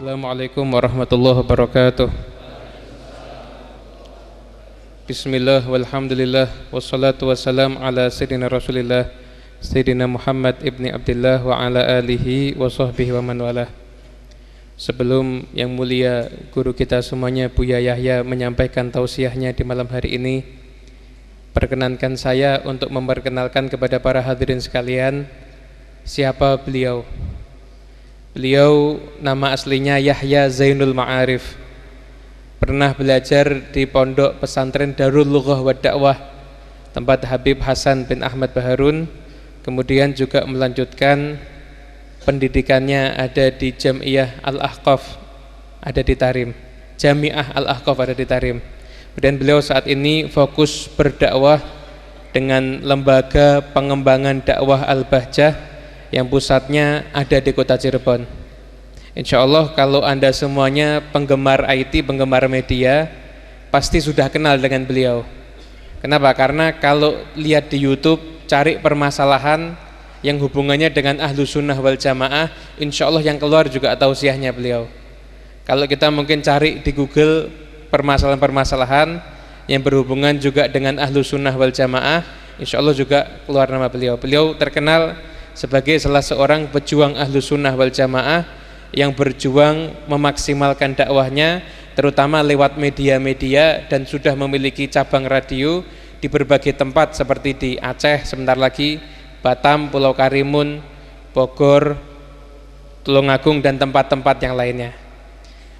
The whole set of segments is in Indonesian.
Assalamualaikum warahmatullahi wabarakatuh. Bismillah walhamdulillah wassalatu wassalam ala sayyidina Rasulillah Sayyidina Muhammad ibni Abdullah wa ala alihi wa sahbihi wa man walah. Sebelum yang mulia guru kita semuanya Buya Yahya menyampaikan tausiahnya di malam hari ini, perkenankan saya untuk memperkenalkan kepada para hadirin sekalian siapa beliau. Beliau nama aslinya Yahya Zainul Ma'arif. Pernah belajar di pondok pesantren Darul Lughah wa Da'wah tempat Habib Hasan bin Ahmad Baharun. Kemudian juga melanjutkan pendidikannya ada di Jamiah Al-Ahqaf, ada di Tarim. Jamiah Al-Ahqaf ada di Tarim. Kemudian beliau saat ini fokus berdakwah dengan lembaga pengembangan dakwah Al-Bahjah yang pusatnya ada di kota Cirebon. Insya Allah kalau Anda semuanya penggemar IT, penggemar media, pasti sudah kenal dengan beliau. Kenapa? Karena kalau lihat di YouTube, cari permasalahan yang hubungannya dengan Ahlus Sunnah wal Jamaah, insya Allah yang keluar juga tausiahnya beliau. Kalau kita mungkin cari di Google permasalahan-permasalahan yang berhubungan juga dengan Ahlus Sunnah wal Jamaah, insya Allah juga keluar nama beliau. Beliau terkenal sebagai salah seorang pejuang Ahlus Sunnah wal Jamaah yang berjuang memaksimalkan dakwahnya terutama lewat media-media dan sudah memiliki cabang radio di berbagai tempat seperti di Aceh, sebentar lagi Batam, Pulau Karimun, Bogor, Tulungagung dan tempat-tempat yang lainnya.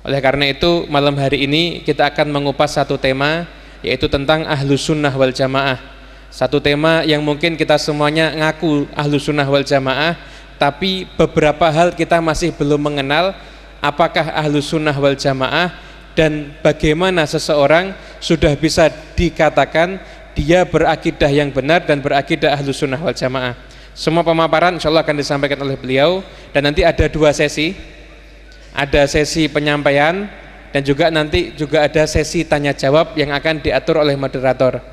Oleh karena itu malam hari ini kita akan mengupas satu tema, yaitu tentang Ahlus Sunnah wal Jamaah. Satu tema yang mungkin kita semuanya ngaku Ahlus Sunnah wal Jamaah, tapi beberapa hal kita masih belum mengenal apakah Ahlus Sunnah wal Jamaah dan bagaimana seseorang sudah bisa dikatakan dia berakidah yang benar dan berakidah Ahlus Sunnah wal Jamaah. Semua pemaparan insya Allah akan disampaikan oleh beliau, dan nanti ada dua sesi, ada sesi penyampaian dan juga nanti juga ada sesi tanya jawab yang akan diatur oleh moderator.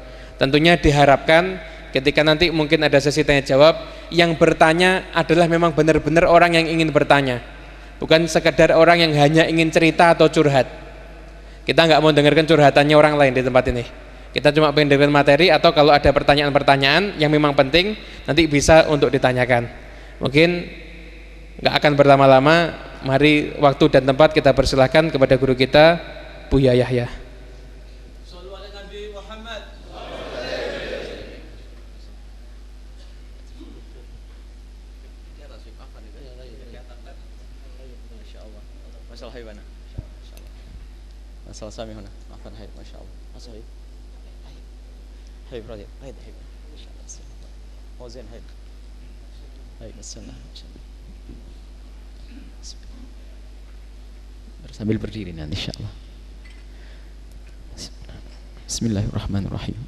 Tentunya diharapkan ketika nanti mungkin ada sesi tanya jawab, yang bertanya adalah memang benar-benar orang yang ingin bertanya, bukan sekedar orang yang hanya ingin cerita atau curhat. Kita nggak mau dengarkan curhatannya orang lain di tempat ini. Kita cuma pengen dengarkan materi, atau kalau ada pertanyaan-pertanyaan yang memang penting nanti bisa untuk ditanyakan. Mungkin nggak akan berlama-lama, mari waktu dan tempat kita persilahkan kepada guru kita Buya Yahya. masalah sami huna afan hay masyaallah asai hay brother hay masyaallah هو زين hay bismillah sambil berdiri nanti insyaallah. Bismillahirrahmanirrahim.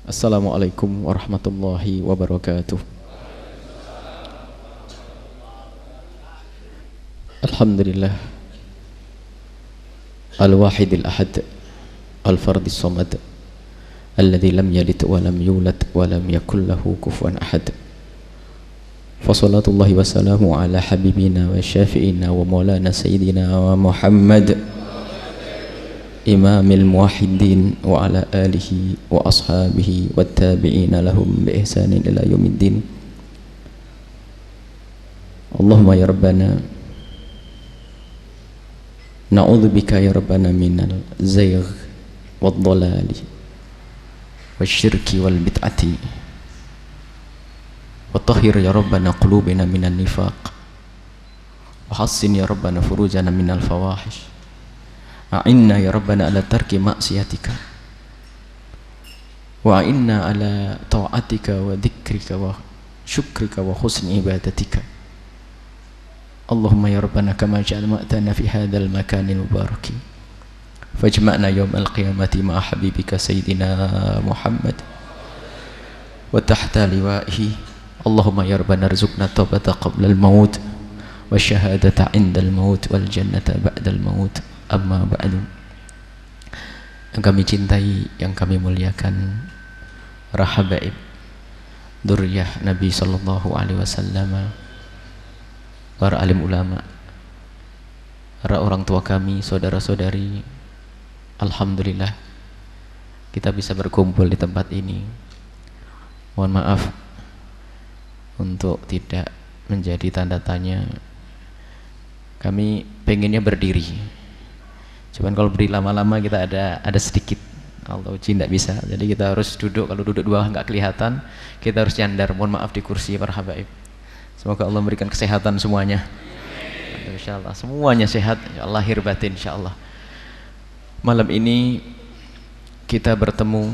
Assalamualaikum warahmatullahi wabarakatuh. Alhamdulillah Al-Wahid Al-Ahad Al-Fard As-Samad Alladhi lam yalid wa lam yulad wa lam yakul lahu kufuwan ahad. Fassalatullahi wassalamu ala habibina wa syafi'ina wa maulana sayyidina wa Muhammad imamil muwahhidin wa ala alihi wa ashabihi wa tabi'ina lahum bi ihsanin ila yaumiddin. Allahumma ya Rabbana na'udzubika ya Rabbana minal zayg wad dhalali wasyirki wal bid'ati wa tahhir ya Rabbana qulubina minan nifaq wa hassin ya Rabbana furujana minal fawahish a'inna ya Rabbana ala tarki ma'siyatika wa a'inna ala ta'atika wa dhikrika wa syukrika wa husni ibadatika. Allahumma ya Rabbana kama ja'altana fi hadzal makanil mubarak fajma'na yawmal qiyamati ma'a habibika sayyidina Muhammad wa tahta liwa'ihi. Allahumma ya Rabbana rizukna taubata qabla al-maut wa syahadata 'inda al-maut wal jannata ba'da al-maut. Amma ba'du. Yang kami cintai, yang kami muliakan, rahabaib dzurriyyah Nabi sallallahu alaihi wasallam, para alim ulama, para orang tua kami, saudara-saudari. Alhamdulillah kita bisa berkumpul di tempat ini. Mohon maaf untuk tidak menjadi tanda tanya. Kami pengennya berdiri, cuman kalau berdiri lama-lama kita ada sedikit Allah uji tidak bisa, jadi kita harus duduk. Kalau duduk dua nggak kelihatan, kita harus nyandar. Mohon maaf di kursi para habaib. Semoga Allah memberikan kesehatan semuanya, insyaallah semuanya sehat, lahir batin insyaallah. Malam ini kita bertemu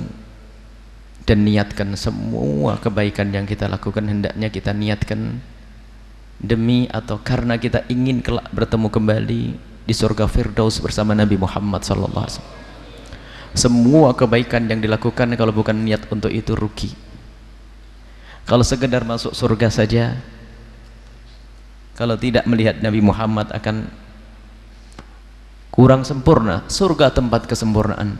dan niatkan semua kebaikan yang kita lakukan, hendaknya kita niatkan demi atau karena kita ingin kelak bertemu kembali di surga Firdaus bersama Nabi Muhammad SAW. Semua kebaikan yang dilakukan kalau bukan niat untuk itu rugi. Kalau sekedar masuk surga saja, kalau tidak melihat Nabi Muhammad akan kurang sempurna. Surga tempat kesempurnaan.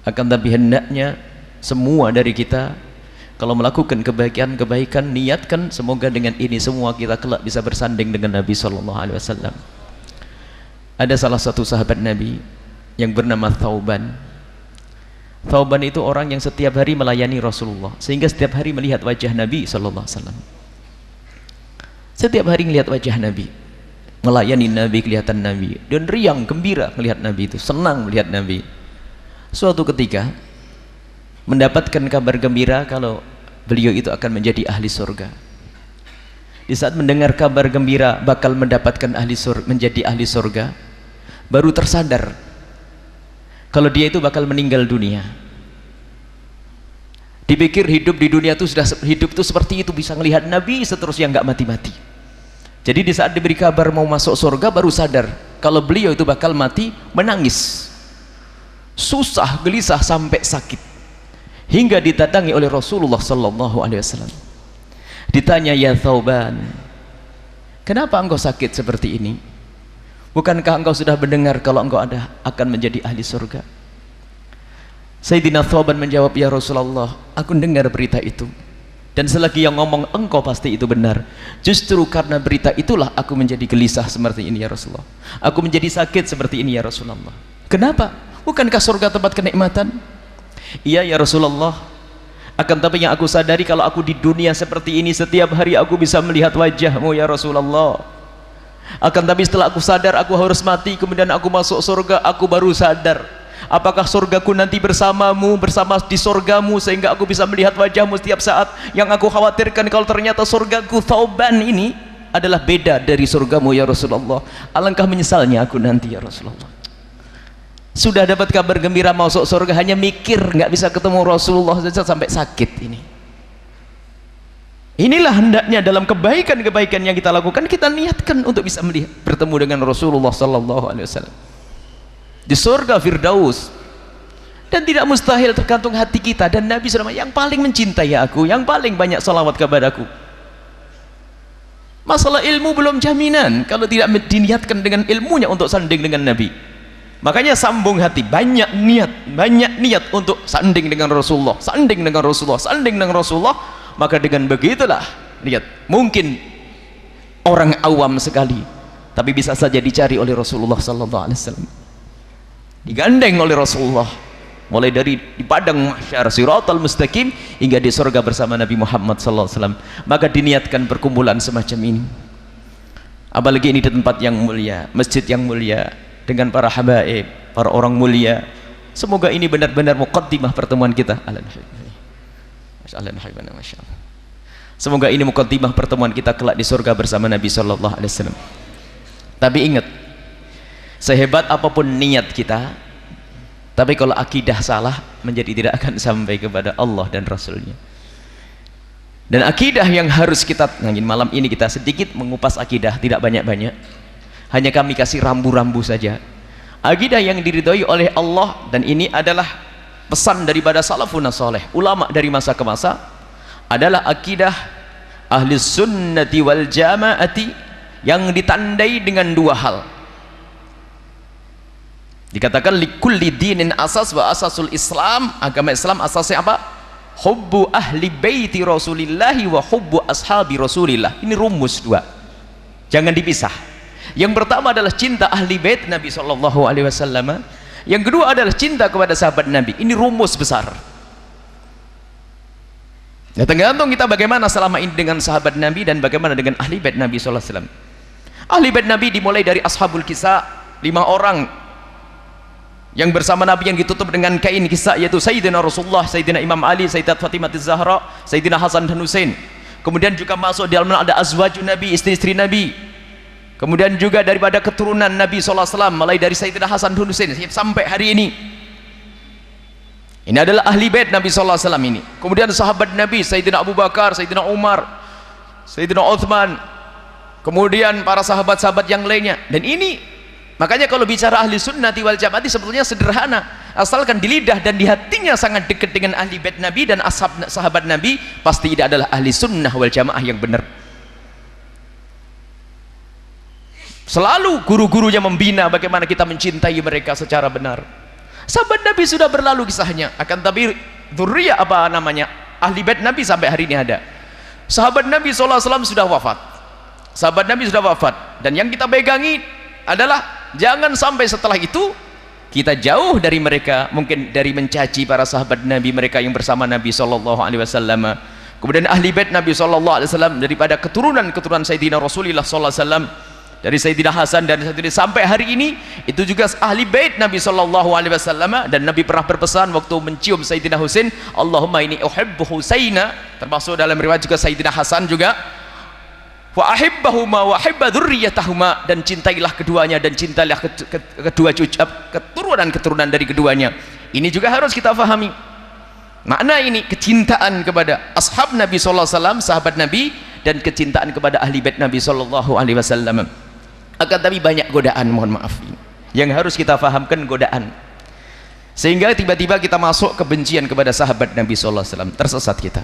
Akan tapi hendaknya semua dari kita kalau melakukan kebaikan niatkan semoga dengan ini semua kita kelak bisa bersanding dengan Nabi SAW. Ada salah satu sahabat Nabi yang bernama Thauban. Thauban itu orang yang setiap hari melayani Rasulullah, sehingga setiap hari melihat wajah Nabi SAW. Setiap hari melihat wajah Nabi, melayani Nabi, kelihatan Nabi, dan riang gembira melihat Nabi itu, senang melihat Nabi. Suatu ketika mendapatkan kabar gembira kalau beliau itu akan menjadi ahli surga. Di saat mendengar kabar gembira bakal mendapatkan menjadi ahli surga, baru tersadar kalau dia itu bakal meninggal dunia. Dipikir hidup di dunia itu sudah hidup itu seperti itu, bisa melihat Nabi seterusnya nggak mati-mati. Jadi di saat diberi kabar mau masuk surga baru sadar kalau beliau itu bakal mati, menangis, susah, gelisah sampai sakit, hingga didatangi oleh Rasulullah SAW. Ditanya, ya Thauban, kenapa engkau sakit seperti ini? Bukankah engkau sudah mendengar kalau engkau akan menjadi ahli surga? Sayyidina Thauban menjawab, ya Rasulullah, aku dengar berita itu, dan selagi yang ngomong engkau pasti itu benar. Justru karena berita itulah aku menjadi gelisah seperti ini ya Rasulullah. Aku menjadi sakit seperti ini ya Rasulullah. Kenapa? Bukankah surga tempat kenikmatan? Iya ya Rasulullah, akan tapi yang aku sadari kalau aku di dunia seperti ini setiap hari aku bisa melihat wajahmu ya Rasulullah. Akan tapi setelah aku sadar aku harus mati, kemudian aku masuk surga, aku baru sadar apakah surgaku nanti bersamamu, bersama di surgamu, sehingga aku bisa melihat wajahmu setiap saat. Yang aku khawatirkan kalau ternyata surgaku Thauban ini adalah beda dari surgamu ya Rasulullah, alangkah menyesalnya aku nanti ya Rasulullah. Sudah dapat kabar gembira masuk surga, hanya mikir nggak bisa ketemu Rasulullah saja sampai sakit ini. Inilah hendaknya dalam kebaikan-kebaikan yang kita lakukan kita niatkan untuk bisa melihat bertemu dengan Rasulullah SAW di surga Firdaus. Dan tidak mustahil tergantung hati kita, dan Nabi SAW yang paling mencintai aku, yang paling banyak salawat kepadaku. Masalah ilmu belum jaminan kalau tidak diniatkan dengan ilmunya untuk sanding dengan Nabi. Makanya sambung hati, banyak niat untuk sanding dengan Rasulullah, sanding dengan Rasulullah, sanding dengan Rasulullah. Maka dengan begitulah niat. Mungkin orang awam sekali, tapi bisa saja dicari oleh Rasulullah SAW, digandeng oleh Rasulullah, mulai dari di padang mahsyar siratal mustaqim hingga di surga bersama Nabi Muhammad SAW. Maka diniatkan perkumpulan semacam ini, apalagi ini di tempat yang mulia, masjid yang mulia, dengan para habaib, para orang mulia. Semoga ini benar-benar muqaddimah pertemuan kita. Semoga ini muqaddimah pertemuan kita kelak di surga bersama Nabi SAW. Tapi ingat, sehebat apapun niat kita, tapi kalau akidah salah menjadi tidak akan sampai kepada Allah dan Rasulnya. Dan akidah yang harus kita, malam ini kita sedikit mengupas akidah, tidak banyak-banyak, hanya kami kasih rambu-rambu saja. Akidah yang diridhoi oleh Allah, dan ini adalah pesan daripada salafun saleh, ulama dari masa ke masa, adalah akidah ahli sunnati wal jamaati yang ditandai dengan dua hal. Dikatakan likulli dinin asas, wa asasul Islam, agama Islam asasnya apa? Hubbu ahli baiti Rasulillahi wa hubbu ashabi Rasulillah. Ini rumus dua. Jangan dipisah. Yang pertama adalah cinta ahli bait Nabi SAW. Yang kedua adalah cinta kepada sahabat Nabi. Ini rumus besar. Ya, tergantung kita bagaimana selama ini dengan sahabat Nabi dan bagaimana dengan ahli bait Nabi SAW. Ahli bait Nabi dimulai dari ashabul kisah, 5 orang yang bersama Nabi yang ditutup dengan kain kisah, yaitu Sayyidina Rasulullah, Sayyidina Imam Ali, Sayyidat Fatimah Az-Zahra, Sayyidina Hasan dan Husain. Kemudian juga masuk di dalamnya ada azwajun Nabi, istri-istri Nabi. Kemudian juga daripada keturunan Nabi SAW, mulai dari Sayyidina Hasan dan Husain sampai hari ini. Ini adalah ahli bait Nabi SAW ini. Kemudian sahabat Nabi, Sayyidina Abu Bakar, Sayyidina Umar, Sayyidina Uthman, kemudian para sahabat-sahabat yang lainnya. Dan ini, makanya kalau bicara ahli sunnati wal jamaati sebetulnya sederhana, asalkan di lidah dan di hatinya sangat dekat dengan ahli bait Nabi dan sahabat Nabi, pasti dia adalah ahli sunnah wal jamaah yang benar. Selalu guru-gurunya membina bagaimana kita mencintai mereka secara benar. Sahabat Nabi sudah berlalu kisahnya, akan tapi dzurriyyah apa namanya, ahli bait Nabi sampai hari ini ada. Sahabat Nabi SAW sudah wafat. Sahabat Nabi sudah wafat, dan yang kita pegangi adalah jangan sampai setelah itu kita jauh dari mereka, mungkin dari mencaci para sahabat Nabi, mereka yang bersama Nabi SAW. Kemudian ahli bait Nabi SAW daripada keturunan Sayyidina Rasulullah SAW, dari Sayyidina Hasan dan Sayyidina sampai hari ini itu juga ahli bait Nabi SAW. Dan Nabi pernah berpesan waktu mencium Sayyidina Husain, Allahumma ini uhibbu Husaina, termasuk dalam riwayat juga Sayyidina Hasan juga, wa ahibbahuma wa ahibba dzurriyyatahuma, dan cintailah keduanya dan cintailah kedua keturunan dari keduanya. Ini juga harus kita fahami makna ini, kecintaan kepada ashab Nabi SAW, sahabat Nabi, dan kecintaan kepada ahli bait Nabi SAW. Akan tapi banyak godaan, mohon maaf, yang harus kita fahamkan, godaan, sehingga tiba-tiba kita masuk kebencian kepada sahabat Nabi SAW, tersesat kita.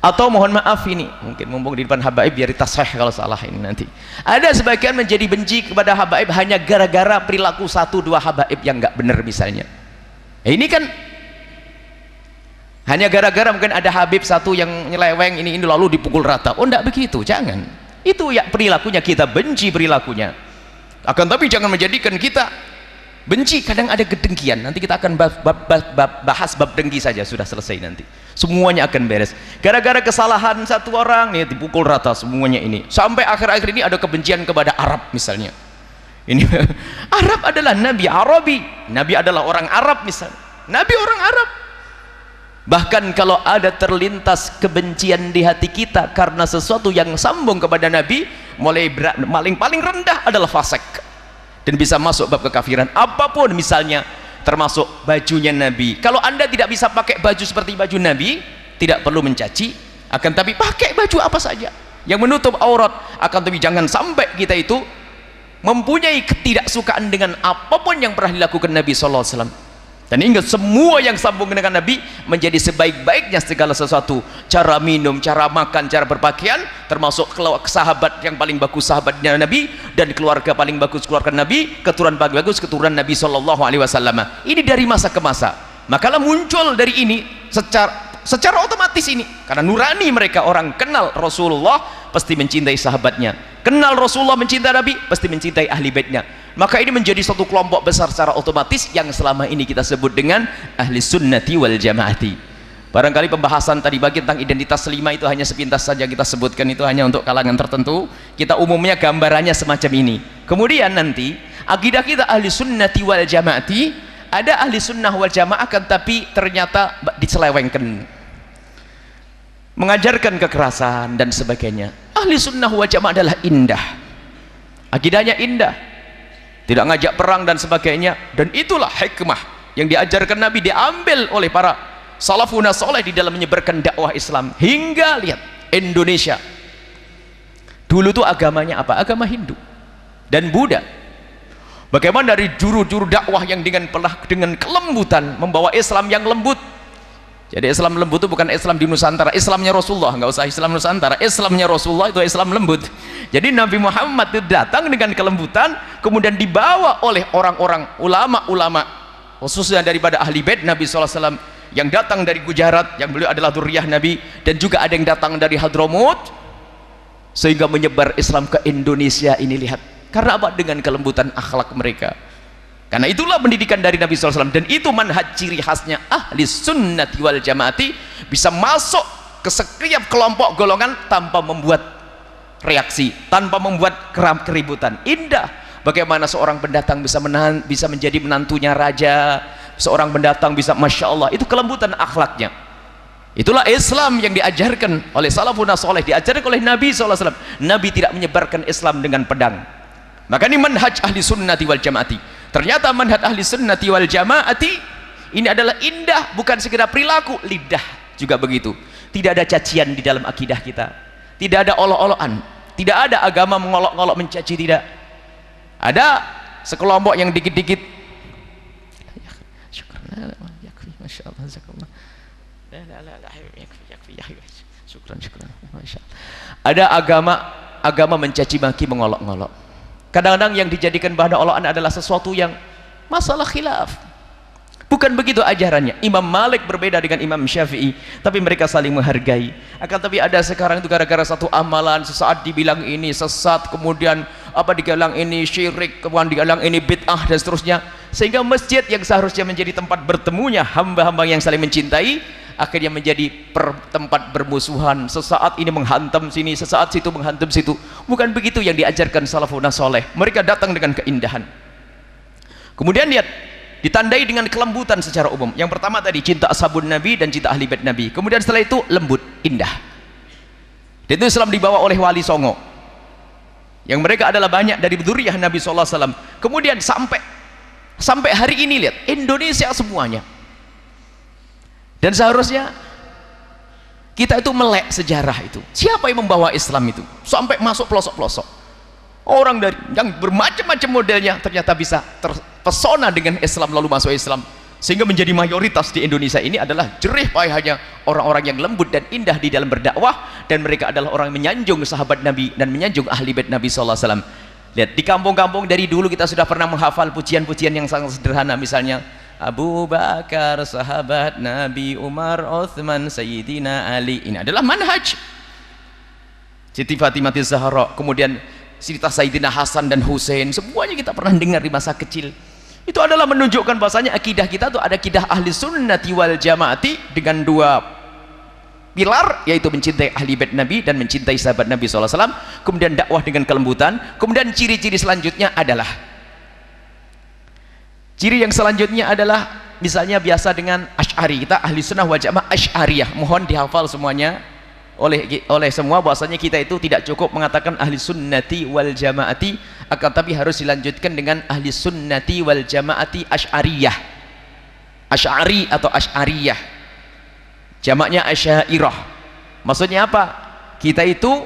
Atau mohon maaf ini, mungkin mumpung di depan habaib biar ditasih kalau salah ini nanti. Ada sebagian menjadi benci kepada habaib hanya gara-gara perilaku 1-2 habaib yang nggak benar misalnya. Ini kan hanya gara-gara mungkin ada habib satu yang nyeleweng ini lalu dipukul rata. Oh, enggak begitu, jangan. Itu ya perilakunya, kita benci perilakunya. Akan tapi jangan menjadikan kita benci. Kadang ada kedengkian, nanti kita akan bahas bab dengki saja, sudah selesai nanti. Semuanya akan beres. Gara-gara kesalahan satu orang nih dipukul rata semuanya ini. Sampai akhir-akhir ini ada kebencian kepada Arab misalnya. Ini Arab adalah Nabi Arabi, Nabi adalah orang Arab misalnya. Nabi orang Arab. Bahkan kalau ada terlintas kebencian di hati kita karena sesuatu yang sambung kepada Nabi, mulai paling rendah adalah fasik dan bisa masuk bab kekafiran. Apapun misalnya, termasuk bajunya Nabi. Kalau Anda tidak bisa pakai baju seperti baju Nabi, tidak perlu mencaci, akan tapi pakai baju apa saja yang menutup aurat. Akan tapi jangan sampai kita itu mempunyai ketidaksukaan dengan apapun yang pernah dilakukan Nabi SAW. Dan ingat, semua yang sambung dengan Nabi menjadi sebaik-baiknya segala sesuatu. Cara minum, cara makan, cara berpakaian, termasuk sahabat yang paling bagus sahabatnya Nabi, dan keluarga paling bagus keluarga Nabi, keturunan paling bagus keturunan Nabi SAW. Ini dari masa ke masa. Makalah muncul dari ini secara otomatis ini, karena nurani mereka, orang kenal Rasulullah pasti mencintai sahabatnya, kenal Rasulullah mencintai Nabi pasti mencintai ahli baitnya. Maka ini menjadi satu kelompok besar secara otomatis yang selama ini kita sebut dengan ahli sunnati wal jamaati. Barangkali pembahasan tadi bagi tentang identitas 5 itu hanya sepintas saja kita sebutkan, itu hanya untuk kalangan tertentu. Kita umumnya gambarannya semacam ini. Kemudian nanti akidah kita ahli sunnati wal jamaati, ada ahli sunnah wal jamaah kan tapi ternyata diselewengkan, mengajarkan kekerasan dan sebagainya. Ahli sunnah wal jamaah adalah indah, akidahnya indah, tidak ngajak perang dan sebagainya. Dan itulah hikmah yang diajarkan Nabi, diambil oleh para salafun saleh di dalam menyebarkan dakwah Islam. Hingga lihat Indonesia dulu tuh agamanya apa? Agama Hindu dan Buddha. Bagaimana dari juru-juru dakwah yang dengan kelembutan membawa Islam yang lembut. Jadi Islam lembut itu bukan Islam di Nusantara, Islamnya Rasulullah, nggak usah Islam Nusantara, Islamnya Rasulullah itu Islam lembut. Jadi Nabi Muhammad itu datang dengan kelembutan, kemudian dibawa oleh orang-orang ulama-ulama, khususnya daripada ahli bait Nabi SAW, yang datang dari Gujarat, yang beliau adalah dzurriyyah Nabi, dan juga ada yang datang dari Hadramut, sehingga menyebar Islam ke Indonesia ini. Lihat, karena apa? Dengan kelembutan akhlak mereka. Karena itulah pendidikan dari Nabi SAW, dan itu manhaj ciri khasnya ahli sunnati wal jamaati, bisa masuk ke setiap kelompok golongan tanpa membuat reaksi, tanpa membuat keributan. Indah bagaimana seorang pendatang bisa menjadi menantunya raja, seorang pendatang bisa, masya Allah, itu kelembutan akhlaknya. Itulah Islam yang diajarkan oleh salafun saleh, diajarkan oleh Nabi SAW. Nabi tidak menyebarkan Islam dengan pedang. Maka ini manhaj ahli sunnati wal jamaati. Ternyata manhaj ahli sunnati wal jamaati ini adalah indah, bukan sekedar perilaku, lidah juga begitu. Tidak ada cacian di dalam akidah kita, tidak ada olok-olokan, tidak ada agama mengolok-olok, mencaci, tidak ada sekelompok yang dikit-dikit. Masya Allah, ada agama mencaci maki, mengolok-ngolok. Kadang-kadang yang dijadikan bahan olokan adalah sesuatu yang masalah khilaf, bukan begitu ajarannya. Imam Malik berbeda dengan Imam Syafi'i, tapi mereka saling menghargai. Akan tapi ada sekarang itu gara-gara satu amalan, sesaat dibilang ini sesat, kemudian apa dibilang ini syirik, kemudian dibilang ini bid'ah, dan seterusnya, sehingga masjid yang seharusnya menjadi tempat bertemunya hamba-hamba yang saling mencintai akhirnya menjadi tempat bermusuhan. Sesaat ini menghantam sini, sesaat situ menghantam situ. Bukan begitu yang diajarkan salafun saleh. Mereka datang dengan keindahan. Kemudian lihat, ditandai dengan kelembutan secara umum. Yang pertama tadi cinta ashabun Nabi dan cinta ahli bait Nabi. Kemudian setelah itu lembut, indah. Dan itu Islam dibawa oleh Wali Songo, yang mereka adalah banyak dari dzurriyyah Nabi SAW. Kemudian sampai hari ini lihat, Indonesia semuanya. Dan seharusnya kita itu melek sejarah itu. Siapa yang membawa Islam itu sampai masuk pelosok-pelosok? Orang dari yang bermacam-macam modelnya ternyata bisa terpesona dengan Islam lalu masuk Islam, sehingga menjadi mayoritas di Indonesia ini adalah jerih payahnya orang-orang yang lembut dan indah di dalam berdakwah, dan mereka adalah orang yang menyanjung sahabat Nabi dan menyanjung ahli bait Nabi SAW. Lihat, di kampung-kampung dari dulu kita sudah pernah menghafal pujian-pujian yang sangat sederhana, misalnya Abu Bakar sahabat Nabi, Umar, Uthman, Sayyidina Ali. Ini adalah manhaj. Siti Fatimah Zahra, kemudian cerita Sayyidina Hasan dan Husain, semuanya kita pernah dengar di masa kecil. Itu adalah menunjukkan bahasanya akidah kita itu ada akidah ahli sunnati wal jamaati dengan dua pilar, yaitu mencintai ahli bait Nabi dan mencintai sahabat Nabi SAW. Kemudian dakwah dengan kelembutan. Kemudian ciri-ciri selanjutnya adalah, ciri yang selanjutnya adalah misalnya biasa dengan Asy'ari. Kita ahli sunnah wal jamaah Asy'ariyah. Mohon dihafal semuanya oleh semua, bahwasanya kita itu tidak cukup mengatakan ahli sunnati wal jamaati, akan tapi harus dilanjutkan dengan ahli sunnati wal jamaati Asy'ariyah. Asy'ari atau Asy'ariyah, jamaknya Asy'airah. Maksudnya apa? Kita itu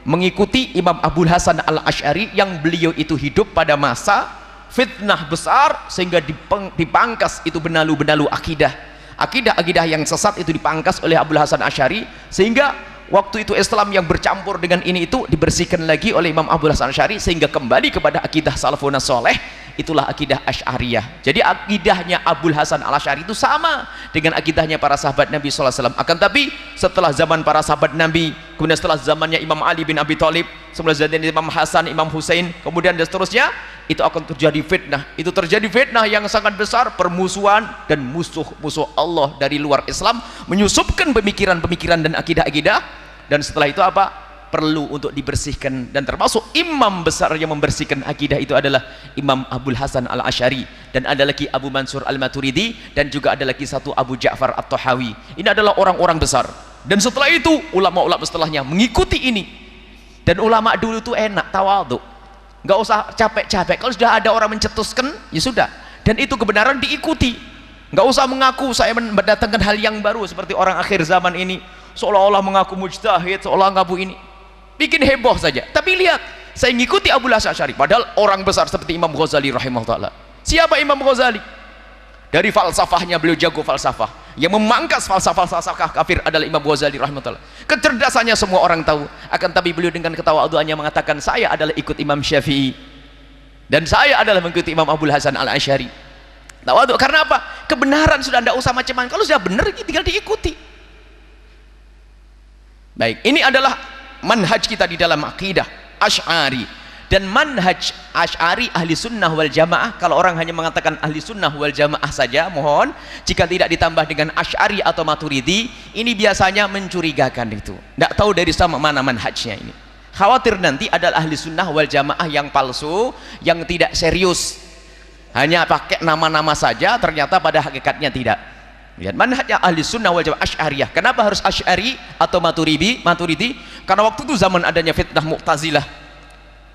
mengikuti Imam Abul Hasan Al-Asy'ari, yang beliau itu hidup pada masa fitnah besar, sehingga dipangkas itu benalu-benalu akidah yang sesat itu dipangkas oleh Abul Hasan Asy'ari, sehingga waktu itu Islam yang bercampur dengan ini itu dibersihkan lagi oleh Imam Abul Hasan Asy'ari, sehingga kembali kepada akidah salafun saleh. Itulah akidah Asy'ariyah. Jadi akidahnya Abul Hasan Al-Asy'ari itu sama dengan akidahnya para sahabat Nabi SAW. Akan tapi setelah zaman para sahabat Nabi, kemudian setelah zamannya Imam Ali bin Abi Thalib, setelah zamannya Imam Hasan, Imam Husain, kemudian dan seterusnya, itu akan terjadi fitnah. Itu terjadi fitnah yang sangat besar, permusuhan, dan musuh-musuh Allah dari luar Islam menyusupkan pemikiran-pemikiran dan akidah-akidah. Dan setelah itu apa? Perlu untuk dibersihkan, dan termasuk imam besar yang membersihkan akidah itu adalah Imam Abul Hasan Al-Asy'ari, dan ada lagi Abu Mansur Al-Maturidi, dan juga ada lagi satu Abu Ja'far At-Tahawi. Ini adalah orang-orang besar. Dan setelah itu ulama-ulama setelahnya mengikuti ini. Dan ulama dulu itu enak, tawadhu, nggak usah capek-capek. Kalau sudah ada orang mencetuskan, ya sudah, dan itu kebenaran diikuti. Nggak usah mengaku saya mendatangkan hal yang baru, seperti orang akhir zaman ini seolah-olah mengaku mujtahid, seolah ngaku ini, bikin heboh saja. Tapi lihat, saya mengikuti Abul Hasan Asy'ari, padahal orang besar seperti Imam Ghazali rahimahullah. Siapa Imam Ghazali? Dari falsafahnya, beliau jago falsafah. Yang memangkas falsafah kafir adalah Imam Ghazali rahimahullah. Kecerdasannya semua orang tahu. Akan tapi beliau dengan ketawaduannya mengatakan, saya adalah ikut Imam Syafi'i, dan saya adalah mengikuti Imam Abul Hasan Al-Asy'ari. Tawadhu. Karena apa? Kebenaran sudah tidak usah macam-macam. Kalau sudah benar, tinggal diikuti. Baik, ini adalah manhaj kita di dalam akidah Asy'ari. Dan manhaj Asy'ari ahli sunnah wal jamaah, kalau orang hanya mengatakan ahli sunnah wal jamaah saja, mohon jika tidak ditambah dengan Asy'ari atau Maturidi, ini biasanya mencurigakan itu, tidak tahu dari sama mana manhajnya ini. Khawatir nanti adalah ahli sunnah wal jamaah yang palsu, yang tidak serius, hanya pakai nama-nama saja, ternyata pada hakikatnya tidak. Lihat manhajnya ahli sunnah wal jamaah Asy'ariyah. Kenapa harus Asy'ari atau Maturidi? Karena waktu itu zaman adanya fitnah Mu'tazilah,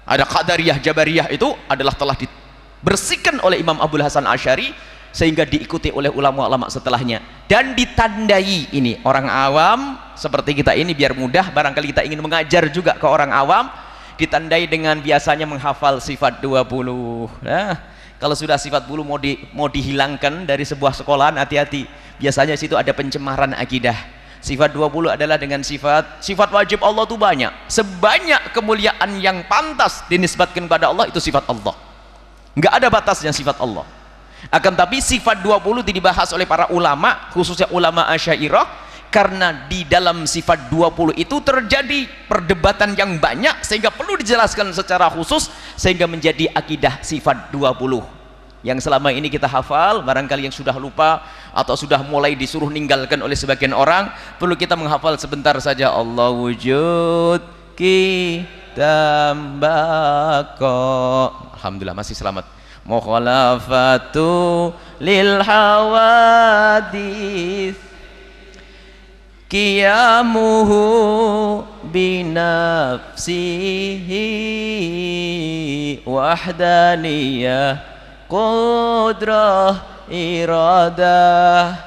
ada Qadariyah, Jabariyah, itu adalah telah dibersihkan oleh Imam Abul Hasan Asy'ari, sehingga diikuti oleh ulama-ulama setelahnya. Dan ditandai ini orang awam seperti kita ini, biar mudah barangkali kita ingin mengajar juga ke orang awam, ditandai dengan biasanya menghafal sifat 20. Nah, kalau sudah sifat 20 mau dihilangkan dari sebuah sekolahan, hati-hati, biasanya situ ada pencemaran akidah. Sifat 20 adalah dengan sifat wajib Allah itu banyak, sebanyak kemuliaan yang pantas dinisbatkan kepada Allah itu sifat Allah, nggak ada batasnya sifat Allah. Akan tapi sifat 20 dibahas oleh para ulama, khususnya ulama Asy'ariyah, karena di dalam sifat 20 itu terjadi perdebatan yang banyak, sehingga perlu dijelaskan secara khusus, sehingga menjadi akidah sifat 20 yang selama ini kita hafal. Barangkali yang sudah lupa atau sudah mulai disuruh ninggalkan oleh sebagian orang, perlu kita menghafal sebentar saja. Allah wujud kita bako, alhamdulillah masih selamat. Mukhalafatu lil hawadith qiyamuhu binafsihi wahdaniyah qudrah iradah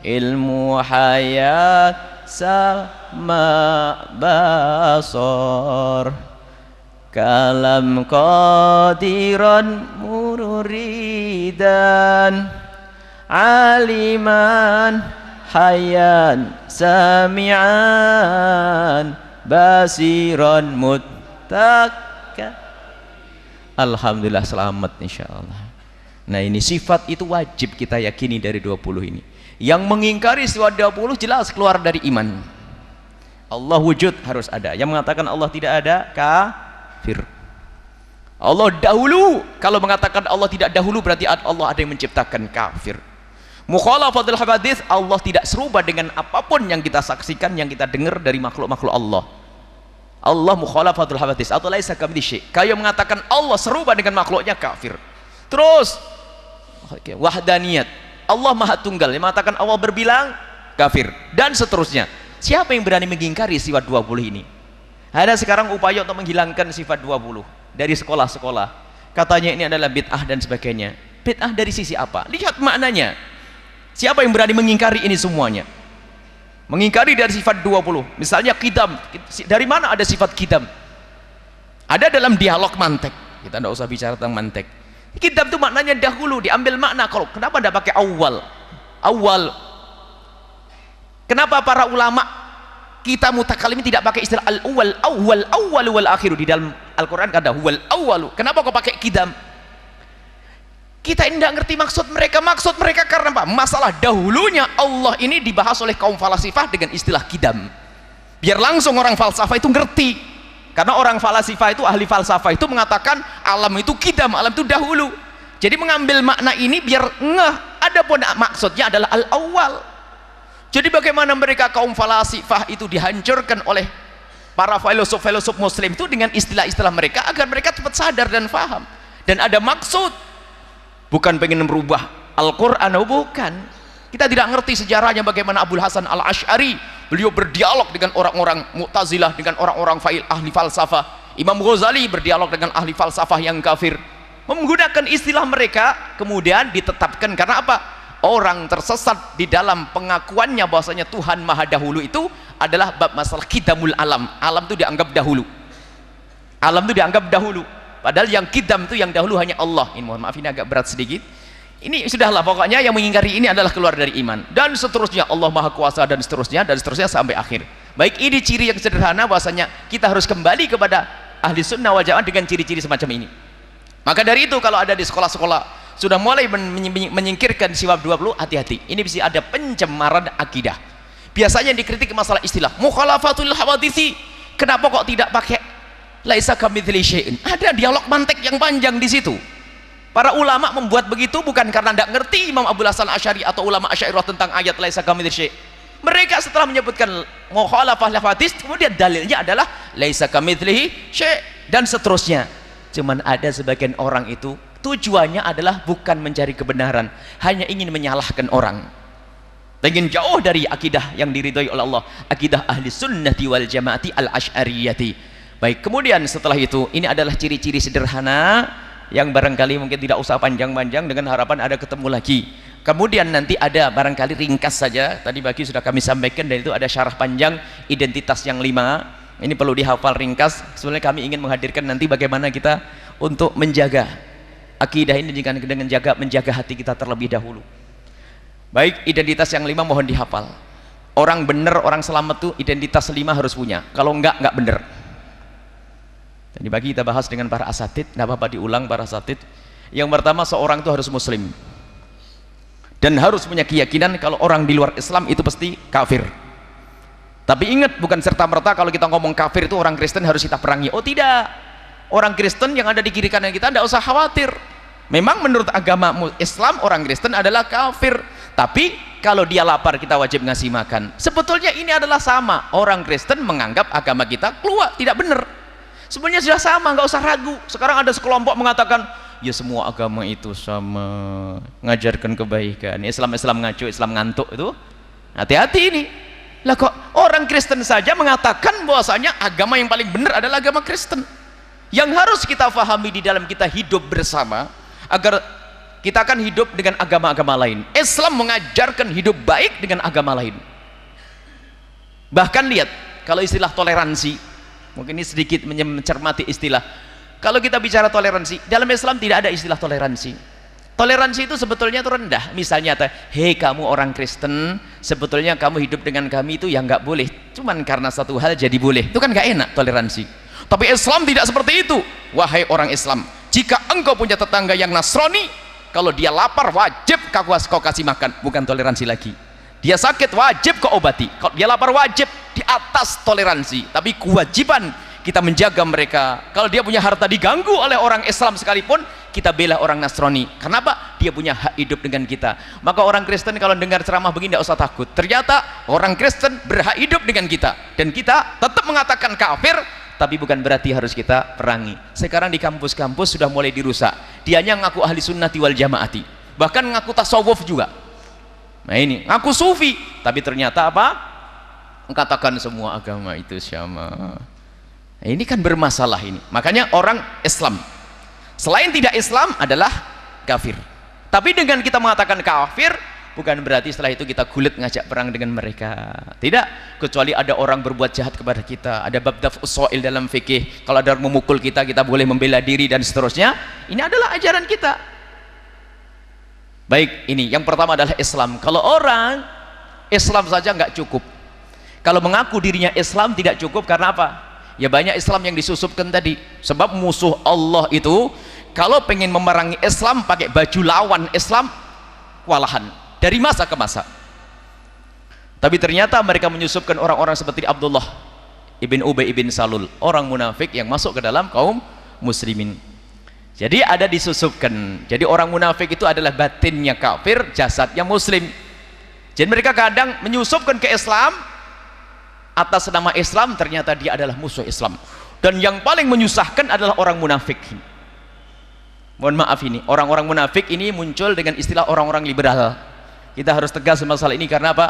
ilmu hayat sama basar kalam qadiran muridan aliman hayan sami'an basiran muttaqan. Alhamdulillah selamat insyaallah. Nah, ini sifat itu wajib kita yakini dari 20 ini. Yang mengingkari sifat 20 jelas keluar dari iman. Allah wujud harus ada. Yang mengatakan Allah tidak ada kafir. Allah dahulu, kalau mengatakan Allah tidak dahulu berarti Allah ada yang menciptakan, kafir. Mukhalafatul hawadits, Allah tidak serupa dengan apapun yang kita saksikan, yang kita dengar dari makhluk-makhluk Allah. Allah mukhalafatul hawadits atau laisa kamitsyi syai'. Kayak mengatakan Allah serupa dengan makhluknya, kafir. Terus wahdaniyat, Allah maha tunggal, yang mengatakan Allah berbilang, kafir, dan seterusnya. Siapa yang berani mengingkari sifat 20 ini? Ada sekarang upaya untuk menghilangkan sifat 20 dari sekolah-sekolah. Katanya ini adalah bid'ah dan sebagainya. Bid'ah dari sisi apa? Lihat maknanya. Siapa yang berani mengingkari ini semuanya? Mengingkari dari sifat 20. Misalnya qidam. Dari mana ada sifat qidam? Ada dalam dialog mantek. Kita tidak usah bicara tentang mantek. Qidam itu maknanya dahulu, diambil makna. Kalau kenapa tidak pakai awal? Awal. Kenapa para ulama kita mutakalimin tidak pakai istilah al-awwal, awwal wal akhiru? Di dalam Al-Qur'an ada huwal awwalu. Kenapa kok pakai qidam? Kita ini tidak ngerti maksud mereka. Maksud mereka karena apa? Masalah dahulunya Allah ini dibahas oleh kaum falasifah dengan istilah qidam, biar langsung orang falsafah itu ngerti. Karena orang falasifah itu, ahli falsafah itu mengatakan alam itu qidam, alam itu dahulu. Jadi mengambil makna ini biar ngeh, adapun maksudnya adalah al-awwal. Jadi bagaimana mereka kaum falasifah itu dihancurkan oleh para filosof-filosof muslim itu dengan istilah-istilah mereka, agar mereka cepat sadar dan faham dan ada maksud. Bukan pengen merubah Al-Quran, bukan. Kita tidak ngerti sejarahnya bagaimana Abul Hasan Al-Asy'ari, beliau berdialog dengan orang-orang Mu'tazilah, dengan orang-orang ahli falsafah. Imam Ghazali berdialog dengan ahli falsafah yang kafir, menggunakan istilah mereka, kemudian ditetapkan. Karena apa? Orang tersesat di dalam pengakuannya bahwasanya Tuhan Maha Dahulu itu adalah bab masalah qidamul alam. Alam itu dianggap dahulu. Alam itu dianggap dahulu. Padahal yang qidam itu yang dahulu hanya Allah. Ini mohon maaf, ini agak berat sedikit. Ini sudahlah, pokoknya yang mengingkari ini adalah keluar dari iman. Dan seterusnya, Allah Maha Kuasa, dan seterusnya sampai akhir. Baik, ini ciri yang sederhana bahwasanya kita harus kembali kepada ahli sunnah wal jamaah dengan ciri-ciri semacam ini. Maka dari itu kalau ada di sekolah-sekolah sudah mulai menyingkirkan sifat 20, hati-hati. Ini bisa ada pencemaran akidah. Biasanya dikritik masalah istilah mukhalafatul hawaditsi kenapa kok tidak pakai laisa kamitslihi syai'un? Ada dialog mantek yang panjang di situ. Para ulama membuat begitu bukan karena tidak ngerti Imam Abu Hasan Asy'ari atau ulama Asy'ariyah tentang ayat laisa kamitslihi syai'. Mereka setelah menyebutkan mukhalafah lil hadis, kemudian dalilnya adalah laisa kamitslihi syai' dan seterusnya. Cuman ada sebagian orang itu tujuannya adalah bukan mencari kebenaran, hanya ingin menyalahkan orang, ingin jauh dari akidah yang diridhoi oleh Allah, akidah ahli sunnati wal jamaati al asy'ariyati. Baik, kemudian setelah itu, ini adalah ciri-ciri sederhana yang barangkali mungkin tidak usah panjang-panjang, dengan harapan ada ketemu lagi. Kemudian nanti ada barangkali ringkas saja, tadi pagi sudah kami sampaikan, dan itu ada syarah panjang identitas yang 5. Ini perlu dihafal ringkas. Sebenarnya kami ingin menghadirkan nanti bagaimana kita untuk menjaga akidah ini dengan menjaga hati kita terlebih dahulu. Baik, identitas yang 5 mohon dihafal. Orang benar, orang selamat tuh identitas 5 harus punya. Kalau enggak benar. Tadi pagi kita bahas dengan para asatid, enggak apa-apa diulang para asatid. Yang pertama, seorang itu harus muslim. Dan harus punya keyakinan kalau orang di luar Islam itu pasti kafir. Tapi ingat, bukan serta-merta kalau kita ngomong kafir itu orang Kristen harus kita perangi. Oh tidak, orang Kristen yang ada di kiri kanan kita tidak usah khawatir. Memang menurut agama Islam orang Kristen adalah kafir, tapi kalau dia lapar kita wajib ngasih makan. Sebetulnya ini adalah sama. Orang Kristen menganggap agama kita keluar, tidak benar. Sebenarnya sudah sama, nggak usah ragu. Sekarang ada sekelompok mengatakan ya semua agama itu sama, ngajarkan kebaikan. Islam ngaco, Islam ngantuk. Itu hati-hati ini. Lah kok orang Kristen saja mengatakan bahwasanya agama yang paling benar adalah agama Kristen. Yang harus kita fahami di dalam kita hidup bersama, agar kita akan hidup dengan agama-agama lain. Islam mengajarkan hidup baik dengan agama lain. Bahkan lihat, kalau istilah toleransi, mungkin ini sedikit mencermati istilah. Kalau kita bicara toleransi, dalam Islam tidak ada istilah toleransi. Toleransi itu sebetulnya itu rendah. Misalnya, hei kamu orang Kristen, sebetulnya kamu hidup dengan kami itu yang nggak boleh. Cuman karena satu hal jadi boleh. Itu kan nggak enak toleransi. Tapi Islam tidak seperti itu. Wahai orang Islam, jika engkau punya tetangga yang Nasrani, kalau dia lapar wajib kau kasih makan. Bukan toleransi lagi. Dia sakit wajib kau obati. Kalau dia lapar wajib, di atas toleransi. Tapi kewajiban kita menjaga mereka. Kalau dia punya harta diganggu oleh orang Islam sekalipun, kita bela orang Nasrani. Kenapa? Dia punya hak hidup dengan kita. Maka orang Kristen kalau dengar ceramah begini tidak usah takut. Ternyata orang Kristen berhak hidup dengan kita, dan kita tetap mengatakan kafir, tapi bukan berarti harus kita perangi. Sekarang di kampus-kampus sudah mulai dirusak. Dianya ngaku ahli sunnati wal jamaati, bahkan ngaku tasawuf juga. Nah ini ngaku sufi, tapi ternyata apa? Mengatakan semua agama itu sama. Nah, ini kan bermasalah ini. Makanya orang Islam selain tidak Islam adalah kafir. Tapi dengan kita mengatakan kafir, bukan berarti setelah itu kita gulit ngajak perang dengan mereka. Tidak, kecuali ada orang berbuat jahat kepada kita. Ada bab daf'us shail dalam fikih. Kalau ada orang memukul kita, kita boleh membela diri dan seterusnya. Ini adalah ajaran kita. Baik, ini yang pertama adalah Islam. Kalau orang Islam saja nggak cukup. Kalau mengaku dirinya Islam tidak cukup, karena apa? Ya banyak Islam yang disusupkan tadi. Sebab musuh Allah itu kalau pengen memerangi Islam pakai baju lawan Islam, kewalahan dari masa ke masa. Tapi ternyata mereka menyusupkan orang-orang seperti Abdullah ibn Ubay ibn Salul, orang munafik yang masuk ke dalam kaum muslimin. Jadi ada disusupkan. Jadi orang munafik itu adalah batinnya kafir, jasadnya muslim. Jadi mereka kadang menyusupkan ke Islam atas nama Islam, ternyata dia adalah musuh Islam. Dan yang paling menyusahkan adalah orang munafik. Mohon maaf, ini orang-orang munafik ini muncul dengan istilah orang-orang liberal. Kita harus tegas masalah ini. Karena apa?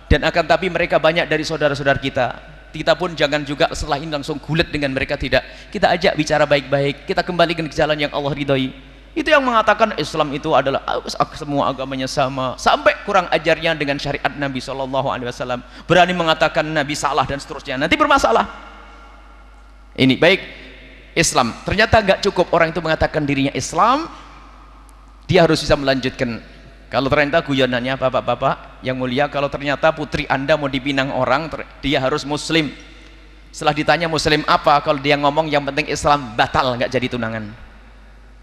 Dan akan tapi mereka banyak dari saudara-saudara kita. Kita pun jangan juga setelah ini langsung gulat dengan mereka, tidak. Kita ajak bicara baik-baik, kita kembalikan ke jalan yang Allah ridhoi. Itu yang mengatakan Islam itu adalah semua agamanya sama, sampai kurang ajarnya dengan syariat Nabi SAW, berani mengatakan Nabi salah dan seterusnya, nanti bermasalah. Ini baik Islam, ternyata nggak cukup orang itu mengatakan dirinya Islam, dia harus bisa melanjutkan. Kalau ternyata guyonannya bapak-bapak yang mulia, kalau ternyata putri anda mau dipinang orang, dia harus muslim. Setelah ditanya muslim apa, kalau dia ngomong yang penting Islam, batal, nggak jadi tunangan.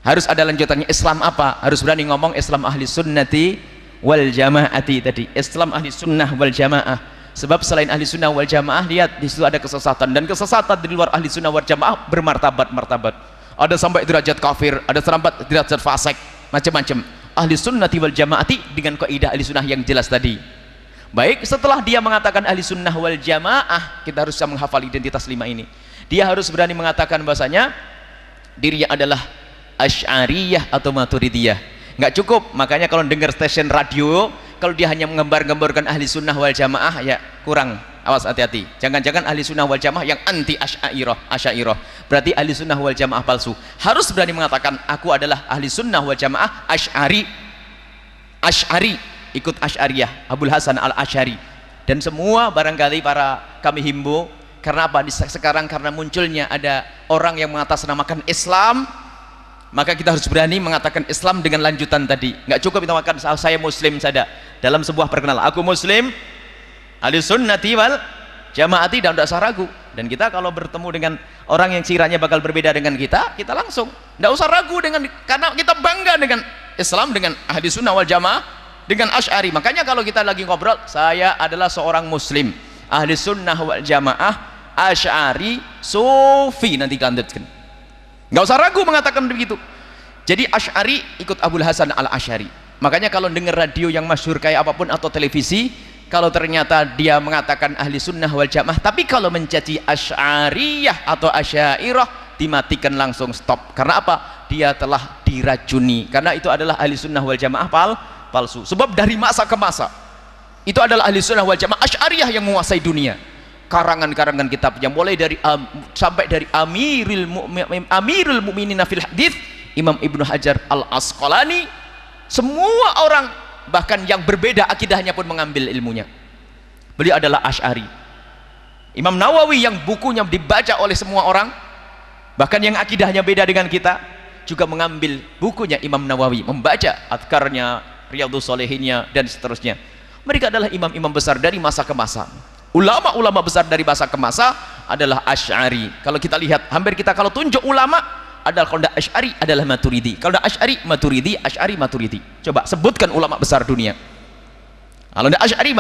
Harus ada lanjutannya, Islam apa? Harus berani ngomong Islam ahli sunnati wal jamaati tadi. Islam ahli sunnah wal jamaah. Sebab selain ahli sunnah wal jamaah, lihat di situ ada kesesatan, dan kesesatan di luar ahli sunnah wal jamaah bermartabat-martabat. Ada sampai derajat kafir, ada sampai derajat fasik, macam-macam. Ahli sunnati wal jamaati dengan kaidah ahli sunnah yang jelas tadi. Baik, setelah dia mengatakan ahli sunnah wal jamaah, kita harus bisa menghafal identitas 5 ini. Dia harus berani mengatakan bahasanya dirinya adalah Asy'ariyah atau Maturidiyah. Nggak cukup, makanya kalau dengar stasiun radio, kalau dia hanya menggambar-gambarkan ahli sunnah wal jamaah, ya kurang, awas, hati-hati. Jangan-jangan ahli sunnah wal jamaah yang anti Asy'ariyah, berarti ahli sunnah wal jamaah palsu. Harus berani mengatakan aku adalah ahli sunnah wal jamaah Asy'ari, ikut Asy'ariyah, Abul Hasan al-Asy'ari. Dan semua barangkali kami himbau, karena apa? Sekarang karena munculnya ada orang yang mengatasnamakan Islam, maka kita harus berani mengatakan Islam dengan lanjutan tadi. Nggak cukup kita mengatakan saya muslim saja dalam sebuah perkenalan, aku muslim, ahli sunnati wal jamaati, dan tidak usah ragu. Dan kita kalau bertemu dengan orang yang kiranya bakal berbeda dengan kita langsung tidak usah ragu, karena kita bangga dengan Islam, dengan ahli sunnah wal jamaah, dengan Asy'ari. Makanya kalau kita lagi ngobrol, saya adalah seorang muslim, ahli sunnah wal jamaah, Asy'ari, sufi, nanti lanjutkan. Nggak usah ragu mengatakan begitu. Jadi Asy'ari ikut Abul Hasan al-Asy'ari. Makanya kalau dengar radio yang masyhur kayak apapun atau televisi, kalau ternyata dia mengatakan ahli sunnah wal jamaah, tapi kalau mencaci Asy'ariyah atau Asy'ariyah, dimatikan langsung, stop. Karena apa? Dia telah diracuni, karena itu adalah ahli sunnah wal jamaah palsu. Sebab dari masa ke masa itu adalah ahli sunnah wal jamaah Asy'ariyah yang menguasai dunia. Karangan-karangan kitabnya mulai dari sampai dari Amirul Mukminin fil Hadits, Imam Ibnu Hajar al-Asqalani, semua orang bahkan yang berbeda akidahnya pun mengambil ilmunya. Beliau adalah Asy'ari. Imam Nawawi yang bukunya dibaca oleh semua orang, bahkan yang akidahnya beda dengan kita, juga mengambil bukunya Imam Nawawi, membaca adkarnya, Riyadhus Shalihinnya, dan seterusnya. Mereka adalah imam-imam besar dari masa ke masa. Ulama-ulama besar dari masa ke masa adalah Asy'ari. Kalau kita lihat, hampir kita kalau tunjuk ulama adalah, kalau tidak Asy'ari adalah Maturidi, kalau tidak Asy'ari Maturidi, Asy'ari Maturidi. Coba sebutkan ulama besar dunia. Kalau tidak Asy'ari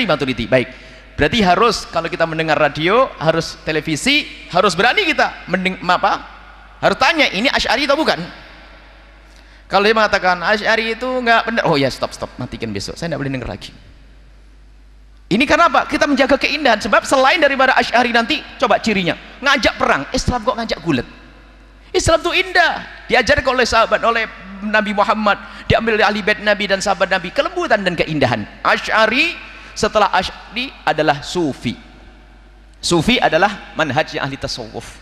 Maturidi, baik. Berarti harus, kalau kita mendengar radio, harus televisi, harus berani kita harus tanya, ini Asy'ari atau bukan? Kalau dia mengatakan Asy'ari itu enggak benar, oh ya, stop, matikan besok, saya tidak boleh dengar lagi. Ini karena apa? Kita menjaga keindahan. Sebab selain daripada Asy'ari nanti, coba cirinya, ngajak perang. Islam kok ngajak gulat? Islam itu indah, diajarkan oleh sahabat, oleh Nabi Muhammad, diambil dari ahli bait Nabi dan sahabat Nabi, kelembutan dan keindahan. Asy'ari, setelah Asy'ari adalah Sufi. Sufi adalah manhajnya ahli tasawuf.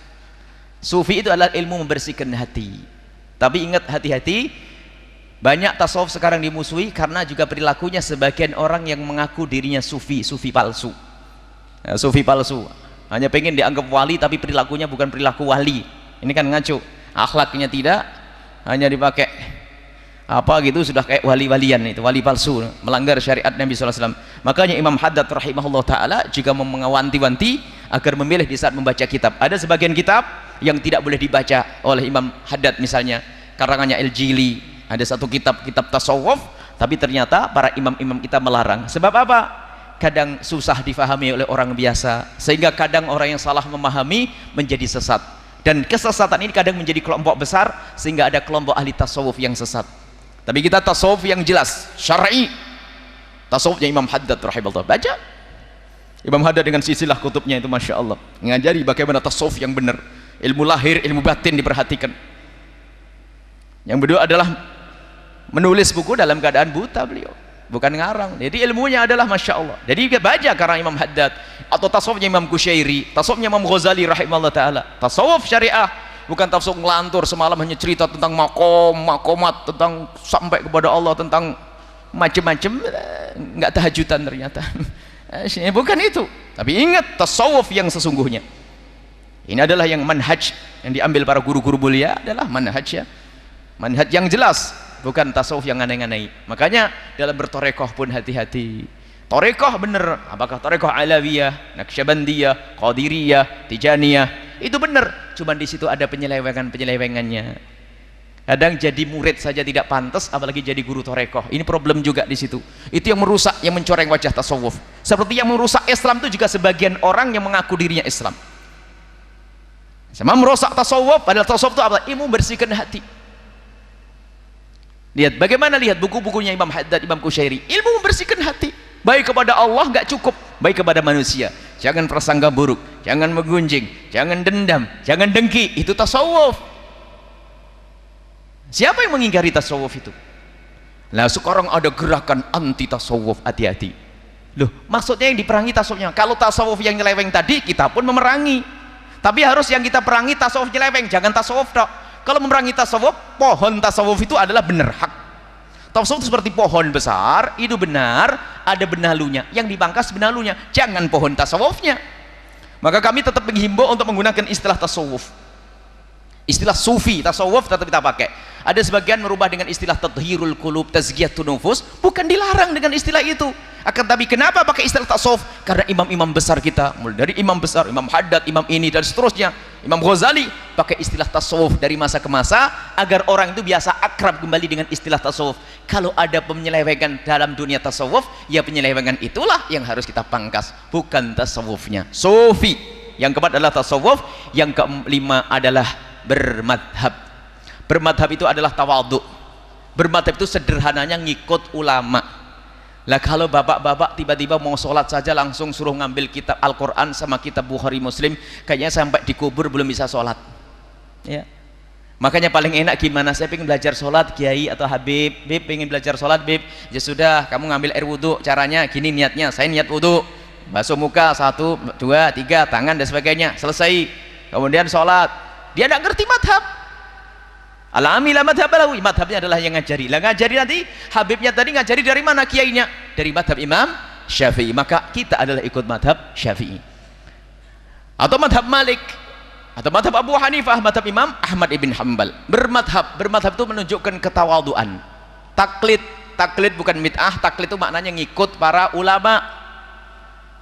Sufi itu adalah ilmu membersihkan hati. Tapi ingat, hati-hati, banyak tasawuf sekarang dimusuhi karena juga perilakunya sebagian orang yang mengaku dirinya sufi palsu. Ya, sufi palsu, hanya pengen dianggap wali tapi perilakunya bukan perilaku wali. Ini kan ngaco, akhlaknya tidak, hanya dipakai apa gitu sudah kayak wali-walian, itu wali palsu, melanggar syariat Nabi SAW. Makanya Imam Haddad rahimahullah ta'ala juga mengawanti-wanti agar memilih di saat membaca kitab. Ada sebagian kitab yang tidak boleh dibaca oleh Imam Haddad, misalnya karangannya Al-Jili. Ada satu kitab tasawuf, tapi ternyata para imam-imam kita melarang. Sebab apa? Kadang susah difahami oleh orang biasa, sehingga kadang orang yang salah memahami menjadi sesat. Dan kesesatan ini kadang menjadi kelompok besar, sehingga ada kelompok ahli tasawuf yang sesat. Tapi kita tasawuf yang jelas, syar'i, tasawufnya Imam Haddad rahimahullah. Baca Imam Haddad dengan silsilah kutubnya itu, masya Allah, mengajari bagaimana tasawuf yang benar, ilmu lahir, ilmu batin diperhatikan. Yang beliau adalah menulis buku dalam keadaan buta, beliau bukan ngarang, jadi ilmunya adalah masya Allah. Jadi kita baca karang Imam Haddad, atau tasawufnya Imam Kusyairi, tasawufnya Imam Ghazali rahimahullah ta'ala. Tasawuf syariah, bukan tasawuf ngelantur semalam hanya cerita tentang makomat, tentang sampai kepada Allah, tentang macam-macam, nggak tahajudan ternyata. Bukan itu. Tapi ingat, tasawuf yang sesungguhnya ini adalah yang manhaj yang diambil para guru-guru mulia, adalah manhaj yang jelas, bukan tasawuf yang aneh-aneh. Makanya dalam bertorekoh pun hati-hati. Torekoh bener, apakah torekoh Alawiyah, Naqsyabandiyah, Qadiriyah, Tijaniyah, itu bener, cuman di situ ada penyelewengannya. Kadang jadi murid saja tidak pantas, apalagi jadi guru torekoh. Ini problem juga di situ. Itu yang merusak, yang mencoreng wajah tasawuf. Seperti yang merusak Islam itu juga sebagian orang yang mengaku dirinya Islam. Sama merusak tasawuf, padahal tasawuf itu apa? Ilmu membersihkan hati. Lihat bagaimana, lihat buku-bukunya Imam Haddad, Imam Kusyairi. Ilmu membersihkan hati. Baik kepada Allah nggak cukup, baik kepada manusia. Jangan prasangka buruk, jangan menggunjing, jangan dendam, jangan dengki. Itu tasawuf. Siapa yang mengingkari tasawuf itu? Nah sekarang ada gerakan anti tasawuf, hati-hati. Loh, maksudnya yang diperangi tasawufnya. Kalau tasawuf yang nyeleweng tadi, kita pun memerangi. Tapi harus yang kita perangi tasawuf nyeleweng, jangan tasawuf tok. Kalau memerangi tasawuf, pohon tasawuf itu adalah benar, hak. Tasawuf itu seperti pohon besar, itu benar, ada benalunya. Yang dipangkas benalunya, jangan pohon tasawufnya. Maka kami tetap menghimbau untuk menggunakan istilah tasawuf. Istilah sufi, tasawuf tetap kita pakai. Ada sebagian merubah dengan istilah tathhirul qulub, tazkiyatun nufus, bukan dilarang dengan istilah itu. Akan tapi kenapa pakai istilah tasawuf? Karena imam-imam besar kita, mulai dari imam besar, Imam Haddad, imam ini dan seterusnya, Imam Ghazali pakai istilah tasawuf dari masa ke masa agar orang itu biasa akrab kembali dengan istilah tasawuf. Kalau ada penyelewengan dalam dunia tasawuf, ya penyelewengan itulah yang harus kita pangkas, bukan tasawufnya. Sufi. Yang keempat adalah tasawuf, yang kelima adalah bermadhab. Bermadhab itu adalah tawadhu. Bermadhab itu sederhananya ngikut ulama. Lah kalau bapak-bapak tiba-tiba mau sholat saja langsung suruh ngambil kitab Al-Quran sama kitab Bukhari Muslim, kayaknya sampai dikubur belum bisa sholat ya. Makanya paling enak gimana, saya pengen belajar sholat Kiai atau Habib, pengen belajar sholat Bib, ya sudah kamu ngambil air wudhu, caranya gini niatnya, saya niat wudhu, basuh muka 1, 2, 3, tangan dan sebagainya, selesai, kemudian sholat. Dia tidak ngerti madhab. Alhamdulillah madhabalahu, madhabnya adalah yang ngajari. Lah ngajari nanti Habibnya tadi ngajari dari mana kiainya? Dari madhab Imam Syafi'i. Maka kita adalah ikut madhab Syafi'i. Atau madhab Malik, atau madhab Abu Hanifah, madhab Imam Ahmad ibn Hanbal. Bermadhab itu menunjukkan ketawaduan. Taklid bukan bid'ah. Taklid itu maknanya ngikut para ulama.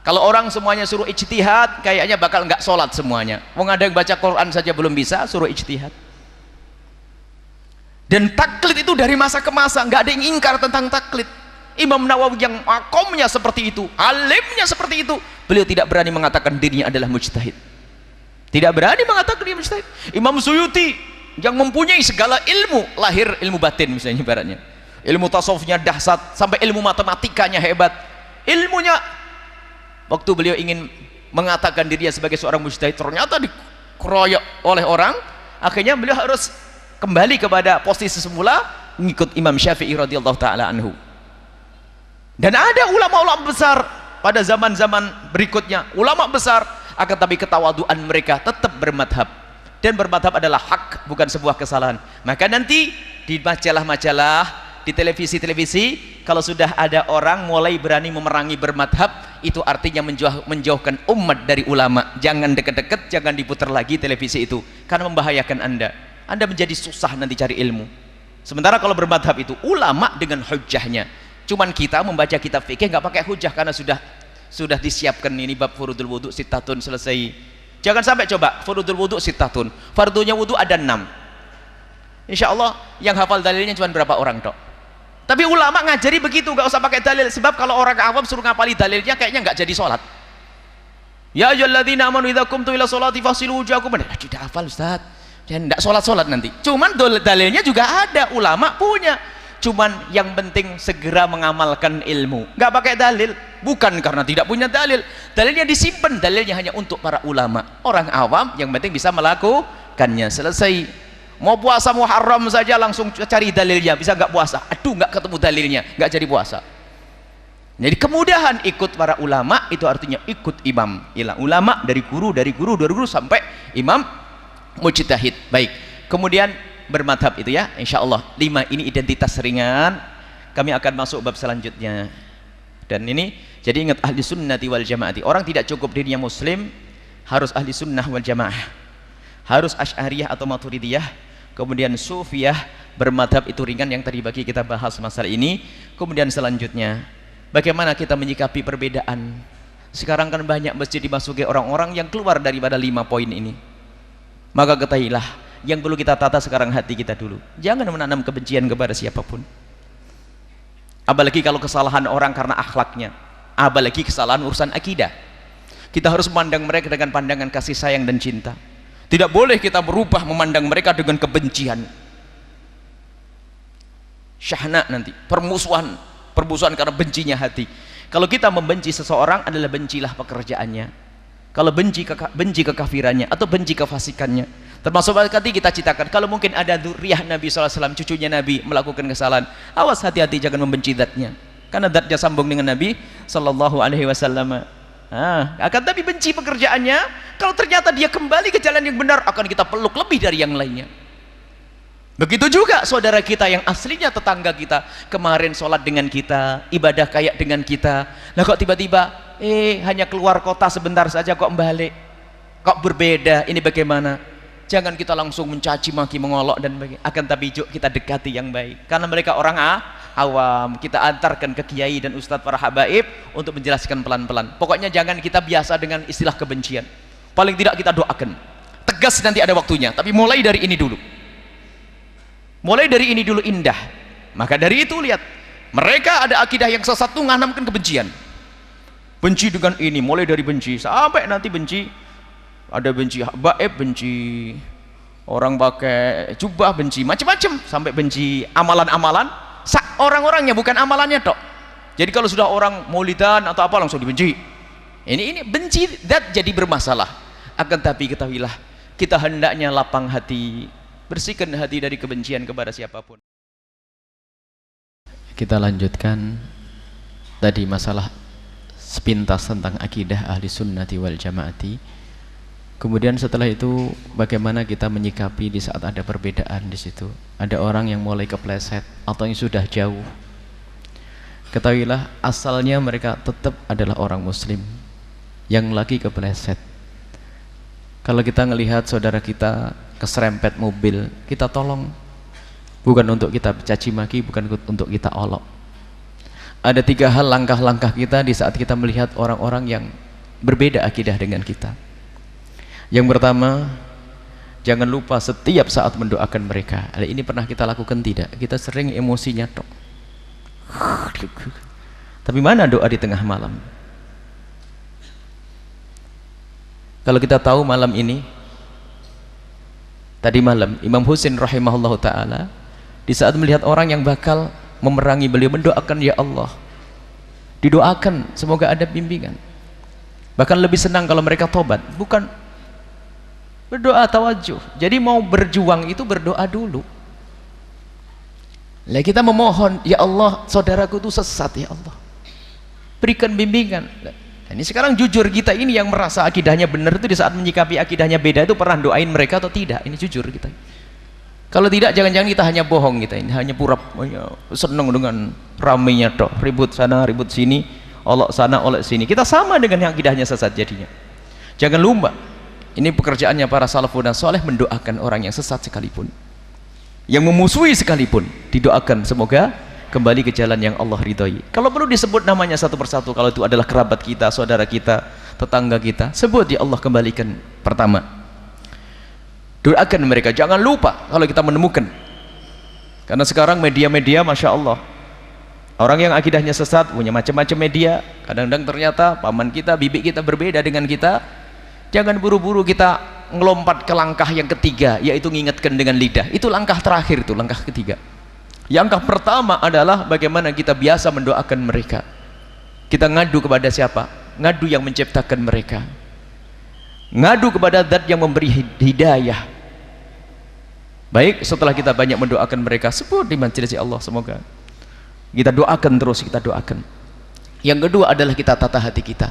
Kalau orang semuanya suruh ijtihad, kayaknya bakal nggak sholat semuanya. Wong ada yang baca Quran saja belum bisa, suruh ijtihad. Dan taklid itu dari masa ke masa, nggak ada yang ingkar tentang taklid. Imam Nawawi yang makomnya seperti itu, alimnya seperti itu, beliau tidak berani mengatakan dirinya adalah mujtahid. Tidak berani mengatakan dia mujtahid. Imam Suyuti yang mempunyai segala ilmu, lahir ilmu batin misalnya ibaratnya, ilmu tasawufnya dahsyat, sampai ilmu matematikanya hebat. Ilmunya, waktu beliau ingin mengatakan dirinya sebagai seorang mujtahid, ternyata dikeroyok oleh orang. Akhirnya beliau harus kembali kepada posisi semula, mengikut Imam Syafi'i radhiyallahu taala anhu. Dan ada ulama-ulama besar pada zaman-zaman berikutnya, ulama besar, akan tapi ketawaduan mereka tetap bermadhab. Dan bermadhab adalah hak, bukan sebuah kesalahan. Maka nanti di majalah-majalah, di televisi-televisi, kalau sudah ada orang mulai berani memerangi bermadhab, itu artinya menjauhkan umat dari ulama. Jangan dekat-dekat, jangan diputar lagi televisi itu, karena membahayakan Anda menjadi susah nanti cari ilmu. Sementara kalau bermadhab itu ulama dengan hujahnya. Cuman kita membaca kitab fikih nggak pakai hujah, karena sudah disiapkan ini bab furudul wudhu sittatun, selesai. Jangan sampai coba furudul wudhu sittatun, fardunya wudhu ada 6. Insya Allah yang hafal dalilnya cuma berapa orang tok. Tapi ulama ngajari begitu, nggak usah pakai dalil. Sebab kalau orang awam suruh ngapali dalilnya, kayaknya nggak jadi sholat. Ya ayyuhalladzina amanu idza qumtum ila sholati faghsilu wujuhakum. Tidak hafal Ustaz, dan tidak sholat nanti. Cuman dalilnya juga ada, ulama punya. Cuman yang penting segera mengamalkan ilmu, nggak pakai dalil. Bukan karena tidak punya dalil, dalilnya disimpan, dalilnya hanya untuk para ulama. Orang awam yang penting bisa melakukannya, selesai. Mau puasa Muharram saja langsung cari dalilnya, bisa nggak puasa? Aduh, nggak ketemu dalilnya, nggak jadi puasa. Jadi kemudahan ikut para ulama itu artinya ikut imam. Ulama dari guru sampai imam mujtahid. Baik, kemudian bermadhab itu ya, insya Allah 5 ini identitas ringan. Kami akan masuk bab selanjutnya. Dan ini jadi ingat, ahli sunnati wal jamaati. Orang tidak cukup dirinya muslim, harus ahli sunnah wal jamaah, harus asy'ariyah atau maturidiyah, kemudian sufiyah. Bermadhab itu ringan, yang tadi bagi kita bahas masalah ini. Kemudian selanjutnya, bagaimana kita menyikapi perbedaan. Sekarang kan banyak masjid dimasuki orang-orang yang keluar daripada 5 poin ini. Maka ketahuilah, Yang perlu kita tata sekarang hati kita dulu. Jangan menanam kebencian kepada siapapun. Apalagi kalau kesalahan orang karena akhlaknya, apalagi kesalahan urusan akidah. Kita harus memandang mereka dengan pandangan kasih sayang dan cinta. Tidak boleh kita berubah memandang mereka dengan kebencian. Syahna nanti, permusuhan karena bencinya hati. Kalau kita membenci seseorang adalah bencilah pekerjaannya. Kalau benci kekafirannya atau benci kefasikannya. Termasuk tadi kita citakan, kalau mungkin ada dzurriyyah Nabi SAW, cucunya Nabi melakukan kesalahan, awas hati-hati jangan membenci zatnya. Karena zatnya sambung dengan Nabi SAW. Akan tapi benci pekerjaannya, kalau ternyata dia kembali ke jalan yang benar, akan kita peluk lebih dari yang lainnya. Begitu juga saudara kita yang aslinya tetangga kita, kemarin sholat dengan kita, ibadah kayak dengan kita, nah kok tiba-tiba hanya keluar kota sebentar saja kok balik, kok berbeda, ini bagaimana? Jangan kita langsung mencaci maki, mengolok dan bagaimana. Akan tapi yuk kita dekati yang baik, karena mereka orang awam, kita antarkan ke kiai dan ustadz para habaib untuk menjelaskan pelan-pelan. Pokoknya jangan kita biasa dengan istilah kebencian, paling tidak kita doakan, tegas nanti ada waktunya, tapi mulai dari ini dulu. Mulai dari ini dulu indah. Maka dari itu lihat, mereka ada akidah yang sesat tuh nganamkan kebencian. Benci dengan ini, mulai dari benci sampai nanti benci, ada benci habaib, benci orang pakai jubah, benci macam-macam, sampai benci amalan-amalan. Orang-orangnya bukan amalannya tok. Jadi kalau sudah orang maulidan atau apa langsung dibenci. Ini benci dat jadi bermasalah. Akan tapi ketahuilah, kita hendaknya lapang hati, bersihkan hati dari kebencian kepada siapapun. Kita lanjutkan tadi masalah sepintas tentang akidah ahli sunnati wal jamaati. Kemudian setelah itu bagaimana kita menyikapi di saat ada perbedaan di situ. Ada orang yang mulai kepleset atau yang sudah jauh. Ketahuilah asalnya mereka tetap adalah orang muslim yang lagi kepleset. Kalau kita melihat saudara kita keserempet mobil, kita tolong, bukan untuk kita caci maki, bukan untuk kita olok. Ada 3 hal langkah-langkah kita di saat kita melihat orang-orang yang berbeda akidah dengan kita. Yang pertama, jangan lupa setiap saat mendoakan mereka. Ini pernah kita lakukan tidak? Kita sering emosinya tok, tapi mana doa di tengah malam? Kalau kita tahu malam ini, tadi malam Imam Husain rahimahullah ta'ala di saat melihat orang yang bakal memerangi beliau, mendoakan, ya Allah, didoakan semoga ada bimbingan. Bahkan lebih senang kalau mereka tobat, bukan berdoa tawajuh. Jadi mau berjuang itu berdoa dulu. Lah kita memohon, ya Allah, saudaraku itu sesat, ya Allah, berikan bimbingan. Ini sekarang jujur kita ini yang merasa akidahnya benar itu di saat menyikapi akidahnya beda itu pernah doain mereka atau tidak? Ini jujur kita. Kalau tidak, jangan-jangan kita hanya bohong, kita ini hanya pura senang dengan ramainya tok, ribut sana ribut sini, olok sana olok sini. Kita sama dengan yang akidahnya sesat jadinya. Jangan lupa, ini pekerjaannya para salafun saleh, mendoakan orang yang sesat sekalipun, yang memusuhi sekalipun, didoakan semoga kembali ke jalan yang Allah ridhoi. Kalau perlu disebut namanya satu persatu, kalau itu adalah kerabat kita, saudara kita, tetangga kita, sebut, ya Allah kembalikan. Pertama, doakan mereka. Jangan lupa kalau kita menemukan, karena sekarang media-media Masya Allah, orang yang akidahnya sesat punya macam-macam media. Kadang-kadang ternyata paman kita, bibi kita berbeda dengan kita. Jangan buru-buru kita ngelompat ke langkah yang ketiga, yaitu mengingatkan dengan lidah. Itu langkah terakhir, itu langkah ketiga. Yang pertama adalah bagaimana kita biasa mendoakan mereka. Kita ngadu kepada siapa? Ngadu yang menciptakan mereka, ngadu kepada zat yang memberi hidayah. Baik, setelah kita banyak mendoakan mereka, sebut di majelis Allah, semoga kita doakan terus, kita doakan. Yang kedua adalah kita tata hati kita.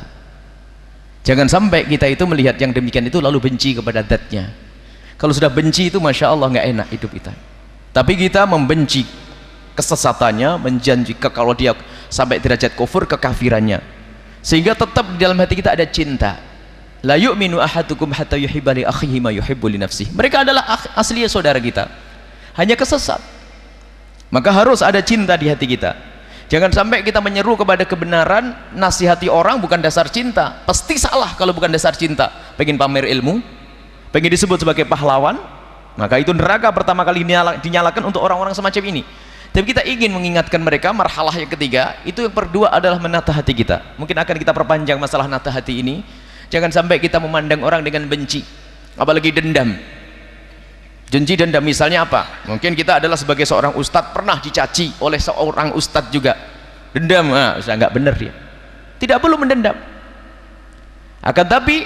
Jangan sampai kita itu melihat yang demikian itu lalu benci kepada zatnya. Kalau sudah benci itu Masya Allah nggak enak hidup kita. Tapi kita membenci kesesatannya, menjanjikan kalau dia sampai derajat kufur, kekafirannya, sehingga tetap di dalam hati kita ada cinta. La yu'minu ahadukum hatta yuhibba li akhihi ma yuhibbu li nafsihi. Mereka adalah asli saudara kita, hanya kesesat. Maka harus ada cinta di hati kita. Jangan sampai kita menyeru kepada kebenaran, nasihati orang bukan dasar cinta. Pasti salah kalau bukan dasar cinta. Pengen pamer ilmu, pengen disebut sebagai pahlawan, Maka itu neraka pertama kali dinyalakan untuk orang-orang semacam ini. Tapi kita ingin mengingatkan mereka marhalah yang ketiga, itu yang kedua adalah menata hati kita. Mungkin akan kita perpanjang masalah nata hati ini. Jangan sampai kita memandang orang dengan benci, apalagi dendam. Benci dendam misalnya apa? Mungkin kita adalah sebagai seorang ustadz pernah dicaci oleh seorang ustadz juga. Dendam, sudah nggak benar dia. Tidak perlu mendendam. Akan tapi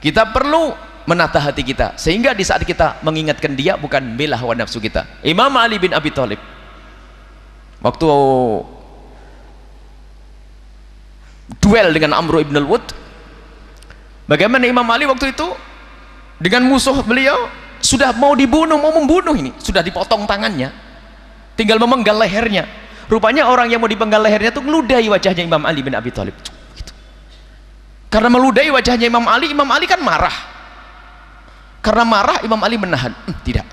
kita perlu menata hati kita, sehingga di saat kita mengingatkan dia bukan bela hawa nafsu kita. Imam Ali bin Abi Thalib waktu duel dengan Amr ibn al-Wud, bagaimana Imam Ali waktu itu dengan musuh beliau sudah mau dibunuh, mau membunuh, ini sudah dipotong tangannya, tinggal memenggal lehernya. Rupanya orang yang mau dipenggal lehernya itu meludahi wajahnya Imam Ali bin Abi Thalib. Karena meludahi wajahnya Imam Ali kan marah. Karena marah Imam Ali menahan, tidak,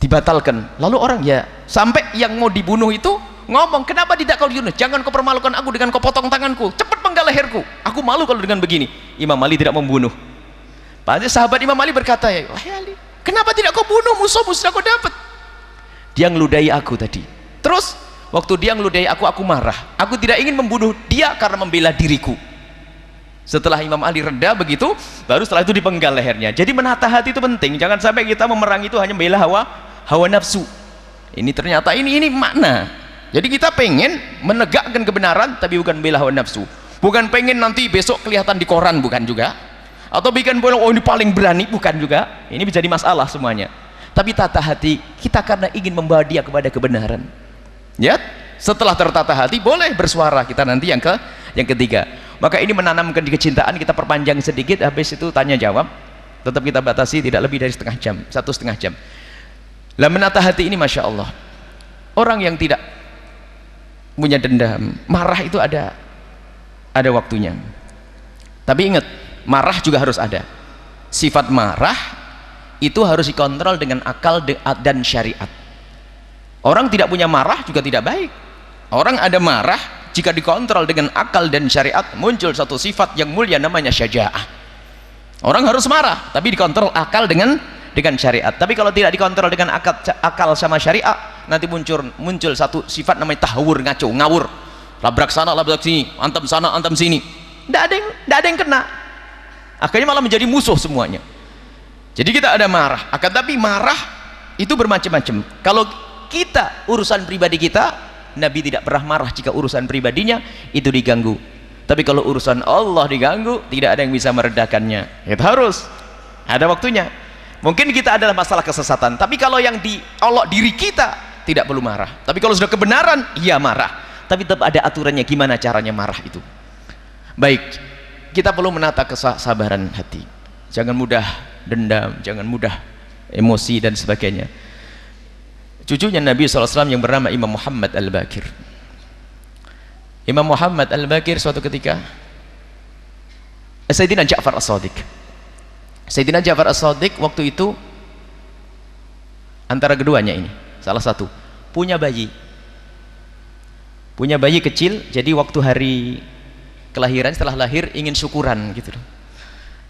dibatalkan. Lalu orang ya sampai yang mau dibunuh itu ngomong, kenapa tidak kau dibunuh? Jangan kau permalukan aku dengan kau potong tanganku, cepat penggal leherku, aku malu kalau dengan begini. Imam Ali tidak membunuh. Padahal sahabat Imam Ali berkata, wahai Ali, kenapa tidak kau bunuh musuhmu sudah kau dapat? Dia ngeludahi aku tadi. Terus waktu dia ngeludahi aku marah. Aku tidak ingin membunuh dia karena membela diriku. Setelah Imam Ali reda begitu, baru setelah itu dipenggal lehernya. Jadi menata hati itu penting. Jangan sampai kita memerangi itu hanya membela hawa nafsu. Ini ternyata ini makna. Jadi kita pengen menegakkan kebenaran tapi bukan membela hawa nafsu. Bukan pengen nanti besok kelihatan di koran, bukan juga. Atau bikin oh ini paling berani, bukan juga. Ini menjadi masalah semuanya. Tapi tata hati kita karena ingin membawa dia kepada kebenaran. Ya, setelah tertata hati boleh bersuara kita nanti yang ketiga. Maka ini menanamkan di kecintaan. Kita perpanjang sedikit, habis itu tanya jawab. Tetap kita batasi tidak lebih dari setengah jam, 1,5 jam. Lah menata hati ini masya Allah. Orang yang tidak punya dendam, marah itu ada waktunya. Tapi ingat, marah juga harus ada. Sifat marah itu harus dikontrol dengan akal dan syariat. Orang tidak punya marah juga tidak baik. Orang ada marah, jika dikontrol dengan akal dan syariat, muncul satu sifat yang mulia namanya syaja'ah. Orang harus marah tapi dikontrol akal dengan syariat. Tapi kalau tidak dikontrol dengan akal sama syariat, nanti muncul satu sifat namanya tahawur, ngaco, ngawur, labrak sana labrak sini, antem sana antem sini, tidak ada yang kena, akhirnya malah menjadi musuh semuanya. Jadi kita ada marah, akan tapi marah itu bermacam-macam. Kalau kita urusan pribadi kita, Nabi tidak pernah marah jika urusan pribadinya itu diganggu. Tapi kalau urusan Allah diganggu, tidak ada yang bisa meredakannya. Itu harus ada waktunya. Mungkin kita adalah masalah kesesatan, tapi kalau yang diolok diri kita tidak perlu marah. Tapi kalau sudah kebenaran, iya marah. Tapi tetap ada aturannya gimana caranya marah itu. Baik, kita perlu menata kesabaran hati. Jangan mudah dendam, jangan mudah emosi dan sebagainya. Cucunya Nabi SAW yang bernama Imam Muhammad Al-Bakir. Imam Muhammad Al-Bakir suatu ketika Sayyidina Ja'far As-Shadiq. Sayyidina Ja'far As-Shadiq waktu itu antara keduanya ini, salah satu punya bayi kecil. Jadi waktu hari kelahiran, setelah lahir ingin syukuran gitu loh.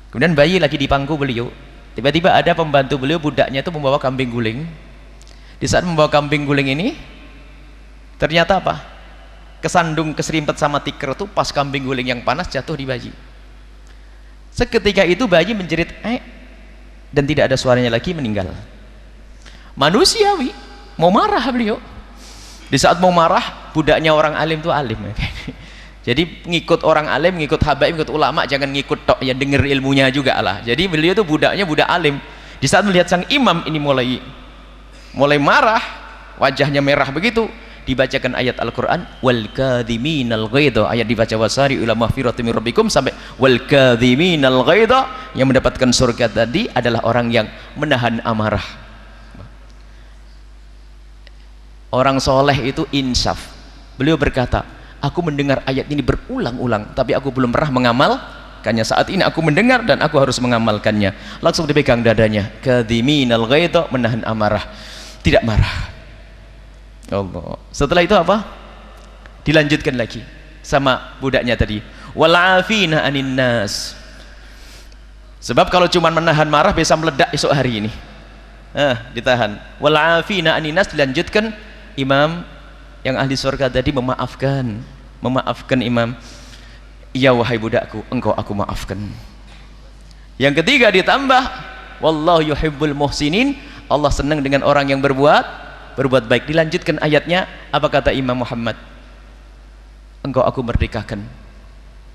Kemudian bayi lagi di pangku beliau, tiba-tiba ada pembantu beliau, budaknya itu membawa kambing guling. Di saat membawa kambing guling ini, ternyata apa? Kesandung, keserimpet sama tikar itu pas kambing guling yang panas jatuh di bayi. Seketika itu bayi menjerit dan tidak ada suaranya lagi, meninggal. Manusiawi, mau marah beliau. Di saat mau marah, budaknya orang alim itu alim. Jadi ngikut orang alim, ngikut habaib, ngikut ulama, jangan ngikut tok, ya denger ilmunya juga lah. Jadi beliau itu budaknya budak alim. Di saat melihat sang imam ini mulai marah, wajahnya merah begitu, dibacakan ayat Al-Quran, wal kadhiminal ghaidha, ayat dibaca wasari ila maghfiratin min rabbikum sampai wal kadhiminal ghaidha, yang mendapatkan surga tadi adalah orang yang menahan amarah. Orang soleh itu insaf. Beliau berkata, aku mendengar ayat ini berulang-ulang tapi aku belum pernah mengamalkannya. Saat ini aku mendengar dan aku harus mengamalkannya. Langsung dipegang dadanya, kadhiminal ghaidha, menahan amarah, tidak marah. Allah. Setelah itu apa? Dilanjutkan lagi sama budaknya tadi, wal afina anin nas. Sebab kalau cuma menahan marah bisa meledak esok hari ini. Ditahan. Wal afina aninas, dilanjutkan imam yang ahli surga tadi memaafkan imam. Ya wahai budakku, engkau aku maafkan. Yang ketiga ditambah, wallahu yuhibbul muhsinin, Allah senang dengan orang yang berbuat baik. Dilanjutkan ayatnya, apa kata Imam Muhammad? Engkau aku merdekakan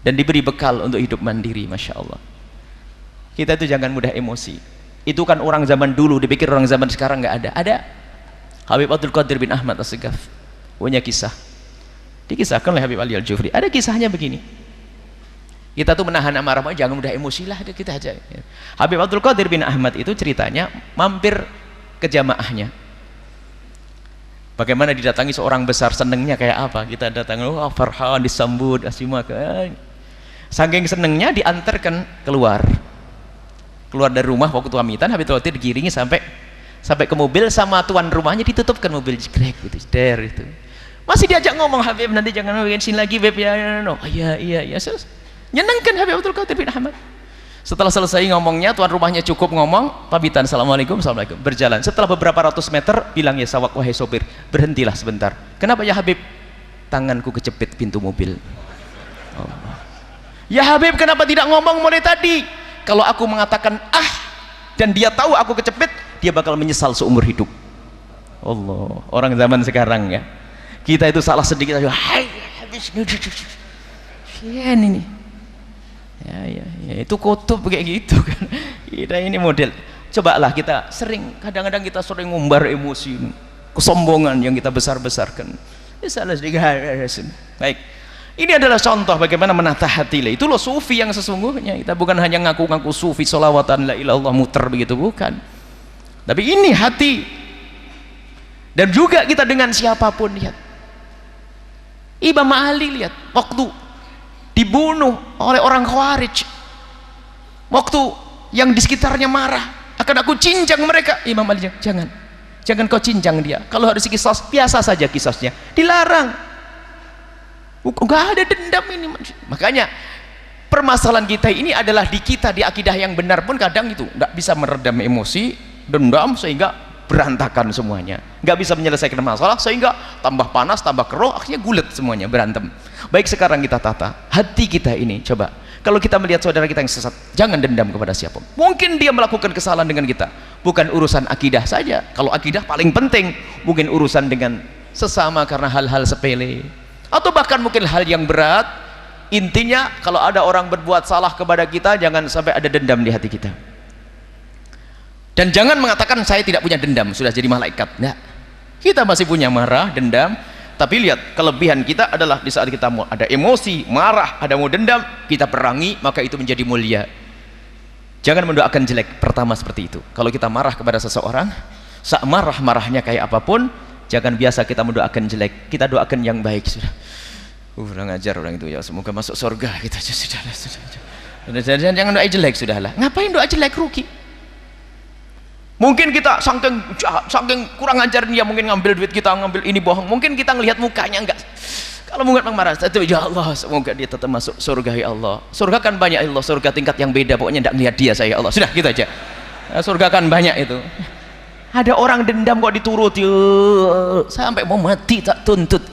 dan diberi bekal untuk hidup mandiri. Masya Allah. Kita itu jangan mudah emosi. Itu kan orang zaman dulu, dipikir orang zaman sekarang nggak ada. Ada. Habib Abdul Qadir bin Ahmad As-Segaf punya kisah, dikisahkan oleh Habib Ali Al-Jufri. Ada kisahnya begini, kita tuh menahan amarah, jangan mudah emosi lah, kita aja. Habib Abdul Qadir bin Ahmad itu ceritanya mampir ke jamaahnya. Bagaimana didatangi seorang besar, senengnya kayak apa? Kita datang, farhan, disambut, asimak. Saking senengnya diantarkan keluar dari rumah waktu pamitan. Habib Abdul Qadir digiringi sampai ke mobil, sama tuan rumahnya ditutupkan mobil, jegrek gitu, itu. Masih diajak ngomong, Habib nanti jangan sini lagi, Beb ya. Iya. Nyenangkan Habib Abdul Qadir bin Ahmad. Setelah selesai ngomongnya, tuan rumahnya cukup ngomong, pamitan, assalamualaikum, berjalan. Setelah beberapa ratus meter, bilang, ya sawak wahai sopir, berhentilah sebentar. Kenapa ya Habib? Tanganku kecepit pintu mobil. Allah. Ya Habib, kenapa tidak ngomong mulai tadi? Kalau aku mengatakan dan dia tahu aku kecepit, dia bakal menyesal seumur hidup. Allah, orang zaman sekarang ya, kita itu salah sedikit aja, habis ini. Ya, itu kutub kayak gitu kan. Kita ini model. Cobalah kita kadang-kadang kita sering ngumbar emosi, kesombongan yang kita besar-besarkan. Salah sedikit. Baik. Ini adalah contoh bagaimana menata hati. Itu loh sufi yang sesungguhnya. Kita bukan hanya ngaku-ngaku sufi, sholawatan la ilaha illallah muter begitu, bukan. Tapi ini hati. Dan juga kita dengan siapapun, lihat. Imam Ali, lihat, waktu dibunuh oleh orang Khawarij, waktu yang di sekitarnya marah, akan aku cincang mereka. Imam Ali, jangan kau cincang dia. Kalau harus kisas, biasa saja kisasnya, dilarang. Enggak ada dendam ini. Makanya permasalahan kita ini adalah di kita, di akidah yang benar pun kadang itu enggak bisa meredam emosi, dendam, sehingga berantakan semuanya, nggak bisa menyelesaikan masalah, sehingga tambah panas, tambah keruh, akhirnya gulet semuanya, berantem. Baik, sekarang kita tata hati kita ini. Coba kalau kita melihat saudara kita yang sesat, jangan dendam kepada siapa. Mungkin dia melakukan kesalahan dengan kita, bukan urusan akidah saja. Kalau akidah paling penting, mungkin urusan dengan sesama karena hal-hal sepele, atau bahkan mungkin hal yang berat. Intinya kalau ada orang berbuat salah kepada kita, jangan sampai ada dendam di hati kita. Dan jangan mengatakan saya tidak punya dendam, sudah jadi malaikat. Nah, kita masih punya marah, dendam. Tapi lihat, kelebihan kita adalah di saat kita ada emosi, marah, ada mau dendam, kita perangi, maka itu menjadi mulia. Jangan mendoakan jelek pertama seperti itu. Kalau kita marah kepada seseorang, saat marah-marahnya kayak apapun, jangan biasa kita mendoakan jelek, kita doakan yang baik. Sudah kurang ajar orang itu, ya semoga masuk surga kita. Sudah, jangan doa jelek, sudahlah. Ngapain doa jelek, rugi. Mungkin kita saking kurang ajar dia, mungkin ngambil duit kita, ngambil ini, bohong. Mungkin kita ngelihat mukanya enggak. Kalau mungkin marah, ya Allah, semoga dia tetap masuk surga ya Allah. Surga kan banyak Allah, surga tingkat yang beda, pokoknya enggak melihat dia saya Allah. Sudah gitu aja. Surga kan banyak itu. Ada orang dendam kok dituruti, sampai mau mati tak tuntut.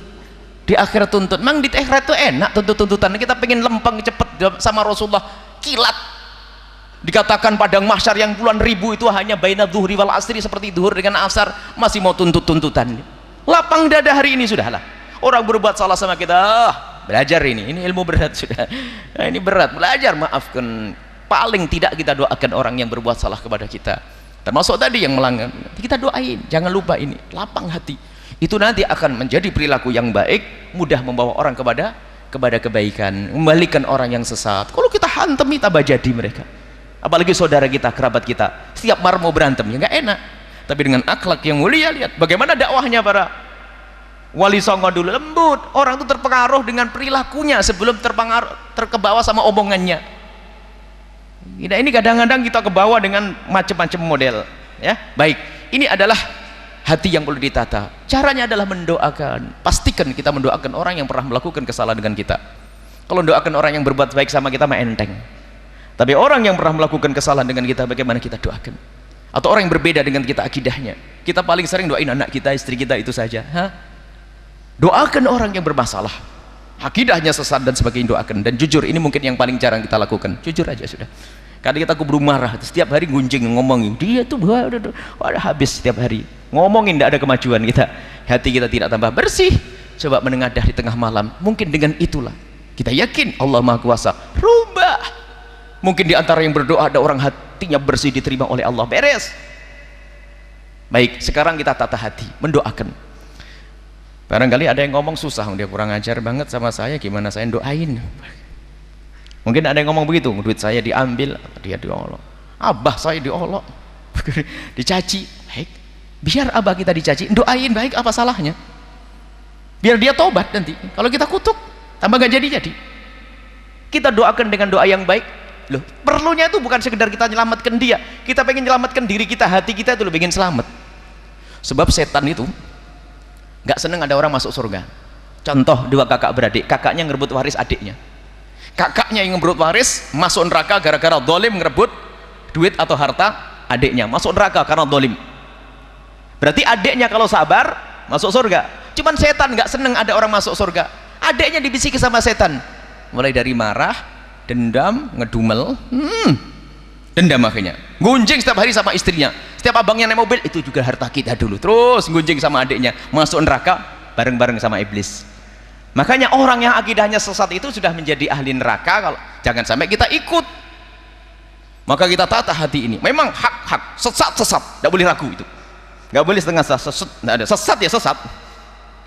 Di akhirat tuntut. Memang di akhirat itu enak tuntut-tuntutan. Kita pengen lempeng cepet sama Rasulullah, kilat. Dikatakan padang mahsyar yang puluhan ribu itu hanya baina dhuhri wal asri, seperti zuhur dengan asar, masih mau tuntut-tuntutan. Lapang dada hari ini, sudahlah. Orang berbuat salah sama kita, belajar ini ilmu berat sudah. Nah, ini berat, belajar maafkan. Paling tidak kita doakan orang yang berbuat salah kepada kita. Termasuk tadi yang melanggar, kita doain, jangan lupa ini, lapang hati. Itu nanti akan menjadi perilaku yang baik, mudah membawa orang kepada kebaikan, membalikan orang yang sesat. Kalau kita hantemi, tambah jadi mereka. Apalagi saudara kita, kerabat kita, setiap marah mau berantem, ya nggak enak. Tapi dengan akhlak yang mulia, lihat bagaimana dakwahnya para wali songo dulu, lembut. Orang itu terpengaruh dengan perilakunya sebelum terkebawa sama omongannya. Ini kadang-kadang kita kebawa dengan macam-macam model, ya. Baik, ini adalah hati yang perlu ditata. Caranya adalah mendoakan. Pastikan kita mendoakan orang yang pernah melakukan kesalahan dengan kita. Kalau mendoakan orang yang berbuat baik sama kita mah enteng. Tapi orang yang pernah melakukan kesalahan dengan kita, bagaimana kita doakan? Atau orang yang berbeda dengan kita akidahnya, kita paling sering doain anak kita, istri kita, itu saja. Doakan orang yang bermasalah, akidahnya sesat dan sebagainya, doakan. Dan jujur, ini mungkin yang paling jarang kita lakukan. Jujur aja sudah. Kadang kita keburu marah, setiap hari gunjing ngomongin dia tuh udah habis setiap hari ngomongin, tidak ada kemajuan kita, hati kita tidak tambah bersih. Coba menengadah di tengah malam, mungkin dengan itulah kita yakin Allah Maha Kuasa rubah. Mungkin di antara yang berdoa ada orang hatinya bersih, diterima oleh Allah, beres. Baik, sekarang kita tata hati, mendoakan. Barangkali ada yang ngomong susah, dia kurang ajar banget sama saya, gimana saya doain. Mungkin ada yang ngomong begitu, duit saya diambil, dia diolok, abah saya diolok, dicaci. Baik, biar abah kita dicaci, doain, baik, apa salahnya? Biar dia tobat nanti. Kalau kita kutuk, tambah gak jadi-jadi. Kita doakan dengan doa yang baik. Loh, perlunya itu bukan sekedar kita menyelamatkan dia, kita pengen menyelamatkan diri kita, hati kita itu lebih ingin selamat. Sebab setan itu gak seneng ada orang masuk surga. Contoh, dua kakak beradik, kakaknya ngerebut waris adiknya, kakaknya yang ngerebut waris masuk neraka gara-gara dolim ngerebut duit atau harta adiknya, masuk neraka karena dolim. Berarti adiknya kalau sabar masuk surga. Cuman setan gak seneng ada orang masuk surga, adiknya dibisiki sama setan, mulai dari marah, dendam, ngedumel, dendam, akhirnya gunjing setiap hari sama istrinya. Setiap abangnya naik mobil, itu juga harta kita dulu, terus gunjing sama adiknya, masuk neraka bareng-bareng sama iblis. Makanya orang yang akidahnya sesat itu sudah menjadi ahli neraka. Kalau jangan sampai kita ikut, maka kita tata hati ini. Memang hak-hak, sesat-sesat, tidak boleh ragu itu, nggak boleh setengah sesat, nggak ada sesat ya sesat,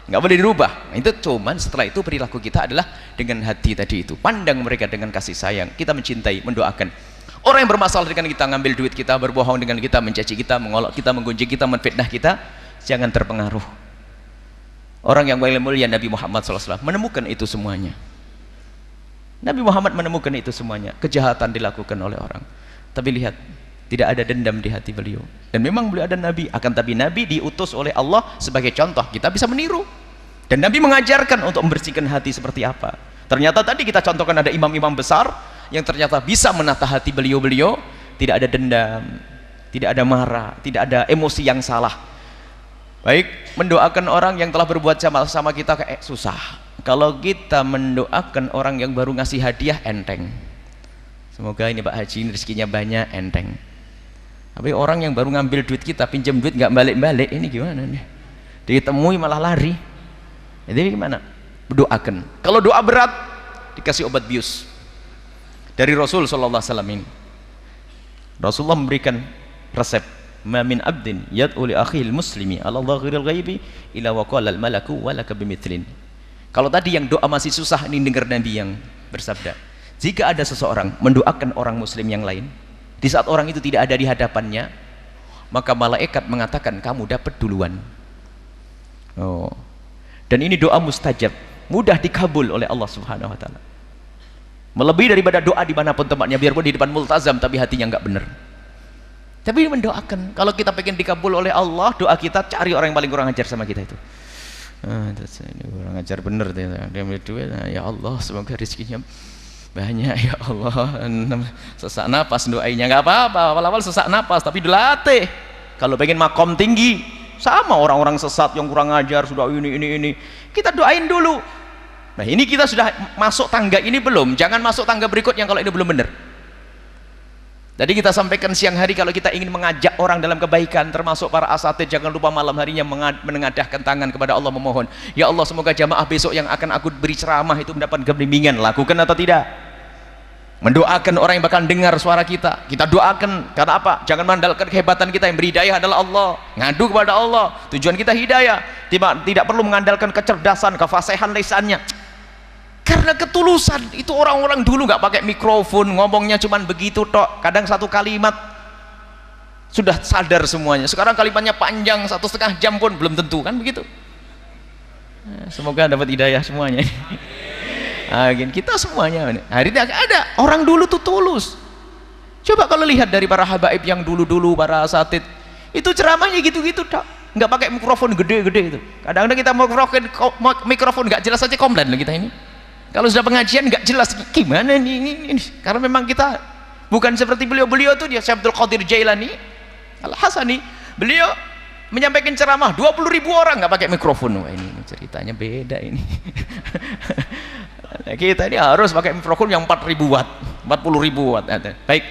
nggak boleh dirubah. Itu cuman setelah itu perilaku kita adalah dengan hati tadi itu, pandang mereka dengan kasih sayang, kita mencintai, mendoakan. Orang yang bermasalah dengan kita, ngambil duit kita, berbohong dengan kita, mencaci kita, mengolok kita, menggunjing kita, menfitnah kita, jangan terpengaruh. Orang yang paling mulia Nabi Muhammad SAW menemukan itu semuanya. Nabi Muhammad menemukan itu semuanya. Kejahatan dilakukan oleh orang, tapi lihat, tidak ada dendam di hati beliau. Dan memang beliau ada Nabi, akan tapi Nabi diutus oleh Allah sebagai contoh, kita bisa meniru. Dan Nabi mengajarkan untuk membersihkan hati seperti apa. Ternyata tadi kita contohkan ada imam-imam besar yang ternyata bisa menata hati beliau-beliau, tidak ada dendam, tidak ada marah, tidak ada emosi yang salah. Baik, mendoakan orang yang telah berbuat sama kita kayak susah. Kalau kita mendoakan orang yang baru ngasih hadiah, enteng. Semoga ini Pak Haji rezekinya banyak, enteng. Tapi orang yang baru ngambil duit kita, pinjam duit nggak balik-balik, ini gimana nih? Ditemui malah lari. Jadi gimana? Doakan. Kalau doa berat, dikasih obat bius dari Rasul sallallahu alaihi wasallam ini. Rasulullah memberikan resep, ma min abdin yad'u li akhil muslimi ala dhaghiril ghaibi ila wa qala al malaku wa laka bimithlin. Kalau tadi yang doa masih susah, ini dengar Nabi yang bersabda, jika ada seseorang mendoakan orang muslim yang lain di saat orang itu tidak ada di hadapannya, maka malaikat mengatakan kamu dapat duluan. Oh. Dan ini doa mustajab, mudah dikabul oleh Allah Subhanahu wa taala. Melebihi daripada doa dimanapun tempatnya, biarpun di depan multazam tapi hatinya nggak benar. Tapi mendoakan, kalau kita pengen dikabul oleh Allah, doa kita cari orang yang paling kurang ajar sama kita itu. Ini kurang ajar bener dia ambil duit, ya Allah semoga rezekinya banyak ya Allah. Sesak napas doainya, nggak apa-apa, awal-awal sesak napas tapi dilatih. Kalau pengen makom tinggi, sama orang-orang sesat yang kurang ajar, sudah ini kita doain dulu. Nah ini kita sudah masuk tangga ini belum, jangan masuk tangga berikutnya kalau ini belum benar. Tadi kita sampaikan siang hari, kalau kita ingin mengajak orang dalam kebaikan, termasuk para asatid, jangan lupa malam harinya menengadahkan tangan kepada Allah, memohon, ya Allah semoga jamaah besok yang akan aku beri ceramah itu mendapat bimbingan. Lakukan atau tidak? Mendoakan orang yang bakal dengar suara kita, kita doakan. Karena apa? Jangan mengandalkan kehebatan kita, yang beri hidayah adalah Allah. Ngadu kepada Allah, tujuan kita hidayah. Tidak perlu mengandalkan kecerdasan, kefasihan lisannya, karena ketulusan. Itu orang-orang dulu nggak pakai mikrofon, ngomongnya cuman begitu tok, kadang satu kalimat sudah sadar semuanya. Sekarang kalimatnya panjang 1,5 jam pun belum tentu, kan begitu. Semoga dapat hidayah semuanya. Kita semuanya hari ini ada orang dulu tuh tulus. Coba kalau lihat dari para habaib yang dulu-dulu, para asatid itu ceramahnya gitu-gitu tok, nggak pakai mikrofon gede-gede itu. Kadang-kadang kita mikrofon nggak jelas aja komplain loh kita ini. Kalau sudah pengajian nggak jelas, gimana ini? Karena memang kita Bukan seperti beliau tuh dia Syekh Abdul Qadir Jailani Al-Hasani, beliau menyampaikan ceramah 20.000 orang nggak pakai mikrofon. Wah, ini ceritanya beda ini. Kita ini harus pakai mikrofon yang 4.000 watt, 40.000 watt. Baik,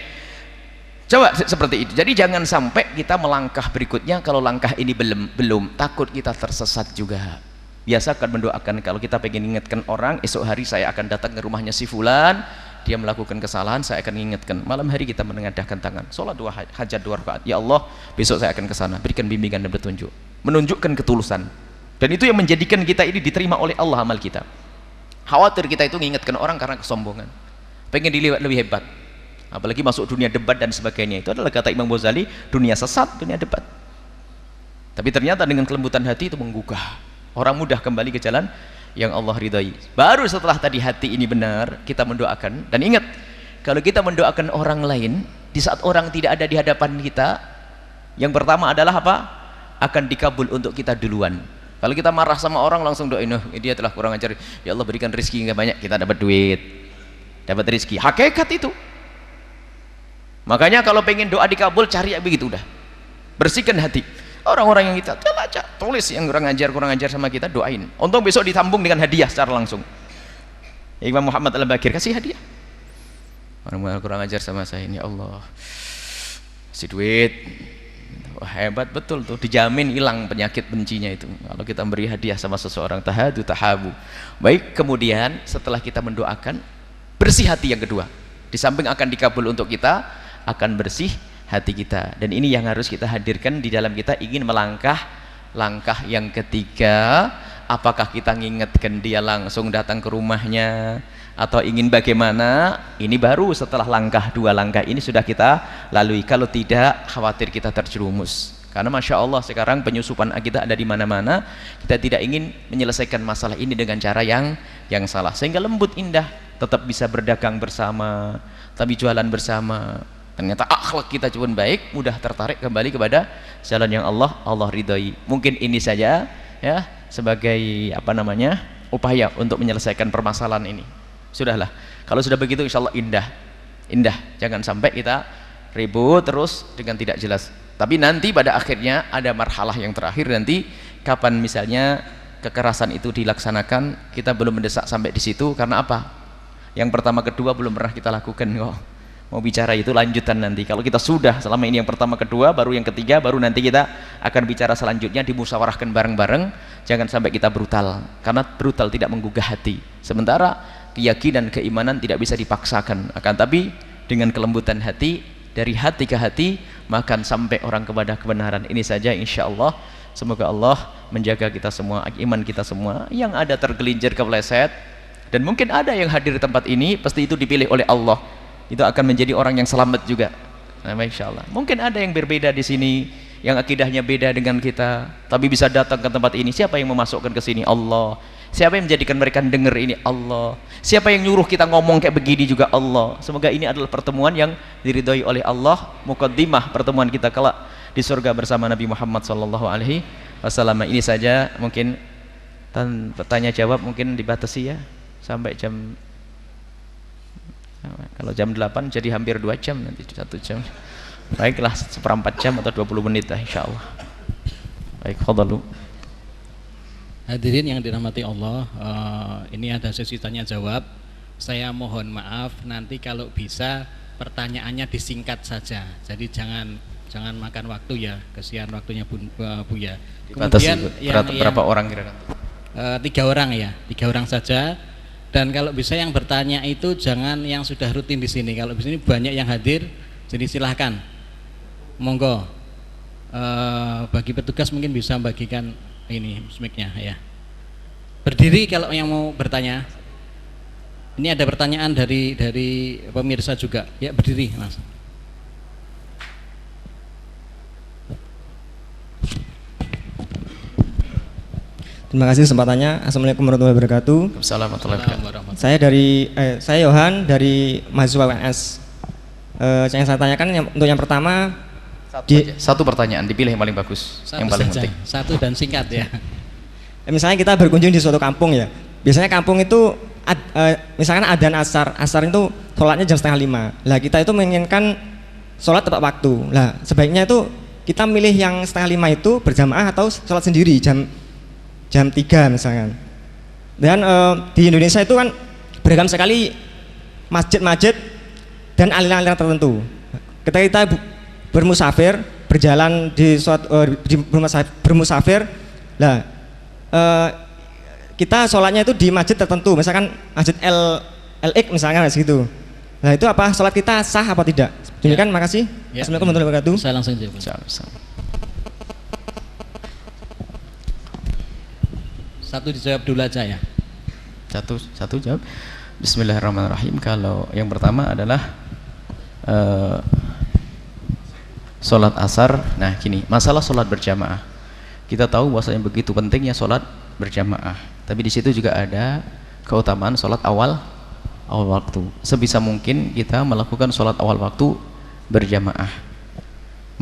coba seperti itu. Jadi jangan sampai kita melangkah berikutnya kalau langkah ini belum takut kita tersesat juga. Biasakan mendoakan, kalau kita pengen ingatkan orang, esok hari saya akan datang ke rumahnya si fulan, dia melakukan kesalahan, saya akan ingatkan. Malam hari kita menengadahkan tangan, sholat 2 hajat 2 rakaat, ya Allah besok saya akan ke sana, berikan bimbingan dan petunjuk, menunjukkan ketulusan. Dan itu yang menjadikan kita ini diterima oleh Allah amal kita. Khawatir kita itu mengingatkan orang karena kesombongan, pengen dilihat lebih hebat, apalagi masuk dunia debat dan sebagainya. Itu adalah kata Imam Ghazali, dunia sesat, dunia debat. Tapi ternyata dengan kelembutan hati itu menggugah, orang mudah kembali ke jalan yang Allah ridhai. Baru setelah tadi hati ini benar, kita mendoakan. Dan ingat, kalau kita mendoakan orang lain di saat orang tidak ada di hadapan kita, yang pertama adalah apa? Akan dikabul untuk kita duluan. Kalau kita marah sama orang langsung doain, dia telah kurang ajar, ya Allah berikan rezeki yang banyak, kita dapat duit, dapat rezeki. Hakikat itu. Makanya kalau pengen doa dikabul, cari begitu udah, bersihkan hati. Orang-orang yang kita baca, tulis yang kurang ajar sama kita, doain. Untung besok ditambung dengan hadiah secara langsung. Imam Muhammad Al-Bakir kasih hadiah. Orang kurang ajar sama saya ini, Allah kasih duit. Wah, hebat betul tuh, dijamin hilang penyakit bencinya itu kalau kita beri hadiah sama seseorang. Tahadu tahabu. Baik, kemudian setelah kita mendoakan, bersih hati yang kedua. Di samping akan dikabul untuk kita, akan bersih hati kita. Dan ini yang harus kita hadirkan di dalam kita ingin melangkah langkah yang ketiga. Apakah kita ngingetkan dia langsung datang ke rumahnya atau ingin bagaimana? Ini baru setelah langkah 2 langkah ini sudah kita lalui. Kalau tidak, khawatir kita terjerumus. Karena Masya Allah sekarang penyusupan kita ada di mana-mana. Kita tidak ingin menyelesaikan masalah ini dengan cara yang salah, sehingga lembut indah, tetap bisa berdagang bersama, tapi jualan bersama. Ternyata akhlak kita cuma baik, mudah tertarik kembali kepada jalan yang Allah ridhai. Mungkin ini saja ya sebagai upaya untuk menyelesaikan permasalahan ini. Sudahlah, kalau sudah begitu insya Allah indah. Jangan sampai kita ribut terus dengan tidak jelas. Tapi nanti pada akhirnya ada marhalah yang terakhir nanti, kapan misalnya kekerasan itu dilaksanakan, kita belum mendesak sampai di situ. Karena apa? Yang pertama kedua belum pernah kita lakukan kok. Mau bicara itu lanjutan nanti. Kalau kita sudah selama ini yang pertama kedua, baru yang ketiga, baru nanti kita akan bicara selanjutnya, dimusyawarahkan bareng-bareng. Jangan sampai kita brutal, karena brutal tidak menggugah hati. Sementara keyakinan, keimanan tidak bisa dipaksakan, akan tapi dengan kelembutan hati, dari hati ke hati, makan sampai orang kepada kebenaran. Ini saja insya Allah. Semoga Allah menjaga kita semua, iman kita semua. Yang ada tergelincir kepleset, dan mungkin ada yang hadir di tempat ini pasti itu dipilih oleh Allah, itu akan menjadi orang yang selamat juga. Nah, insya Allah. Mungkin ada yang berbeda di sini, yang akidahnya beda dengan kita, tapi bisa datang ke tempat ini. Siapa yang memasukkan ke sini? Allah. Siapa yang menjadikan mereka dengar ini? Allah. Siapa yang nyuruh kita ngomong kayak begini juga? Allah. Semoga ini adalah pertemuan yang diridhoi oleh Allah, mukaddimah pertemuan kita kelak di surga bersama Nabi Muhammad SAW. Ini saja mungkin, tanya jawab mungkin dibatasi ya sampai jam, kalau jam 8 jadi hampir 2 jam, nanti 1 jam. Baiklah, 1/4 jam atau 20 menit lah insya Allah. Baik, fadhalu. Hadirin yang dirahmati Allah, ini ada sesi tanya jawab. Saya mohon maaf nanti kalau bisa pertanyaannya disingkat saja. Jadi jangan makan waktu ya, kesian waktunya Buya. Kemudian berapa orang kira-kira? 3 orang ya, 3 orang saja. Dan kalau bisa yang bertanya itu jangan yang sudah rutin di sini. Kalau di sini banyak yang hadir, jadi silahkan. Monggo. Bagi petugas mungkin bisa bagikan ini mic-nya ya. Berdiri kalau yang mau bertanya. Ini ada pertanyaan dari pemirsa juga. Ya, berdiri, Mas. Terima kasih kesempatannya. Assalamualaikum warahmatullahi wabarakatuh. Assalamualaikum warahmatullahi wabarakatuh. Saya Yohan dari mahasiswa UNS. Yang saya tanyakan untuk yang pertama, satu pertanyaan, dipilih yang paling bagus, yang paling penting. Satu dan singkat ya. Misalnya kita berkunjung di suatu kampung ya. Biasanya kampung itu misalkan adzan asar itu sholatnya jam 4:30. Lah kita itu menginginkan sholat tepat waktu. Lah sebaiknya itu kita milih yang 4:30 itu berjamaah atau sholat sendiri jam 3 misalkan. Dan di Indonesia itu kan beragam sekali masjid-masjid dan aliran-aliran tertentu. Ketika kita bermusafir, berjalan di suatu bermusafir, lah kita sholatnya itu di masjid tertentu, misalkan masjid LX misalkan gitu. Nah itu apa sholat kita sah apa tidak? Demikian, makasih. Assalamualaikum warahmatullahi wabarakatuh. Saya langsung jawab. Satu dijawab dulu aja ya. Satu jawab. Bismillahirrahmanirrahim. Kalau yang pertama adalah sholat asar. Nah gini, masalah sholat berjamaah. Kita tahu bahwasanya begitu pentingnya sholat berjamaah. Tapi di situ juga ada keutamaan sholat awal waktu. Sebisa mungkin kita melakukan sholat awal waktu berjamaah.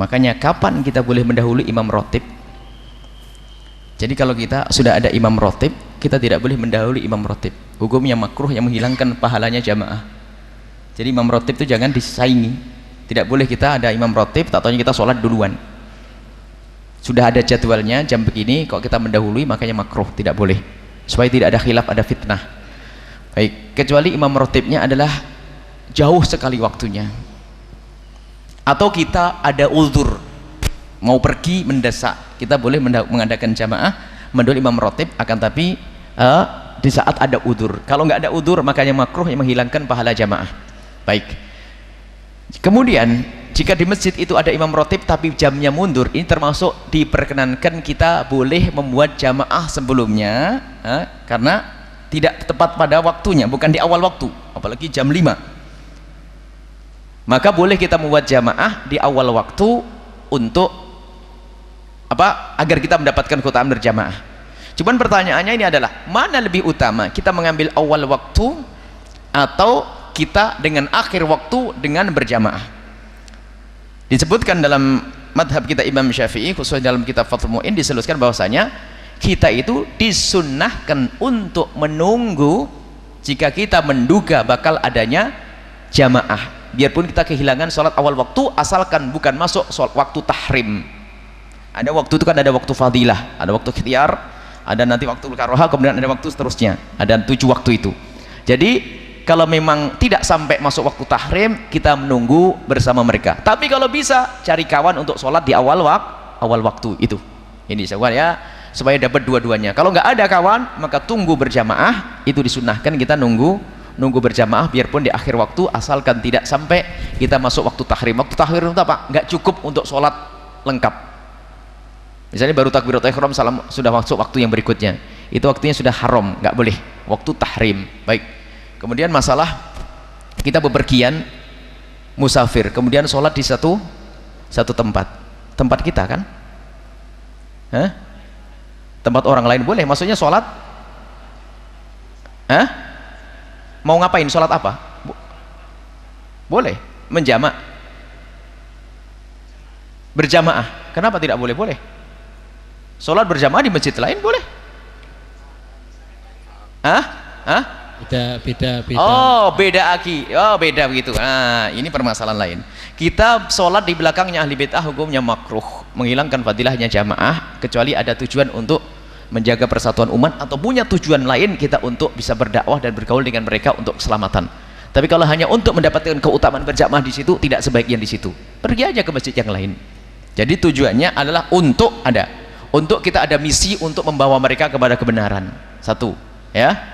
Makanya kapan kita boleh mendahului imam rotib? Jadi kalau kita sudah ada imam rotib, kita tidak boleh mendahului imam rotib. Hukumnya makruh yang menghilangkan pahalanya jamaah. Jadi imam rotib itu jangan disaingi. Tidak boleh kita ada imam rotib, tak taunya kita sholat duluan. Sudah ada jadwalnya jam begini, kok kita mendahului, makanya makruh, tidak boleh. Supaya tidak ada khilaf, ada fitnah. Baik, kecuali imam rotibnya adalah jauh sekali waktunya. Atau kita ada uzur, mau pergi mendesak, kita boleh mengadakan jamaah mendahului imam rotib, akan tapi di saat ada uzur. Kalau nggak ada uzur, makanya makruh yang menghilangkan pahala jamaah. Baik. Kemudian jika di masjid itu ada imam rotib tapi jamnya mundur, ini termasuk diperkenankan kita boleh membuat jamaah sebelumnya, karena tidak tepat pada waktunya, bukan di awal waktu, apalagi jam 5. Maka boleh kita membuat jamaah di awal waktu untuk apa? Agar kita mendapatkan keutamaan berjamaah. Cuman pertanyaannya ini adalah, mana lebih utama, kita mengambil awal waktu atau kita dengan akhir waktu dengan berjamaah? Disebutkan dalam madhab kita Imam Syafi'i, khususnya dalam kitab Fathul Mu'in, disebutkan bahwasanya kita itu disunnahkan untuk menunggu jika kita menduga bakal adanya jamaah, biarpun kita kehilangan sholat awal waktu, asalkan bukan masuk sholat waktu tahrim. Ada waktu itu kan ada waktu fadilah, ada waktu ikhtiar, ada nanti waktu karoha, kemudian ada waktu seterusnya, ada 7 waktu itu. Jadi kalau memang tidak sampai masuk waktu tahrim, kita menunggu bersama mereka. Tapi kalau bisa, cari kawan untuk sholat di awal waktu itu. Ini ya, supaya dapat dua-duanya. Kalau nggak ada kawan, maka tunggu berjamaah. Itu disunahkan kita nunggu berjamaah, biarpun di akhir waktu, asalkan tidak sampai kita masuk waktu tahrim. Waktu tahrim itu apa? Nggak cukup untuk sholat lengkap. Misalnya baru takbiratul ihram, salam, sudah masuk waktu yang berikutnya. Itu waktunya sudah haram, nggak boleh. Waktu tahrim. Baik. Kemudian masalah kita bepergian musafir, kemudian sholat di satu tempat kita kan? Tempat orang lain boleh, maksudnya sholat? Mau ngapain? Sholat apa? Boleh, menjamak, berjamaah. Kenapa tidak boleh? Boleh. Sholat berjamaah di masjid lain boleh. Beda. Oh, beda aki. Oh, beda begitu. Nah, ini permasalahan lain. Kita sholat di belakangnya ahli bid'ah hukumnya makruh, menghilangkan fadilahnya jamaah, kecuali ada tujuan untuk menjaga persatuan umat atau punya tujuan lain kita untuk bisa berdakwah dan bergaul dengan mereka untuk keselamatan. Tapi kalau hanya untuk mendapatkan keutamaan berjamaah di situ, tidak sebaiknya di situ. Pergi aja ke masjid yang lain. Jadi tujuannya adalah untuk kita ada misi untuk membawa mereka kepada kebenaran. Satu, ya.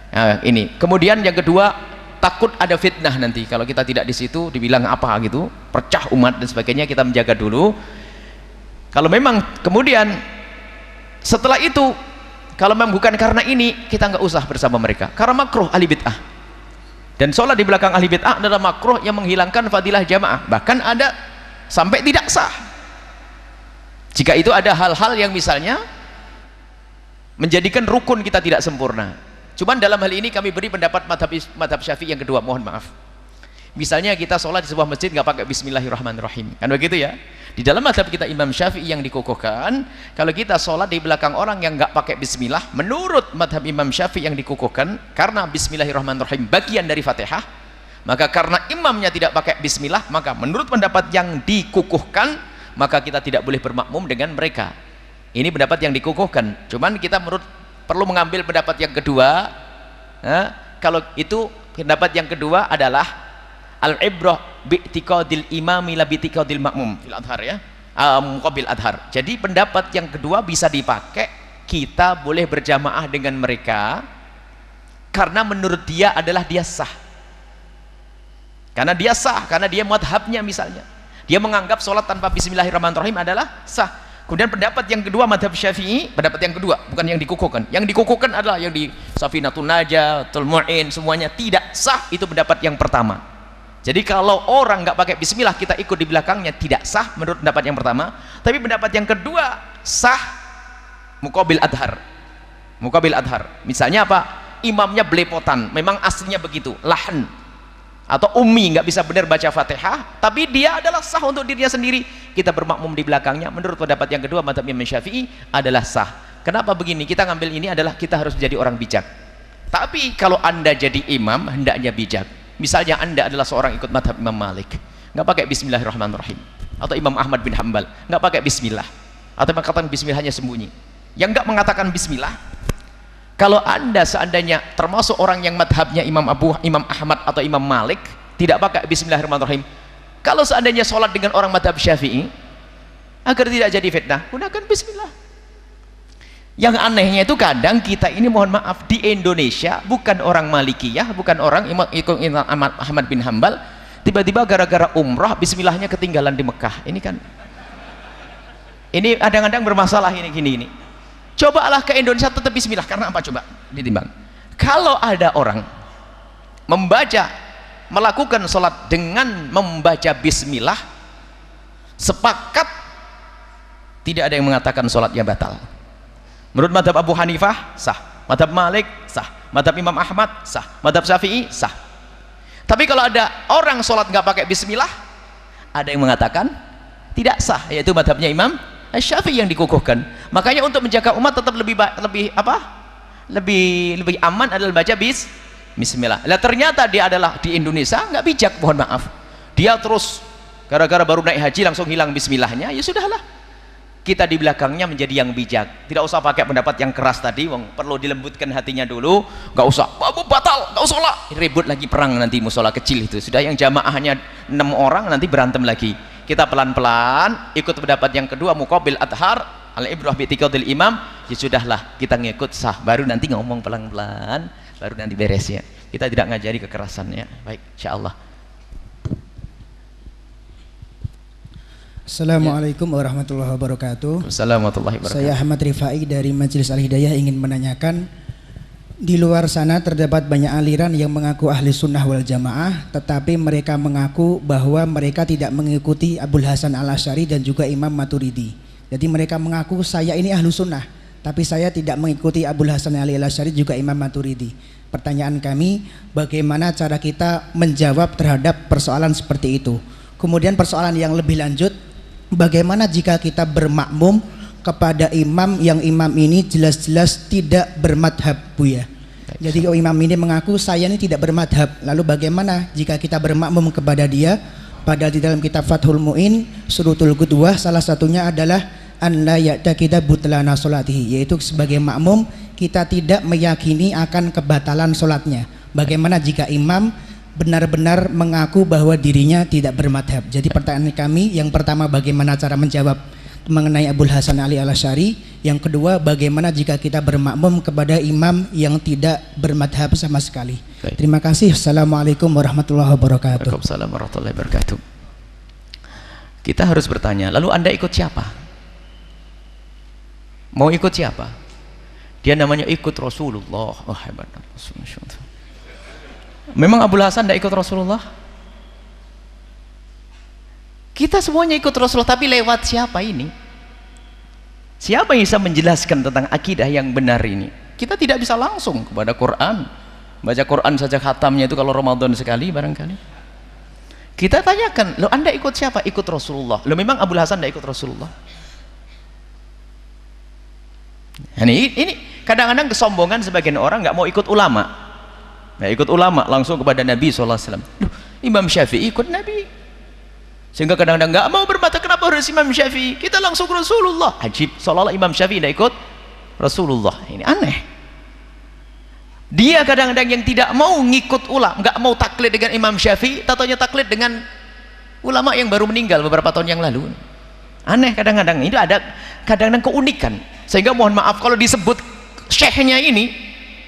Nah, ini. Kemudian yang kedua, takut ada fitnah nanti kalau kita tidak di situ, dibilang apa gitu, pecah umat dan sebagainya, kita menjaga dulu. Kalau memang kemudian setelah itu, kalau memang bukan karena ini, kita nggak usah bersama mereka, karena makruh ahli bid'ah. Dan sholat di belakang ahli bid'ah adalah makruh yang menghilangkan fadilah jamaah, bahkan ada sampai tidak sah. Jika itu ada hal-hal yang misalnya menjadikan rukun kita tidak sempurna. Cuman dalam hal ini kami beri pendapat madhab Syafi'i yang kedua, mohon maaf. Misalnya kita sholat di sebuah masjid nggak pakai bismillahirrahmanirrahim, kan begitu ya. Di dalam mazhab kita Imam Syafi'i yang dikukuhkan, kalau kita sholat di belakang orang yang nggak pakai bismillah, menurut mazhab Imam Syafi'i yang dikukuhkan, karena bismillahirrahmanirrahim bagian dari Fatihah, maka karena imamnya tidak pakai bismillah, maka menurut pendapat yang dikukuhkan, maka kita tidak boleh bermakmum dengan mereka. Ini pendapat yang dikukuhkan. Cuman kita perlu mengambil pendapat yang kedua. Kalau itu pendapat yang kedua adalah al-ibrah bi'tiqadil imami la bi'tiqadil makmum fil adhar ya, muqabil adhar. Jadi pendapat yang kedua bisa dipakai, kita boleh berjamaah dengan mereka karena menurut dia adalah dia sah, karena dia sah, karena dia madhabnya misalnya dia menganggap sholat tanpa bismillahirrahmanirrahim adalah sah. Kemudian pendapat yang kedua madhab Syafi'i, pendapat yang kedua bukan yang dikukuhkan. Yang dikukuhkan adalah yang di Safinatun Najah, Tulmu'in, semuanya tidak sah. Itu pendapat yang pertama. Jadi kalau orang nggak pakai bismillah kita ikut di belakangnya tidak sah menurut pendapat yang pertama. Tapi pendapat yang kedua sah muqabil adhar. Muqabil adhar. Misalnya apa? Imamnya belepotan, memang aslinya begitu, lahan atau ummi, nggak bisa benar baca Fatihah, tapi dia adalah sah untuk dirinya sendiri, kita bermakmum di belakangnya. Menurut pendapat yang kedua mazhab Imam Syafi'i adalah sah. Kenapa begini? Kita ngambil ini adalah kita harus menjadi orang bijak. Tapi kalau anda jadi imam hendaknya bijak. Misalnya anda adalah seorang ikut mazhab Imam Malik, nggak pakai bismillahirrahmanirrahim, atau Imam Ahmad bin Hambal nggak pakai bismillah, atau mengatakan bismillahnya sembunyi, yang nggak mengatakan bismillah. Kalau anda seandainya termasuk orang yang madhabnya Imam Ahmad atau Imam Malik tidak pakai bismillahirrahmanirrahim, kalau seandainya sholat dengan orang madhab Syafi'i, agar tidak jadi fitnah, gunakan bismillah. Yang anehnya itu kadang kita ini, mohon maaf, di Indonesia bukan orang Malikiyah, bukan orang Imam Ahmad bin Hambal, tiba-tiba gara-gara umrah bismillahnya ketinggalan di Mekah. Ini kan, ini kadang-kadang bermasalah ini. Cobalah ke Indonesia tetap bismillah. Karena apa? Coba ditimbang. Kalau ada orang melakukan sholat dengan membaca bismillah, sepakat tidak ada yang mengatakan sholatnya batal. Menurut madhab Abu Hanifah sah, madhab Malik sah, madhab Imam Ahmad sah, madhab Syafi'i sah. Tapi kalau ada orang sholat nggak pakai bismillah, ada yang mengatakan tidak sah, yaitu madhabnya Imam Syafi'i yang dikukuhkan. Makanya untuk menjaga umat tetap lebih aman adalah baca bismillah. Lah ternyata dia adalah di Indonesia nggak bijak, mohon maaf. Dia terus gara-gara baru naik haji langsung hilang bismillahnya, ya sudahlah. Kita di belakangnya menjadi yang bijak. Tidak usah pakai pendapat yang keras tadi, perlu dilembutkan hatinya dulu. Nggak usah, batal, nggak usah lah. Ribut lagi, perang nanti musola kecil itu. Sudah yang jamaahnya 6 orang nanti berantem lagi. Kita pelan-pelan ikut pendapat yang kedua muqabil adhar, al-ibrah bi'tiqadil imam, ya sudahlah, kita ngikut sah, baru nanti ngomong pelan-pelan, baru nanti beres ya. Kita tidak ngajari kekerasan ya. Baik, insyaallah. Assalamualaikum warahmatullahi wabarakatuh. Assalamualaikum warahmatullahi wabarakatuh. Saya Ahmad Rifai dari Majelis Al-Hidayah ingin menanyakan, di luar sana terdapat banyak aliran yang mengaku ahli sunnah wal jamaah, tetapi mereka mengaku bahwa mereka tidak mengikuti Abul Hasan Al-Asy'ari dan juga Imam Maturidi. Jadi mereka mengaku saya ini ahlu sunnah, tapi saya tidak mengikuti Abul Hasan Al-Asy'ari juga Imam Maturidi. Pertanyaan kami, bagaimana cara kita menjawab terhadap persoalan seperti itu? Kemudian persoalan yang lebih lanjut, bagaimana jika kita bermakmum kepada imam yang imam ini jelas-jelas tidak bermadhab, Buya? Jadi kalau imam ini mengaku saya ini tidak bermadhab, lalu bagaimana jika kita bermakmum kepada dia? Padahal di dalam kitab Fathul Mu'in Surutul Qudwah salah satunya adalah an la ya'taqida butlana sholatihi, yaitu sebagai makmum kita tidak meyakini akan kebatalan sholatnya. Bagaimana jika imam benar-benar mengaku bahwa dirinya tidak bermadhab? Jadi pertanyaan kami yang pertama, bagaimana cara menjawab mengenai Abul Hasan Al-Asy'ari? Yang kedua, bagaimana jika kita bermakmum kepada imam yang tidak bermadhab sama sekali? Baik. Terima kasih. Assalamualaikum warahmatullahi wabarakatuh. Waalaikumsalam warahmatullahi wabarakatuh. Kita harus bertanya, lalu anda ikut siapa? Mau ikut siapa? Dia namanya ikut Rasulullah. Oh hebat. Memang Abul Hasan tidak ikut Rasulullah? Kita semuanya ikut Rasulullah, tapi lewat siapa ini? Siapa yang bisa menjelaskan tentang akidah yang benar ini? Kita tidak bisa langsung kepada Quran. Baca Quran saja khatamnya itu kalau Ramadan sekali barangkali. Kita tanyakan, lo Anda ikut siapa? Ikut Rasulullah. Lo memang Abul Hasan tidak ikut Rasulullah? Ini kadang-kadang kesombongan sebagian orang nggak mau ikut ulama. Nggak ikut ulama, langsung kepada Nabi SAW. Imam Syafi'i ikut Nabi. Sehingga kadang-kadang nggak mau bermata, kenapa harus Imam Syafi'i? Kita langsung ke Rasulullah. Ajib, seolah-olah Imam Syafi'i tidak ikut Rasulullah. Ini aneh. Dia kadang-kadang yang tidak mau ngikut ulama, nggak mau taklid dengan Imam Syafi'i, tatonya taklid dengan ulama yang baru meninggal beberapa tahun yang lalu. Aneh kadang-kadang. Itu ada kadang-kadang keunikan. Sehingga mohon maaf kalau disebut syekhnya ini,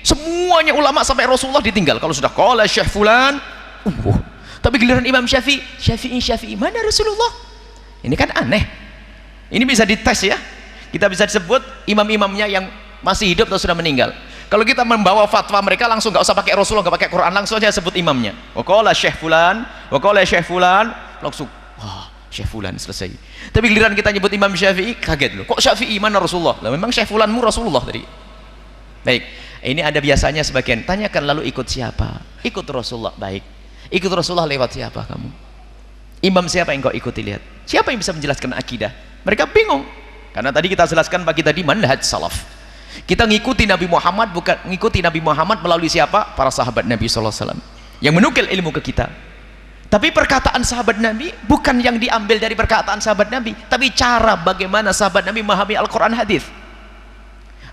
semuanya ulama sampai Rasulullah ditinggal. Kalau sudah qala syekh fulan, tapi giliran Imam Syafi'i mana Rasulullah? Ini kan aneh. Ini bisa dites ya. Kita bisa disebut imam-imamnya yang masih hidup atau sudah meninggal. Kalau kita membawa fatwa mereka langsung nggak usah pakai Rasulullah, nggak pakai Quran, langsung aja sebut imamnya. Waqala syekh fulan, langsung wah, syekh fulan selesai. Tapi giliran kita nyebut Imam Syafi'i, kaget loh. Kok Syafi'i mana Rasulullah? Lah memang syekh fulanmu Rasulullah tadi. Baik, ini ada biasanya sebagian tanyakan lalu ikut siapa? Ikut Rasulullah. Baik. Ikut Rasulullah lewat siapa kamu? Imam siapa yang kau ikuti? Lihat. Siapa yang bisa menjelaskan akidah? Mereka bingung. Karena tadi kita jelaskan bagi tadi manhaj salaf. Kita ngikuti Nabi Muhammad, bukan ngikuti Nabi Muhammad melalui siapa? Para sahabat Nabi SAW yang menukil ilmu ke kita. Tapi perkataan sahabat Nabi bukan yang diambil dari perkataan sahabat Nabi, tapi cara bagaimana sahabat Nabi memahami Al-Quran hadis.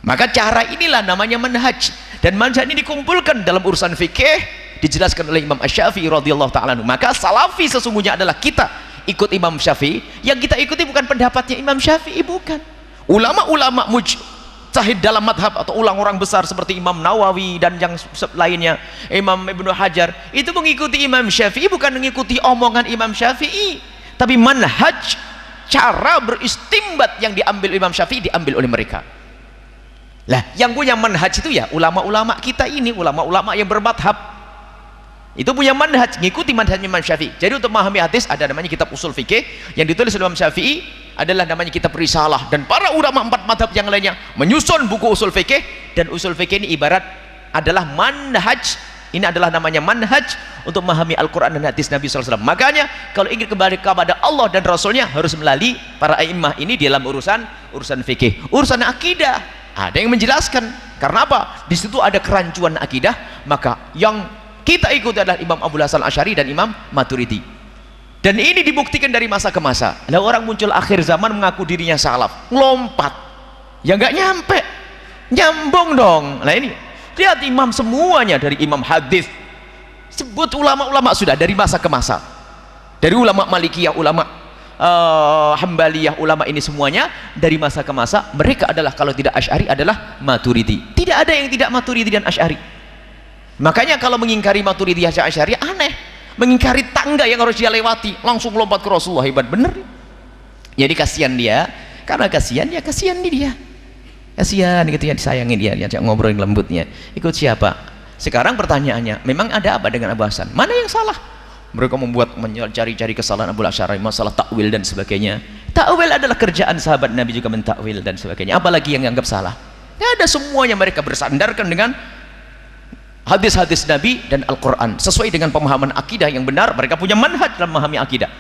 Maka cara inilah namanya manhaj, dan manhaj ini dikumpulkan dalam urusan fikih, dijelaskan oleh Imam Asy-Syafi'i radhiyallahu ta'ala anhu. Maka salafi sesungguhnya adalah kita ikut Imam Syafi'i. Yang kita ikuti bukan pendapatnya Imam Syafi'i, bukan ulama-ulama mujtahid dalam madhab atau orang besar seperti Imam Nawawi dan yang lainnya, Imam Ibnu Hajar, itu mengikuti Imam Syafi'i bukan mengikuti omongan Imam Syafi'i, tapi manhaj, cara beristimbat yang diambil Imam Syafi'i diambil oleh mereka. Lah yang punya manhaj itu ya ulama-ulama kita ini, ulama-ulama yang bermadhab itu punya manhaj, ngikuti manhaj Imam Syafi'i. Jadi untuk memahami hadis ada namanya kitab usul fikih yang ditulis oleh Imam Syafi'i, adalah namanya kitab risalah, dan para ulama 4 madhab yang lainnya menyusun buku usul fikih, dan usul fikih ini ibarat adalah manhaj. Ini adalah namanya manhaj untuk memahami Al-Quran dan hadis Nabi SAW. Makanya kalau ingin kembali kepada Allah dan Rasulnya harus melalui para a'immah ini dalam urusan fikih. Urusan akidah ada yang menjelaskan. Karena apa? Di situ ada kerancuan akidah, maka yang kita ikuti adalah Imam Abul Hasan Asy'ari dan Imam Maturidi. Dan ini dibuktikan dari masa ke masa. Ada orang muncul akhir zaman mengaku dirinya salaf, ngelompat, ya nggak nyampe, nyambung dong. Nah ini lihat imam semuanya, dari imam hadis, sebut ulama-ulama sudah dari masa ke masa, dari ulama Malikiyah, ulama Hambaliyah, ulama ini semuanya dari masa ke masa mereka adalah, kalau tidak Asy'ari adalah Maturidi. Tidak ada yang tidak Maturidi dan Asy'ari. Makanya kalau mengingkari Maturidiyah Asy'ari aneh, mengingkari tangga yang harus dia lewati, langsung lompat ke Rasulullah. Hebat bener. Jadi kasihan dia, karena kasihan dia, kasihan dia, kasihan gitu ya, disayangi dia, diajak ngobrol yang lembutnya. Ikut siapa? Sekarang pertanyaannya, memang ada apa dengan Abu Hasan? Mana yang salah? Mereka membuat mencari-cari kesalahan Abu Asy'ari, masalah takwil dan sebagainya. Takwil adalah kerjaan sahabat Nabi juga, mentakwil dan sebagainya. Apalagi yang dianggap salah? Tidak ada, semuanya mereka bersandarkan dengan hadis-hadis Nabi dan Al-Quran sesuai dengan pemahaman akidah yang benar. Mereka punya manhaj dalam memahami akidah.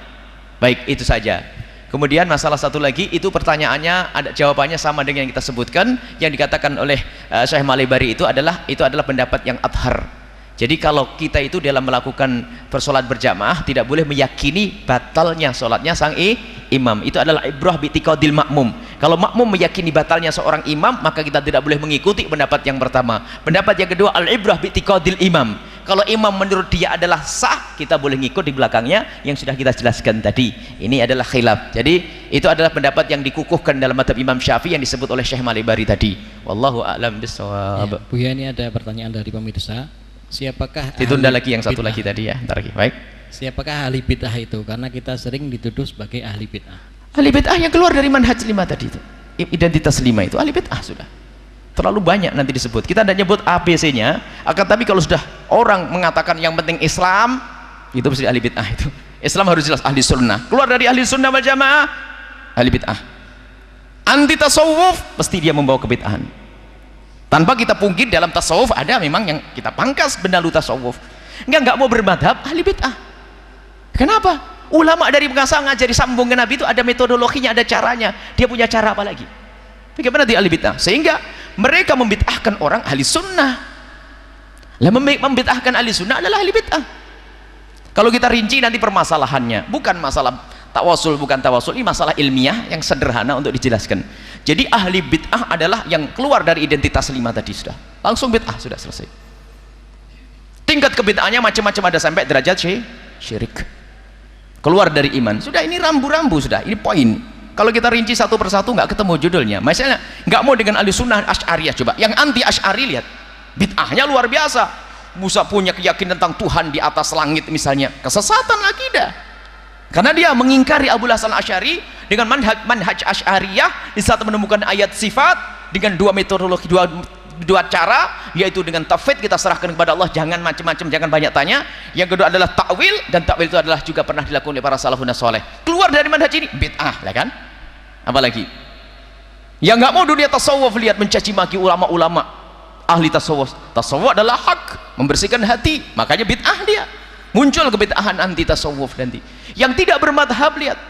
Baik, itu saja. Kemudian masalah satu lagi, itu pertanyaannya ada jawabannya sama dengan yang kita sebutkan, yang dikatakan oleh Syekh Malibari itu adalah pendapat yang adhar. Jadi kalau kita itu dalam melakukan persolat berjamaah tidak boleh meyakini batalnya solatnya sang imam. Itu adalah ibrah bi'tiqadil makmum. Kalau makmum meyakini batalnya seorang imam, maka kita tidak boleh mengikuti pendapat yang pertama. Pendapat yang kedua, al-ibrah bi'tiqadil imam. Kalau imam menurut dia adalah sah, kita boleh ngikut di belakangnya, yang sudah kita jelaskan tadi. Ini adalah khilaf. Jadi itu adalah pendapat yang dikukuhkan dalam mazhab Imam Syafi'i yang disebut oleh Syekh Malibari tadi. Wallahu a'lam bishawab. Ya, Buya, ini ada pertanyaan dari pemirsa. Siapakah ditunda lagi yang satu lagi tadi ya, ntar lagi. Baik. Siapakah ahli bid'ah itu? Karena kita sering dituduh sebagai ahli bid'ah. Ahli bid'ah yang keluar dari manhaj 5 tadi itu, identitas 5 itu ahli bid'ah sudah. Terlalu banyak nanti disebut. Kita tidak nyebut ABC-nya, akan tapi kalau sudah orang mengatakan yang penting Islam, itu mesti ahli bid'ah itu. Islam harus jelas ahli sunnah. Keluar dari ahli sunnah wal jamaah, ahli bid'ah. Anti tasawuf, pasti dia membawa kebid'ahan. Tanpa kita pungkit dalam tasawuf ada memang yang kita pangkas benalu tasawuf. Enggak mau bermadhab, ahli bid'ah. Kenapa? Ulama dari masa ngajari sambung ke Nabi itu ada metodologinya, ada caranya. Dia punya cara apa lagi? Bagaimana di ahli bid'ah? Sehingga mereka membid'ahkan orang ahli sunnah. Lah membid'ahkan ahli sunnah adalah ahli bid'ah. Kalau kita rinci nanti permasalahannya, bukan masalah tawasul, bukan tawasul, ini masalah ilmiah yang sederhana untuk dijelaskan. Jadi ahli bid'ah adalah yang keluar dari identitas 5 tadi, sudah langsung bid'ah, sudah selesai. Tingkat kebid'ahnya macam-macam, ada sampai derajat syirik, keluar dari iman. Sudah, ini rambu-rambu, sudah, ini poin. Kalau kita rinci satu persatu nggak ketemu judulnya. Misalnya nggak mau dengan ahli sunnah Asy'ariyah, coba yang anti Asy'ari, lihat bid'ahnya luar biasa. Musa punya keyakinan tentang Tuhan di atas langit misalnya, kesesatan akidah. Karena dia mengingkari Abu Hasan Asy'ari dengan manhaj Asy'ariyah di saat menemukan ayat sifat dengan dua metodologi, dua cara, yaitu dengan tauhid, kita serahkan kepada Allah, jangan macam-macam, jangan banyak tanya. Yang kedua adalah takwil, dan takwil itu adalah juga pernah dilakukan oleh para salafun saleh. Keluar dari manhaj ini bid'ah, lah kan? Apalagi yang nggak mau dunia tasawuf, lihat mencaci maki ulama-ulama ahli tasawuf. Tasawuf adalah hak, membersihkan hati, makanya bid'ah dia. Muncul kebid'ahan anti tasawuf nanti. Yang tidak bermadhab, lihat,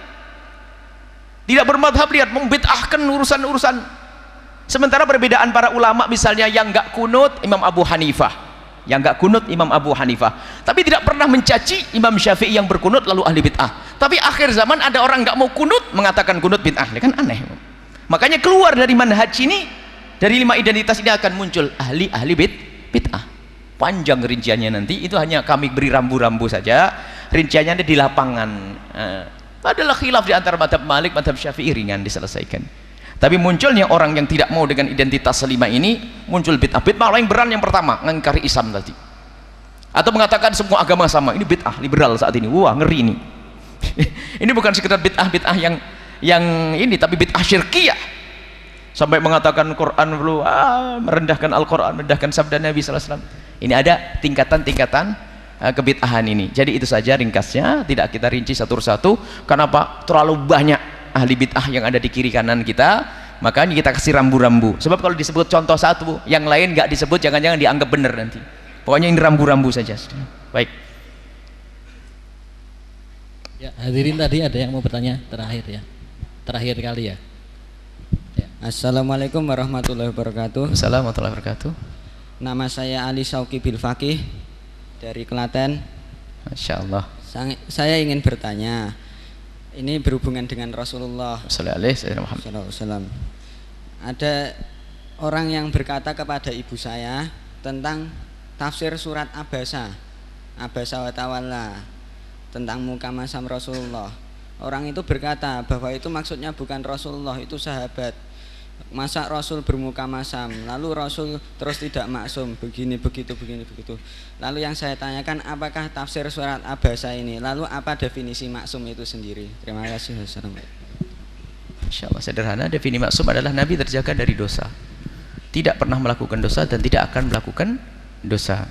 tidak bermadhab, lihat membid'ahkan urusan-urusan. Sementara perbedaan para ulama, misalnya yang nggak kunut Imam Abu Hanifah, yang nggak kunut Imam Abu Hanifah, tapi tidak pernah mencaci Imam Syafi'i yang berkunut lalu ahli bid'ah. Tapi akhir zaman ada orang nggak mau kunut mengatakan kunut bid'ah, ini kan aneh. Makanya keluar dari manhaj ini, dari 5 identitas ini akan muncul ahli bid'ah. Panjang rinciannya nanti, itu hanya kami beri rambu-rambu saja. Rinciannya ada di lapangan. Adalah khilaf di antara madhab Malik, madhab Syafi'i, ringan diselesaikan. Tapi munculnya orang yang tidak mau dengan identitas 5 ini, muncul bid'ah. Bid'ah paling berat yang pertama, mengingkari Islam tadi, atau mengatakan semua agama sama. Ini bid'ah liberal saat ini. Wah, ngeri ini. Ini bukan sekedar bid'ah yang ini, tapi bid'ah syirkiyah, sampai mengatakan Quran perlu merendahkan Al-Quran, merendahkan sabda Nabi SAW. Ini ada tingkatan-tingkatan kebid'ahan ini. Jadi itu saja ringkasnya, tidak kita rinci satu persatu. Kenapa? Terlalu banyak ahli bid'ah yang ada di kiri kanan kita, makanya kita kasih rambu-rambu. Sebab kalau disebut contoh satu, yang lain nggak disebut, jangan-jangan dianggap benar nanti. Pokoknya ini rambu-rambu saja. Baik. Ya, hadirin, tadi ada yang mau bertanya terakhir ya, terakhir kali ya. Assalamualaikum warahmatullahi wabarakatuh. Assalamualaikum warahmatullahi wabarakatuh. Nama saya Ali Sauki Bilfaqih dari Klaten. Masya Allah. Saya ingin bertanya, ini berhubungan dengan Rasulullah SAW. Ada orang yang berkata kepada ibu saya tentang tafsir surat Abasa wa tawalla, tentang muka masam Rasulullah. Orang itu berkata bahwa itu maksudnya bukan Rasulullah, itu sahabat. Masa Rasul bermuka masam, lalu Rasul terus tidak maksum, begini begitu. Lalu yang saya tanyakan, apakah tafsir surat Abasa ini, lalu apa definisi maksum itu sendiri? Terima kasih. Assalamualaikum. Insyaallah sederhana, definisi maksum adalah Nabi terjaga dari dosa, tidak pernah melakukan dosa dan tidak akan melakukan dosa.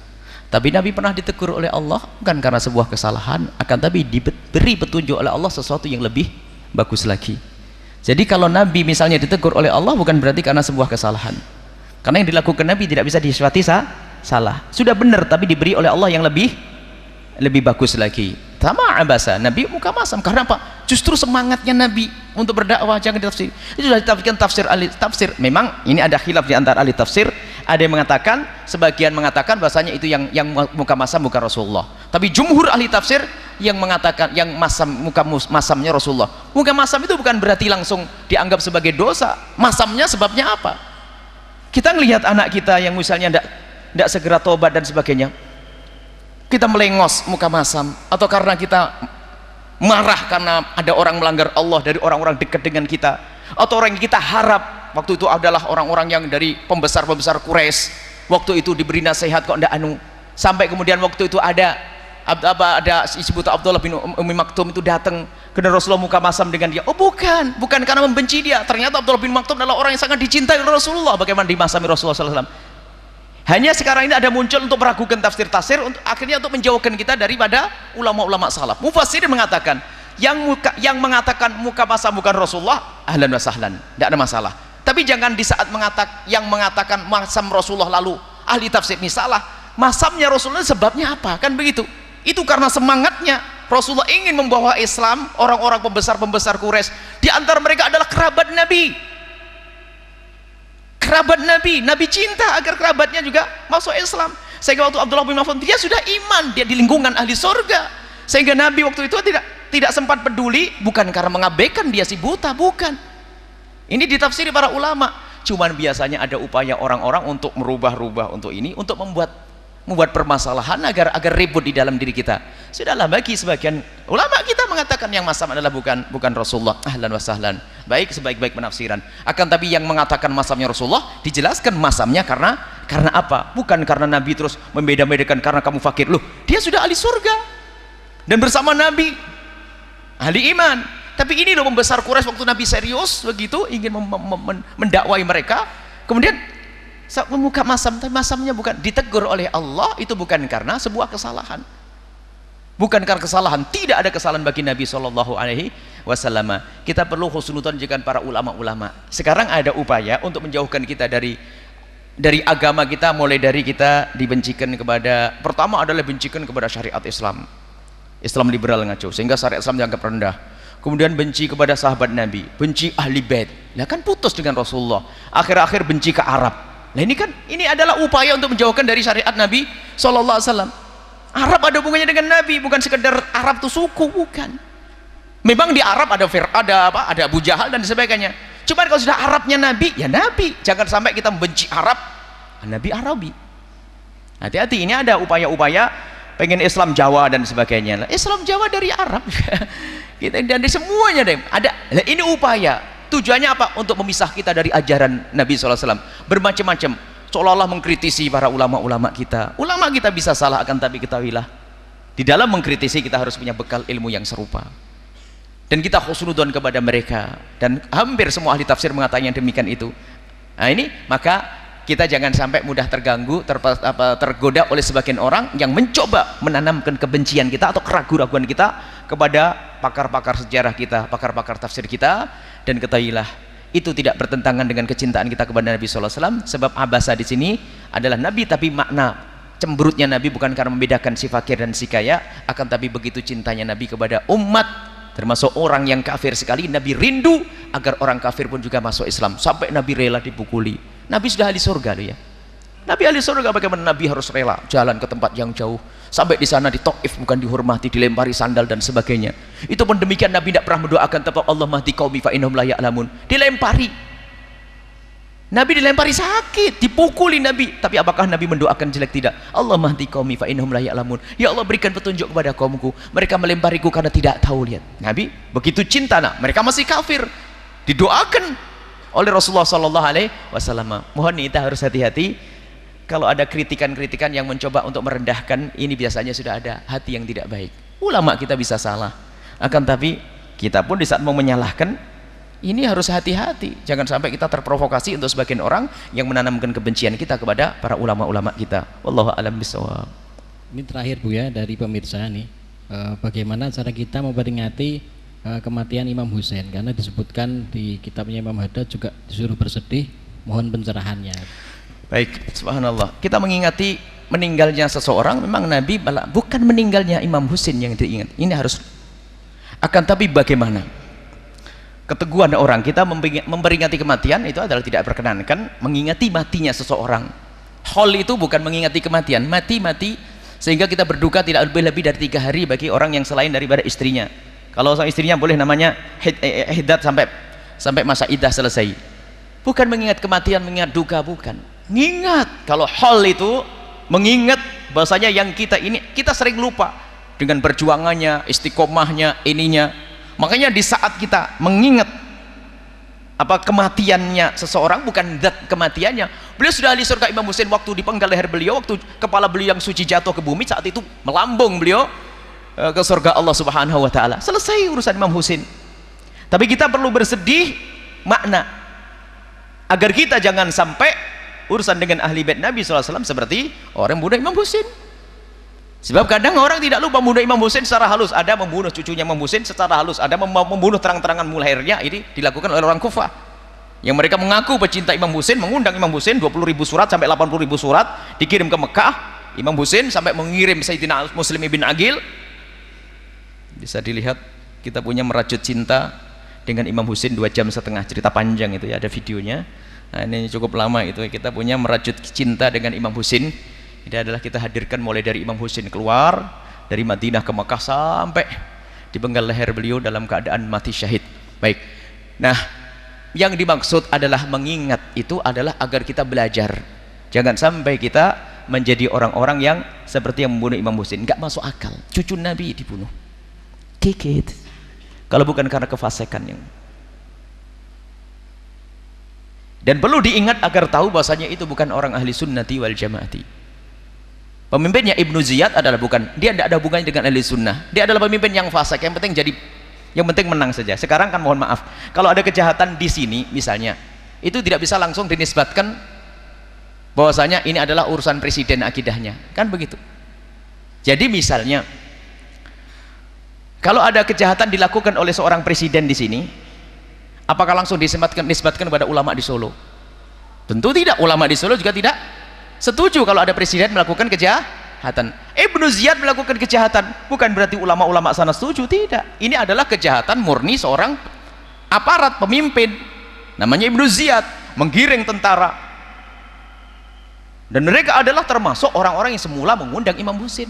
Tapi Nabi pernah ditegur oleh Allah bukan karena sebuah kesalahan, akan tapi diberi petunjuk oleh Allah sesuatu yang lebih bagus lagi. Jadi kalau Nabi misalnya ditegur oleh Allah, bukan berarti karena sebuah kesalahan, karena yang dilakukan Nabi tidak bisa disifati salah, sudah benar, tapi diberi oleh Allah yang lebih bagus lagi. Sama Abasa, Nabi muka masam. Karena apa? Justru semangatnya Nabi untuk berdakwah jangan ditafsir. Itu sudah ditafsirkan ahli tafsir. Memang ini ada khilaf di antara ahli tafsir. Ada yang mengatakan, sebagian mengatakan bahasanya itu yang muka masam bukan Rasulullah. Tapi jumhur ahli tafsir yang mengatakan yang muka masamnya Rasulullah. Muka masam itu bukan berarti langsung dianggap sebagai dosa. Masamnya sebabnya apa? Kita melihat anak kita yang misalnya tidak segera tobat dan sebagainya, kita melengos muka masam, atau karena kita marah karena ada orang melanggar Allah dari orang-orang dekat dengan kita, atau orang yang kita harap waktu itu adalah orang-orang yang dari pembesar-pembesar Quraisy, waktu itu diberi nasihat kok ndak sampai kemudian waktu itu ada disebut Abdullah bin Ummi Maktum itu datang ke Rasulullah muka masam dengan dia. Oh bukan karena membenci dia, ternyata Abdullah bin Maktum adalah orang yang sangat dicintai oleh Rasulullah. Bagaimana dimasami Rasulullah SAW? Hanya sekarang ini ada muncul untuk meragukan tafsir untuk akhirnya untuk menjauhkan kita daripada ulama-ulama salaf. Mufassirin mengatakan yang mengatakan muka masam bukan Rasulullah, ahlan wa sahlan, tidak ada masalah. Tapi jangan di saat yang mengatakan masam Rasulullah lalu ahli tafsir ini salah. Masamnya Rasulullah sebabnya apa? Kan begitu. Itu karena semangatnya Rasulullah ingin membawa Islam, orang-orang pembesar-pembesar Quraisy di antara mereka adalah kerabat Nabi. Kerabat Nabi, Nabi cinta agar kerabatnya juga masuk Islam. Sehingga waktu Abdullah bin Mas'ud dia sudah iman, dia di lingkungan ahli surga. Sehingga Nabi waktu itu tidak sempat peduli, bukan karena mengabaikan dia si buta, bukan. Ini ditafsiri para ulama. Cuman biasanya ada upaya orang-orang untuk merubah-rubah untuk ini, untuk membuat permasalahan agar ribut di dalam diri kita. Sudahlah, bagi sebagian ulama kita mengatakan yang masam adalah bukan Rasulullah. Ahlan wa sahlan. Baik, sebaik-baik penafsiran. Akan tapi yang mengatakan masamnya Rasulullah, dijelaskan masamnya karena apa? Bukan karena Nabi terus membeda-bedakan karena kamu fakir. Loh, dia sudah ahli surga dan bersama Nabi ahli iman. Tapi ini loh pembesar Quraisy waktu Nabi serius begitu ingin mendakwai mereka, kemudian memuka masam, tapi masamnya bukan ditegur oleh Allah, itu bukan karena sebuah kesalahan, bukan karena kesalahan, tidak ada kesalahan bagi Nabi SAW. Kita perlu husnudzon dengan para ulama-ulama. Sekarang ada upaya untuk menjauhkan kita dari agama kita, mulai dari kita dibencikan kepada, pertama adalah bencikan kepada syariat Islam liberal ngaco, sehingga syariat Islam dianggap rendah. Kemudian benci kepada sahabat Nabi, benci ahli bait, nah kan putus dengan Rasulullah. Akhir-akhir benci ke Arab. Nah ini adalah upaya untuk menjauhkan dari syariat Nabi SAW. Arab ada hubungannya dengan Nabi, bukan sekedar Arab itu suku, bukan. Memang di Arab ada Abu Jahal dan sebagainya. Cuma kalau sudah Arabnya Nabi, ya Nabi. Jangan sampai kita membenci Arab, Nabi Arabi. Hati-hati, ini ada upaya-upaya pengen Islam Jawa dan sebagainya. Islam Jawa dari Arab. Kita dan semuanya deh. Ada. Ini upaya. Tujuannya apa? Untuk memisah kita dari ajaran Nabi SAW. Bermacam-macam, seolah-olah mengkritisi para ulama-ulama kita. Ulama kita bisa salah, akan tapi ketahuilah, di dalam mengkritisi kita harus punya bekal ilmu yang serupa, dan kita husnudzon kepada mereka. Dan hampir semua ahli tafsir mengatakan yang demikian itu. Nah ini, maka kita jangan sampai mudah terganggu, tergoda oleh sebagian orang yang mencoba menanamkan kebencian kita atau keraguan-raguan kita kepada pakar-pakar sejarah kita, pakar-pakar tafsir kita. Dan ketahuilah, itu tidak bertentangan dengan kecintaan kita kepada Nabi SAW. Sebab abasa di sini adalah Nabi, tapi makna cemberutnya Nabi bukan karena membedakan si fakir dan si kaya, akan tapi begitu cintanya Nabi kepada umat, termasuk orang yang kafir sekali, Nabi rindu agar orang kafir pun juga masuk Islam, sampai Nabi rela dipukuli. Nabi sudah ahli surga loh ya. Nabi ahli surga, bagaimana Nabi harus rela jalan ke tempat yang jauh, sampai di sana di Taif bukan dihormati, dilempari sandal dan sebagainya. Itu pun demikian, Nabi tidak pernah mendoakan tetap Allah mahdi qaumi fa innahum la ya'lamun. Dilempari, Nabi dilempari sakit, dipukuli Nabi, tapi apakah Nabi mendoakan jelek? Tidak. Allah mahdi qaumi fa innahum la ya'lamun. Ya Allah, berikan petunjuk kepada kaumku, mereka melempariku karena tidak tahu. Lihat, Nabi begitu cinta, mereka masih kafir, didoakan oleh Rasulullah SAW. Mohon nih, kita harus hati-hati. Kalau ada kritikan-kritikan yang mencoba untuk merendahkan, ini biasanya sudah ada hati yang tidak baik. Ulama kita bisa salah, akan tapi kita pun di saat mau menyalahkan, ini harus hati-hati. Jangan sampai kita terprovokasi untuk sebagian orang yang menanamkan kebencian kita kepada para ulama-ulama kita. Wallahu a'lam bishawab. Ini terakhir Bu ya, dari pemirsa nih, bagaimana cara kita memperingati kematian Imam Husain, karena disebutkan di kitabnya Imam Haddad juga disuruh bersedih, mohon pencerahannya. Baik, subhanallah. Kita mengingati meninggalnya seseorang, memang Nabi bukan meninggalnya Imam Husain yang diingat. Ini harus. Akan tapi bagaimana keteguhan orang kita memperingati kematian itu adalah tidak perkenankan mengingati matinya seseorang. Hol itu bukan mengingati kematian, mati sehingga kita berduka tidak lebih dari 3 hari bagi orang yang selain daripada istrinya. Kalau sang istrinya boleh namanya hiddat sampai masa iddah selesai. Bukan mengingat kematian, mengingat duka, bukan. Mengingat, kalau hal itu mengingat bahasanya yang kita ini, kita sering lupa dengan perjuangannya, istiqomahnya, ininya. Makanya di saat kita mengingat kematiannya seseorang, bukan zat kematiannya. Beliau sudah ahli surga Imam Husain, waktu dipenggal leher beliau, waktu kepala beliau yang suci jatuh ke bumi, saat itu melambung beliau ke surga Allah Subhanahu wa taala. Selesai urusan Imam Husain. Tapi kita perlu bersedih makna agar kita jangan sampai urusan dengan ahli bait Nabi SAW seperti orang membunuh Imam Husain. Sebab kadang orang tidak lupa membunuh Imam Husain secara halus. Ada membunuh cucunya Imam Husain secara halus, ada membunuh terang-terangan mulahirnya. Ini dilakukan oleh orang Kufah yang mereka mengaku pecinta Imam Husain, mengundang Imam Husain 20.000 surat sampai 80.000 surat dikirim ke Mekah. Imam Husain sampai mengirim Sayyidina Muslim ibn Aqil Bisa dilihat, kita punya merajut cinta dengan Imam Husin 2 jam setengah, cerita panjang itu ya, ada videonya. Nah, ini cukup lama itu, kita punya merajut cinta dengan Imam Husin. Ini adalah kita hadirkan mulai dari Imam Husin keluar dari Madinah ke Makkah sampai dipenggal leher beliau dalam keadaan mati syahid. Baik. Nah, yang dimaksud adalah mengingat itu adalah agar kita belajar. Jangan sampai kita menjadi orang-orang yang seperti yang membunuh Imam Husin. Enggak masuk akal. Cucu Nabi dibunuh. Kikit. Kalau bukan karena kefasikan yang. Dan perlu diingat agar tahu bahasanya itu bukan orang ahli sunnati wal jamaati. Pemimpinnya Ibnu Ziyad adalah bukan, dia tidak ada hubungannya dengan ahli sunnah. Dia adalah pemimpin yang fasik, yang penting menang saja. Sekarang kan mohon maaf, kalau ada kejahatan di sini misalnya, itu tidak bisa langsung dinisbatkan bahwasanya ini adalah urusan presiden akidahnya, kan begitu. Jadi misalnya kalau ada kejahatan dilakukan oleh seorang presiden di sini, apakah langsung dinisbatkan kepada ulama di Solo? Tentu tidak. Ulama di Solo juga tidak setuju kalau ada presiden melakukan kejahatan. Ibnu Ziyad melakukan kejahatan, bukan berarti ulama-ulama sana setuju, tidak. Ini adalah kejahatan murni seorang aparat pemimpin, namanya Ibnu Ziyad, menggiring tentara. Dan mereka adalah termasuk orang-orang yang semula mengundang Imam Husin.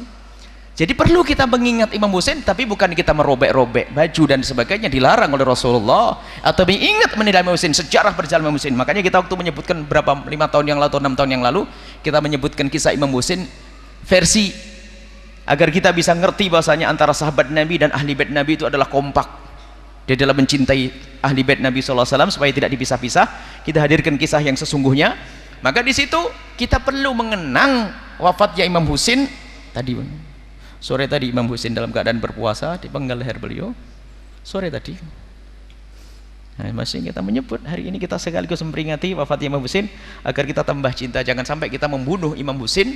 Jadi perlu kita mengingat Imam Husin, tapi bukan kita merobek-robek baju dan sebagainya, dilarang oleh Rasulullah. Atau mengingat menilai Imam Husin, sejarah berjalan Imam Husin. Makanya kita waktu menyebutkan berapa 5 tahun yang lalu atau 6 tahun yang lalu, kita menyebutkan kisah Imam Husin versi agar kita bisa ngerti bahasanya antara sahabat Nabi dan ahli bait Nabi itu adalah kompak. Dia dalam mencintai ahli bait Nabi SAW supaya tidak dipisah-pisah. Kita hadirkan kisah yang sesungguhnya. Maka di situ kita perlu mengenang wafatnya Imam Husin tadi. Sore tadi Imam Husin dalam keadaan berpuasa dipenggal leher beliau. Sore tadi. Nah, masih kita menyebut hari ini kita sekaligus memperingati wafatnya Imam Husin agar kita tambah cinta. Jangan sampai kita membunuh Imam Husin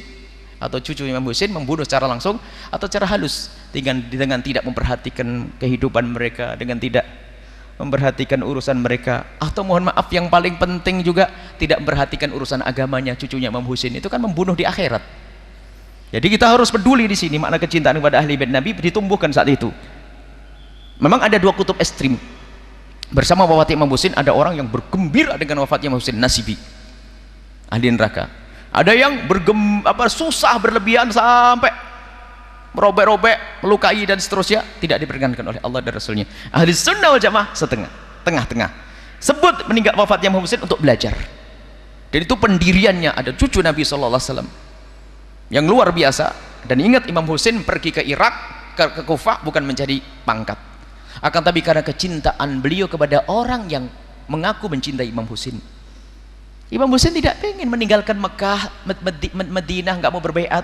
atau cucu Imam Husin, membunuh secara langsung atau secara halus dengan tidak memperhatikan kehidupan mereka, dengan tidak memperhatikan urusan mereka, atau mohon maaf yang paling penting juga tidak memperhatikan urusan agamanya cucunya Imam Husin. Itu kan membunuh di akhirat. Jadi kita harus peduli di sini, makna kecintaan kepada ahli bait Nabi ditumbuhkan saat itu. Memang ada 2 kutub ekstrim. Bersama wafatnya Imam Husin ada orang yang bergembira dengan wafatnya Imam Husin, nasibi, ahli neraka. Ada yang susah berlebihan sampai merobek-robek, melukai dan seterusnya, tidak diperkenankan oleh Allah dan Rasulnya. Ahli sunnah wal jamaah setengah, tengah-tengah. Sebut meninggal wafatnya Imam Husin untuk belajar. Dan itu pendiriannya ada cucu Nabi SAW yang luar biasa. Dan ingat, Imam Husin pergi ke Irak, ke Kufah bukan mencari pangkat, akan tapi karena kecintaan beliau kepada orang yang mengaku mencintai Imam Husin. Imam Husin tidak ingin meninggalkan Mekah, Madinah, nggak mau berbaiat.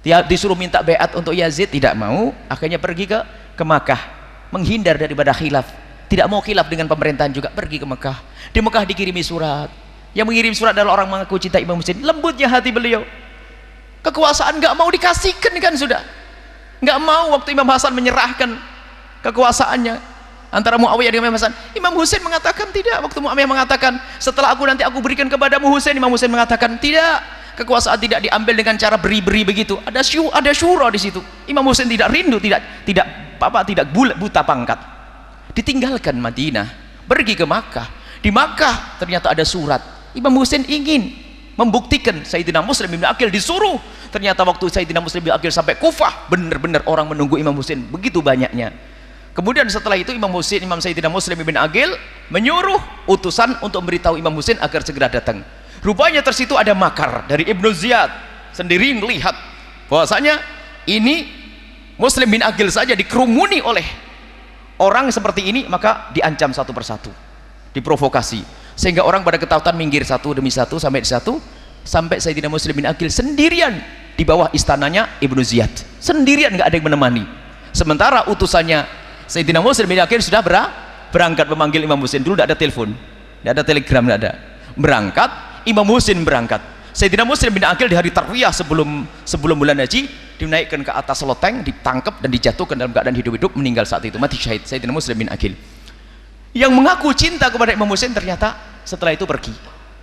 Dia disuruh minta baiat untuk Yazid, tidak mau. Akhirnya pergi ke Makkah, menghindar daripada khilaf. Tidak mau khilaf dengan pemerintahan juga, pergi ke Mekah. Di Mekah dikirimi surat. Yang mengirim surat adalah orang mengaku cinta Imam Husin. Lembutnya hati beliau. Kekuasaan nggak mau dikasihkan kan sudah. Nggak mau waktu Imam Hasan menyerahkan kekuasaannya antara Muawiyah dengan Imam Hasan. Imam Husin mengatakan tidak. Waktu Muawiyah mengatakan setelah nanti aku berikan kepadamu Husin, Imam Husin mengatakan tidak. Kekuasaan tidak diambil dengan cara beri-beri begitu. Ada syura di situ. Imam Husin tidak rindu, tidak buta pangkat. Ditinggalkan Madinah, pergi ke Makkah. Di Makkah ternyata ada surat. Imam Husin ingin membuktikan. Sayyidina Muslim bin Aqil disuruh. Ternyata waktu Sayyidina Muslim bin Aqil sampai Kufah, benar-benar orang menunggu Imam Husin begitu banyaknya. Kemudian setelah itu Imam Sayyidina Muslim bin Aqil menyuruh utusan untuk memberitahu Imam Husin agar segera datang. Rupanya tersitu ada makar dari Ibnu Ziyad sendiri melihat bahwasanya ini Muslim bin Aqil saja dikerumuni oleh orang seperti ini, maka diancam satu persatu, diprovokasi, sehingga orang pada ketakutan minggir satu demi satu sampai Sayyidina Muslim bin Aqil sendirian di bawah istananya Ibnu Ziyad, sendirian, nggak ada yang menemani. Sementara utusannya Sayyidina Muslim bin Aqil sudah berangkat memanggil Imam Husin. Dulu tidak ada telepon, tidak ada telegram, tidak ada. Berangkat, Imam Husin berangkat. Sayyidina Muslim bin Aqil di hari tarwiyah sebelum bulan haji dinaikkan ke atas loteng, ditangkap dan dijatuhkan dalam keadaan hidup-hidup, meninggal saat itu, mati syahid Sayyidina Muslim bin Aqil. Yang mengaku cinta kepada Imam Husin ternyata setelah itu pergi.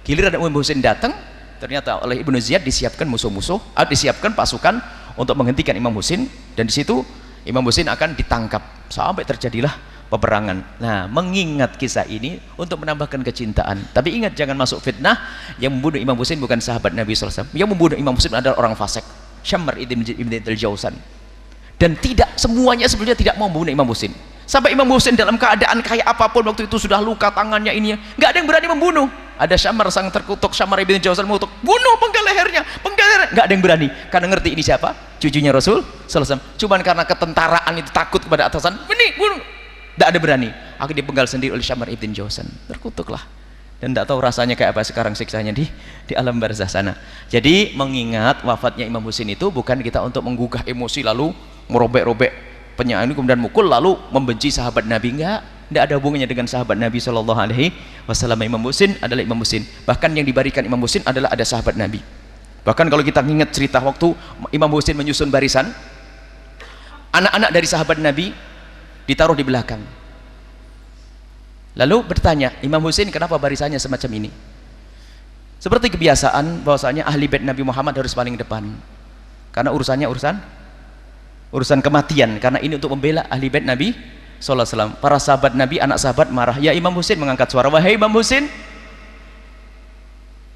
Giliran Imam Husin datang, ternyata oleh Ibnu Ziyad disiapkan musuh-musuh, disiapkan pasukan untuk menghentikan Imam Husin. Dan di situ Imam Husain akan ditangkap sampai terjadilah peperangan. Nah, mengingat kisah ini untuk menambahkan kecintaan. Tapi ingat, jangan masuk fitnah. Yang membunuh Imam Husain bukan sahabat Nabi SAW. Yang membunuh Imam Husain adalah orang fasik, Syammar ibn al-Jausan. Dan tidak semuanya sebenarnya tidak mau membunuh Imam Husain. Sampai Imam Husain dalam keadaan kayak apapun waktu itu, sudah luka tangannya ini, nggak ada yang berani membunuh. Ada Syammar sang terkutuk, Syammar ibn al-Jausan mengutuk, bunuh, penggal lehernya, penggal lehernya. Nggak ada yang berani, karena ngerti ini siapa? Cucunya Rasul SAW. Cuman karena ketentaraan itu takut kepada atasan, benih, bunuh. Nggak ada berani. Akhirnya dipenggal sendiri oleh Syammar ibn al-Jausan. Terkutuklah. Dan tidak tahu rasanya kayak apa sekarang siksanya di alam barzah sana. Jadi mengingat wafatnya Imam Husain itu bukan kita untuk menggugah emosi lalu merobek-robek penyanyi ini kemudian mukul lalu membenci sahabat Nabi. Enggak ada hubungannya dengan sahabat Nabi Shallallahu Alaihi Wasallam. Imam Husain adalah Imam Husain. Bahkan yang dibarikan Imam Husain adalah ada sahabat Nabi. Bahkan kalau kita ingat cerita waktu Imam Husain menyusun barisan, anak-anak dari sahabat Nabi ditaruh di belakang. Lalu bertanya, Imam Husain kenapa barisannya semacam ini? Seperti kebiasaan bahwasanya ahli bait Nabi Muhammad harus paling depan. Karena urusannya urusan kematian. Karena ini untuk membela ahli bait Nabi sallallahu alaihi wasallam. Para sahabat Nabi, anak sahabat marah. Ya Imam Husain mengangkat suara, wahai Imam Husain,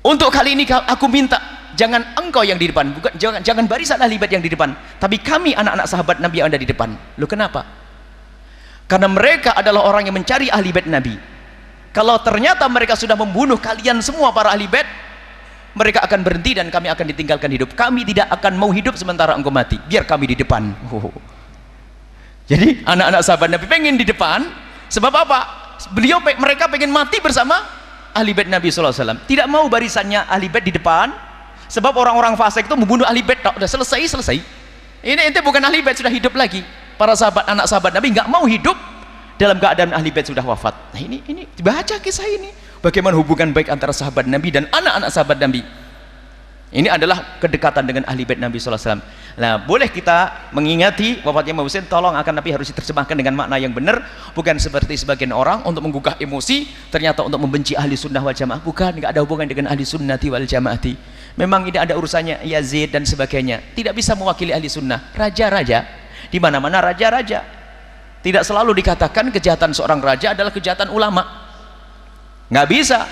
untuk kali ini aku minta jangan engkau yang di depan, bukan jangan barisan ahli bait yang di depan, tapi kami anak-anak sahabat Nabi yang ada di depan. Loh kenapa? Karena mereka adalah orang yang mencari ahli bait Nabi. Kalau ternyata mereka sudah membunuh kalian semua para ahli bait, mereka akan berhenti dan kami akan ditinggalkan hidup. Kami tidak akan mau hidup sementara engkau mati. Biar kami di depan. Jadi anak-anak sahabat Nabi pengen di depan. Sebab apa? Mereka pengen mati bersama ahli bait Nabi SAW. Tidak mau barisannya ahli bait di depan. Sebab orang-orang fasik itu membunuh ahli bait. Sudah selesai. Ini ente bukan ahli bait, sudah hidup lagi. Para sahabat, anak sahabat Nabi nggak mau hidup dalam keadaan ahli bait sudah wafat. Nah ini baca kisah ini, bagaimana hubungan baik antara sahabat Nabi dan anak-anak sahabat Nabi. Ini adalah kedekatan dengan ahli bait Nabi SAW. Nah, boleh kita mengingati wafatnya Imam Husain, tolong akan Nabi harus diterjemahkan dengan makna yang benar, bukan seperti sebagian orang untuk menggugah emosi ternyata untuk membenci ahli sunnah wal jamaah. Bukan, nggak ada hubungan dengan ahli sunnati wal jamaati. Memang ini ada urusannya Yazid dan sebagainya, tidak bisa mewakili ahli sunnah. Raja-raja di mana-mana, raja-raja tidak selalu dikatakan kejahatan seorang raja adalah kejahatan ulama. Nggak bisa.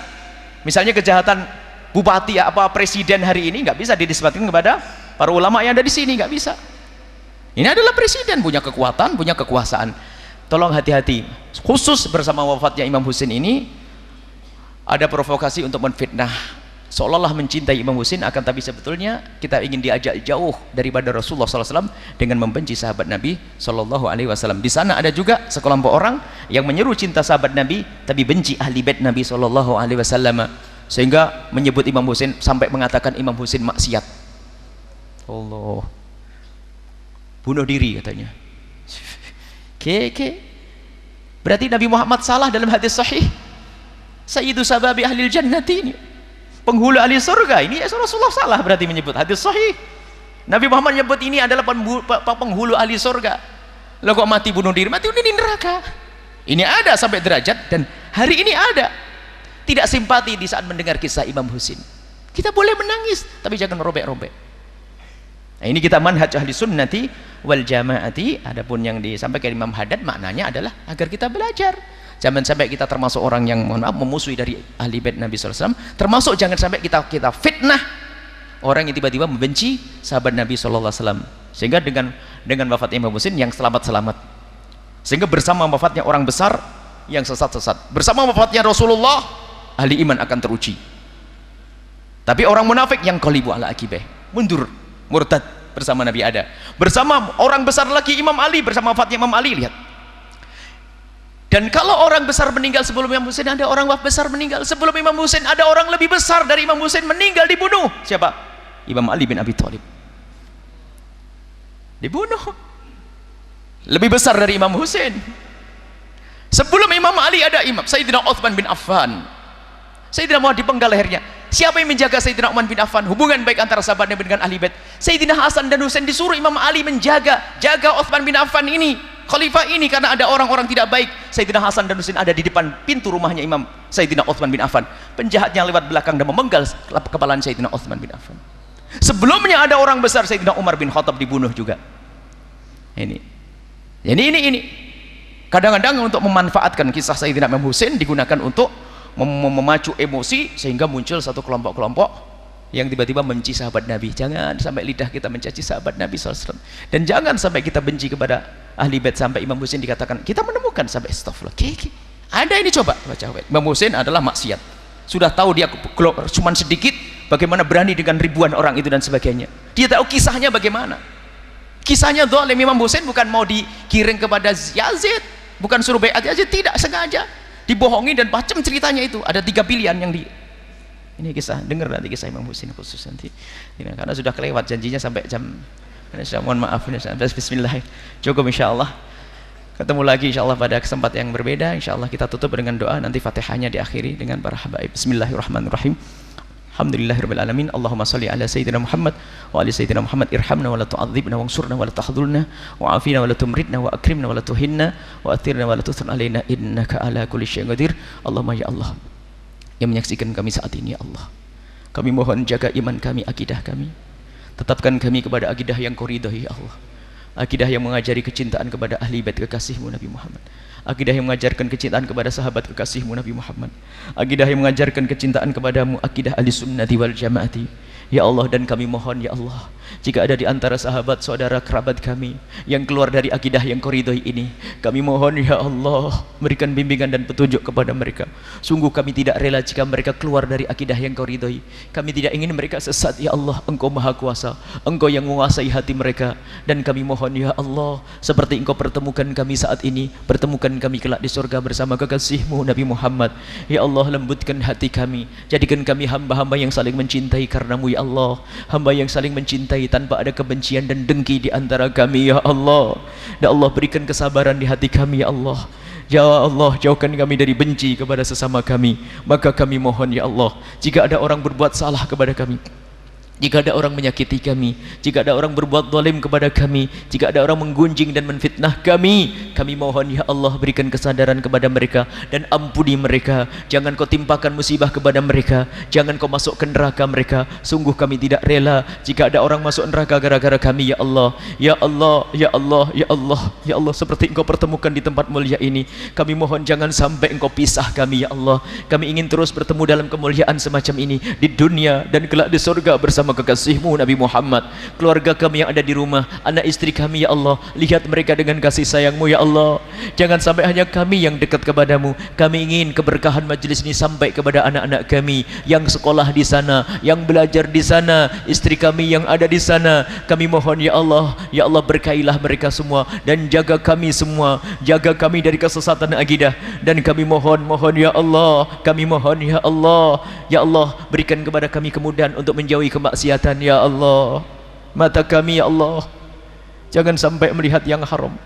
Misalnya kejahatan bupati apa presiden hari ini nggak bisa dinisbatkan kepada para ulama yang ada di sini, nggak bisa. Ini adalah presiden, punya kekuatan, punya kekuasaan. Tolong hati-hati. Khusus bersama wafatnya Imam Husain ini ada provokasi untuk menfitnah, seolah-olah mencintai Imam Husain, akan tapi sebetulnya kita ingin diajak jauh daripada Rasulullah SAW dengan membenci sahabat Nabi SAW. Di sana ada juga sekelompok orang yang menyeru cinta sahabat Nabi tapi benci ahli bait Nabi SAW, sehingga menyebut Imam Husain sampai mengatakan Imam Husain maksiat. Allah, bunuh diri katanya. Berarti Nabi Muhammad salah dalam hadis sahih, sayyidu sababi ahlil jannati, ini penghulu ahli surga. Ini Rasulullah salah berarti menyebut, hadis sahih Nabi Muhammad menyebut ini adalah penghulu ahli surga. Lalu kok mati bunuh diri di neraka. Ini ada sampai derajat, dan hari ini ada tidak simpati di saat mendengar kisah Imam Husain. Kita boleh menangis tapi jangan merobek-robek. Nah, ini kita manhaj ahli sunnati wal jamaati. Adapun yang disampaikan Imam Haddad maknanya adalah agar kita belajar. Jangan sampai kita termasuk orang yang memusuhi dari ahli bait Nabi SAW. Termasuk jangan sampai kita fitnah orang yang tiba-tiba membenci sahabat Nabi SAW. Sehingga dengan wafatnya Imam Husain yang selamat-selamat. Sehingga bersama wafatnya orang besar yang sesat-sesat. Bersama wafatnya Rasulullah, ahli iman akan teruji. Tapi orang munafik yang qalibu ala akibah, mundur, murtad bersama Nabi ada. Bersama orang besar lagi Imam Ali, bersama wafatnya Imam Ali, lihat. Dan kalau orang besar meninggal sebelum Imam Husain, ada orang besar meninggal sebelum Imam Husain, ada orang lebih besar dari Imam Husain meninggal dibunuh. Siapa? Imam Ali bin Abi Thalib. Dibunuh. Lebih besar dari Imam Husain. Sebelum Imam Ali ada Sayyidina Utsman bin Affan. Sayyidina Muhammad dipenggal lehernya. Siapa yang menjaga Sayyidina Utsman bin Affan? Hubungan baik antara sahabat Nabi dengan ahli bait. Sayyidina Hasan dan Husain disuruh Imam Ali jaga Utsman bin Affan ini, khalifah ini, karena ada orang-orang tidak baik. Sayyidina Hasan dan Husain ada di depan pintu rumahnya Imam Sayyidina Utsman bin Affan. Penjahatnya lewat belakang dan memenggal kepala Sayyidina Utsman bin Affan. Sebelumnya ada orang besar Sayyidina Umar bin Khattab dibunuh juga. Ini Ini kadang-kadang untuk memanfaatkan kisah Sayyidina Imam Husain digunakan untuk memacu emosi sehingga muncul satu kelompok-kelompok yang tiba-tiba benci sahabat Nabi. Jangan sampai lidah kita mencaci sahabat Nabi SAW, dan jangan sampai kita benci kepada ahli bait sampai Imam Husain dikatakan kita menemukan sampai astagfirullah. Ada ini, coba baca. Imam Husain adalah maksiat, sudah tahu dia cuma sedikit, bagaimana berani dengan ribuan orang itu dan sebagainya. Dia tahu kisahnya bagaimana. Kisahnya zalim. Imam Husain bukan mau dikirim kepada Yazid, bukan suruh baiat Yazid, tidak, sengaja dibohongi dan macam ceritanya itu. Ada 3 pilihan yang ini kisah, dengar nanti kisah Imam Husain khusus nanti, karena sudah kelewat janjinya sampai jam, mohon maaf. Bismillah, cukup insyaallah. Ketemu lagi insyaallah pada kesempatan yang berbeda. Insyaallah kita tutup dengan doa, nanti Fatihahnya diakhiri dengan para habaib. Bismillahirrahmanirrahim. Alhamdulillahirabbil alamin. Allahumma shalli ala sayyidina Muhammad wa ali sayyidina Muhammad. Irhamna wa la tu'adzibna wangsurna wa la tahdhulna wa afina wa la tumritna wa akrimna wa la tuhinna wa athirna wa la tuthir alaina innaka ala kulli syai'in qadir. Allahumma ya Allah yang menyaksikan kami saat ini, ya Allah, kami mohon jaga iman kami, akidah kami, tetapkan kami kepada akidah yang Kau ridhai, ya Allah, akidah yang mengajari kecintaan kepada ahli bait kekasihmu Nabi Muhammad, akidah yang mengajarkan kecintaan kepada sahabat kekasihmu Nabi Muhammad, akidah yang mengajarkan kecintaan kepadamu, akidah ahli sunnati wal jamaati, ya Allah. Dan kami mohon, ya Allah, jika ada di antara sahabat, saudara, kerabat kami yang keluar dari akidah yang Kau ridhai ini, kami mohon, ya Allah, berikan bimbingan dan petunjuk kepada mereka. Sungguh kami tidak rela jika mereka keluar dari akidah yang Kau ridhai. Kami tidak ingin mereka sesat, ya Allah. Engkau maha kuasa, Engkau yang menguasai hati mereka. Dan kami mohon, ya Allah, seperti Engkau pertemukan kami saat ini, pertemukan kami kelak di surga bersama kekasihmu Nabi Muhammad. Ya Allah, lembutkan hati kami, jadikan kami hamba-hamba yang saling mencintai karenamu, ya Allah, hamba yang saling mencintai tanpa ada kebencian dan dengki di antara kami, ya Allah. Ya Allah, berikan kesabaran di hati kami, ya Allah. Ya Allah, jauhkan kami dari benci kepada sesama kami. Maka kami mohon, ya Allah, jika ada orang berbuat salah kepada kami, jika ada orang menyakiti kami, jika ada orang berbuat zalim kepada kami, jika ada orang menggunjing dan menfitnah kami mohon, ya Allah, berikan kesadaran kepada mereka dan ampuni mereka. Jangan Kau timpakan musibah kepada mereka, jangan Kau masuk ke neraka mereka. Sungguh kami tidak rela jika ada orang masuk neraka gara-gara kami, ya Allah. Ya Allah, ya Allah, ya Allah, ya Allah, seperti Engkau pertemukan di tempat mulia ini, kami mohon jangan sampai Engkau pisah kami, ya Allah. Kami ingin terus bertemu dalam kemuliaan semacam ini di dunia dan kelak di surga bersama kekasihmu Nabi Muhammad. Keluarga kami yang ada di rumah, anak istri kami, ya Allah, lihat mereka dengan kasih sayangmu, ya Allah. Jangan sampai hanya kami yang dekat kepadamu. Kami ingin keberkahan majlis ini sampai kepada anak-anak kami yang sekolah di sana, yang belajar di sana, istri kami yang ada di sana. Kami mohon, ya Allah, ya Allah, berkailah mereka semua dan jaga kami semua, jaga kami dari kesesatan akidah. Dan kami mohon, ya Allah, kami mohon, ya Allah, ya Allah, berikan kepada kami kemudahan untuk menjauhi kemaksiatan, ya Allah. Mata kami, ya Allah, jangan sampai melihat yang haram.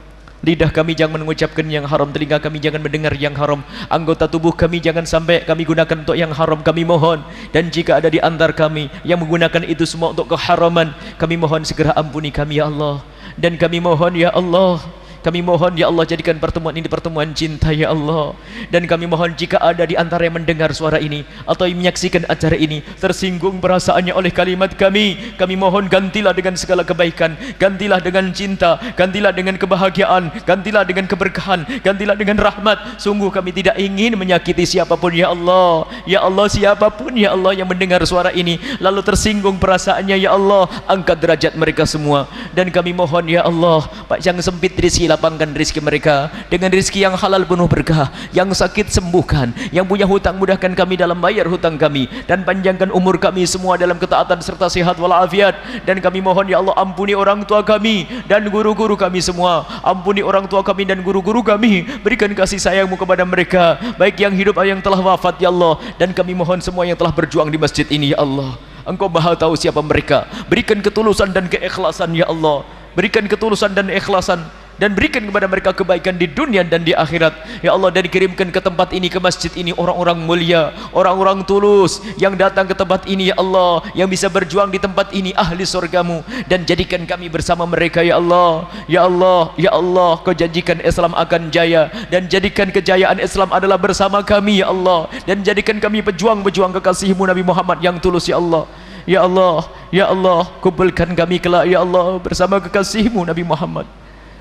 Lidah kami jangan mengucapkan yang haram, telinga kami jangan mendengar yang haram, anggota tubuh kami jangan sampai kami gunakan untuk yang haram. Kami mohon, dan jika ada di antara kami yang menggunakan itu semua untuk keharaman, kami mohon segera ampuni kami, ya Allah. Dan kami mohon, ya Allah, kami mohon, ya Allah, jadikan pertemuan ini pertemuan cinta, ya Allah. Dan kami mohon jika ada di antara yang mendengar suara ini atau yang menyaksikan acara ini tersinggung perasaannya oleh kalimat kami mohon gantilah dengan segala kebaikan, gantilah dengan cinta, gantilah dengan kebahagiaan, gantilah dengan keberkahan, gantilah dengan rahmat. Sungguh kami tidak ingin menyakiti siapapun, ya Allah. Ya Allah, siapapun, ya Allah, yang mendengar suara ini lalu tersinggung perasaannya, ya Allah, angkat derajat mereka semua. Dan kami mohon, ya Allah, Pak, jangan sempit rezeki, lapangkan rezeki mereka dengan rezeki yang halal penuh berkah. Yang sakit sembuhkan, yang punya hutang mudahkan kami dalam bayar hutang kami, dan panjangkan umur kami semua dalam ketaatan serta sehat walafiat. Dan kami mohon, ya Allah, ampuni orang tua kami dan guru-guru kami semua. Ampuni orang tua kami dan guru-guru kami, berikan kasih sayangmu kepada mereka, baik yang hidup atau yang telah wafat, ya Allah. Dan kami mohon semua yang telah berjuang di masjid ini, ya Allah, Engkau maha tahu siapa mereka. Berikan ketulusan dan keikhlasan, ya Allah. Berikan ketulusan dan ikhlasan, dan berikan kepada mereka kebaikan di dunia dan di akhirat, ya Allah. Dan kirimkan ke tempat ini, ke masjid ini, orang-orang mulia, orang-orang tulus yang datang ke tempat ini, ya Allah, yang bisa berjuang di tempat ini, ahli surgamu. Dan jadikan kami bersama mereka, ya Allah. Ya Allah, ya Allah, Kau janjikan Islam akan jaya, dan jadikan kejayaan Islam adalah bersama kami, ya Allah. Dan jadikan kami pejuang-pejuang kekasihmu Nabi Muhammad yang tulus, ya Allah. Ya Allah, ya Allah, kumpulkan kami kelak, ya Allah, bersama kekasihmu Nabi Muhammad.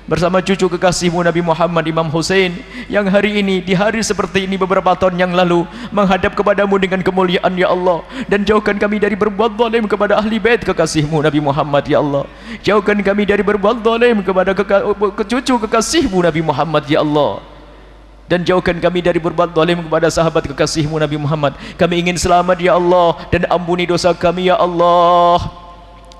bersama cucu kekasihmu Nabi Muhammad Imam Hussein yang hari ini, di hari seperti ini beberapa tahun yang lalu menghadap kepadamu dengan kemuliaan ya Allah, dan jauhkan kami dari berbuat zalim kepada ahli bait kekasihmu Nabi Muhammad ya Allah. Jauhkan kami dari berbuat zalim kepada cucu kekasihmu Nabi Muhammad ya Allah, dan jauhkan kami dari berbuat zalim kepada sahabat kekasihmu Nabi Muhammad. Kami ingin selamat ya Allah, dan ampuni dosa kami ya Allah.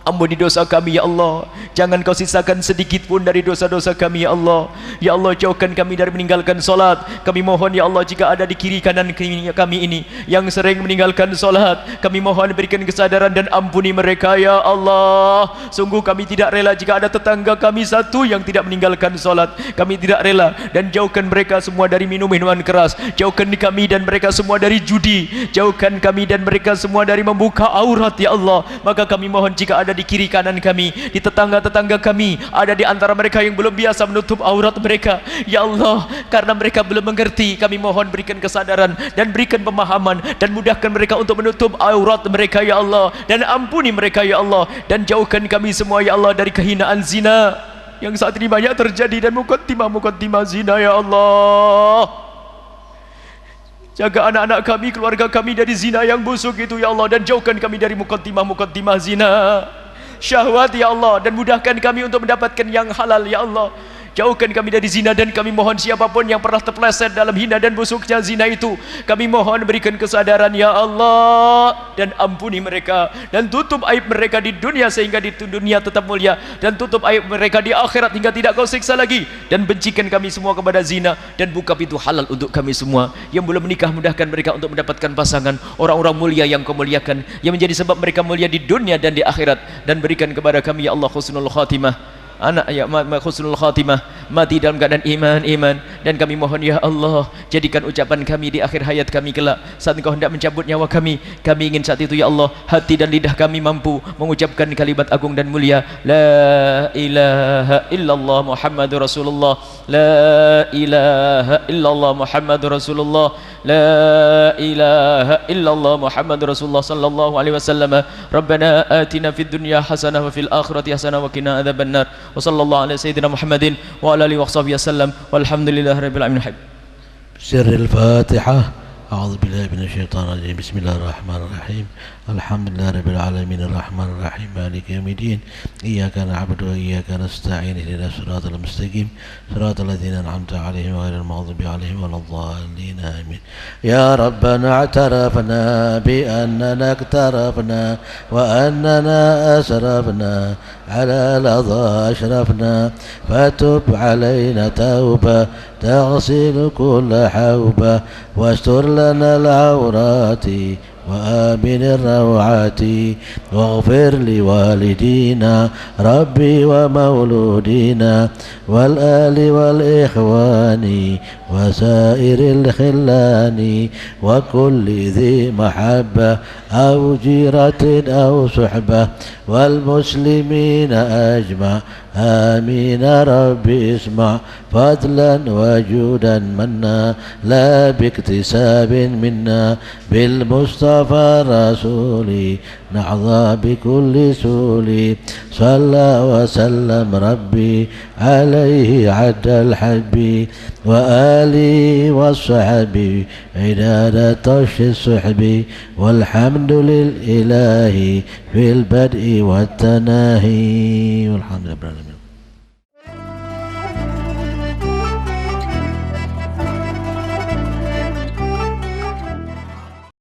Ampuni dosa kami ya Allah. Jangan kau sisakan sedikit pun dari dosa-dosa kami ya Allah. Ya Allah, jauhkan kami dari meninggalkan solat. Kami mohon ya Allah, jika ada di kiri kanan kami ini yang sering meninggalkan solat, kami mohon berikan kesadaran dan ampuni mereka ya Allah. Sungguh kami tidak rela jika ada tetangga kami satu yang tidak meninggalkan solat. Kami tidak rela, dan jauhkan mereka semua dari minum-minuman keras. Jauhkan kami dan mereka semua dari judi. Jauhkan kami dan mereka semua dari membuka aurat ya Allah. Maka kami mohon jika ada di kiri kanan kami, di tetangga-tetangga kami, ada di antara mereka yang belum biasa menutup aurat mereka ya Allah, karena mereka belum mengerti, kami mohon berikan kesadaran dan berikan pemahaman, dan mudahkan mereka untuk menutup aurat mereka ya Allah, dan ampuni mereka ya Allah, dan jauhkan kami semua ya Allah dari kehinaan zina yang saat ini banyak terjadi, dan mukaddimah zina ya Allah. Jaga anak-anak kami, keluarga kami dari zina yang busuk itu ya Allah, dan jauhkan kami dari mukaddimah zina syahwat ya Allah, dan mudahkan kami untuk mendapatkan yang halal ya Allah. Jauhkan kami dari zina, dan kami mohon siapapun yang pernah terpeleset dalam hina dan busuknya zina itu, kami mohon berikan kesadaran ya Allah, dan ampuni mereka, dan tutup aib mereka di dunia sehingga di dunia tetap mulia, dan tutup aib mereka di akhirat hingga tidak kau siksa lagi, dan bencikan kami semua kepada zina, dan buka pintu halal untuk kami semua. Yang belum menikah, mudahkan mereka untuk mendapatkan pasangan orang-orang mulia yang kau muliakan, yang menjadi sebab mereka mulia di dunia dan di akhirat, dan berikan kepada kami ya Allah husnul khatimah, anak ya husnul khatimah, mati dalam keadaan iman, dan kami mohon ya Allah, jadikan ucapan kami di akhir hayat kami kelak saat Engkau hendak mencabut nyawa kami ingin saat itu ya Allah hati dan lidah kami mampu mengucapkan kalimat agung dan mulia, la ilaha illallah Muhammadur Rasulullah, la ilaha illallah Muhammadur Rasulullah, la ilaha illallah Muhammadur Rasulullah sallallahu alaihi wasallam. Rabbana atina fid dunya hasanah wa fil akhirati hasanah wa qina adzabannar. Wa sallallahu ala sayyidina Muhammadin wa ala alihi wa sahbihi wasallam walhamdulillahi rabbil alamin. Sirrul Fatihah. أعوذ بالله من الشيطان الرجيم. بسم الله الرحمن الرحيم. الحمد لله رب العالمين الرحمن الرحيم مالك يوم الدين. إياك نعبد وإياك نستعين اهدنا الصراط المستقيم صراط الذين أنعمت عليهم غير المغضوب عليهم ولا الضالين آمين. يا ربنا اعترفنا بأننا اقترفنا وأننا أسرفنا على لظى أشرفنا فتب علينا توبة تغسل كل حوبة واستر لنا العورات وآمن الروعات واغفر لوالدينا ربي ومولودينا والآل والإخوان وسائر الخلان وكل ذي محبة أو جيرة أو صحبة والمسلمين أجمع آمين ربي اسمع فضلا وجودا منا لا باكتساب منا بالمصطفى رسولي نحظى بكل سولي صلى وسلم ربي عليه عد الحب وآله والصحب عداد طش الصحب والحمد للإله في البدء والتناهي والحمد لله رب العالمين.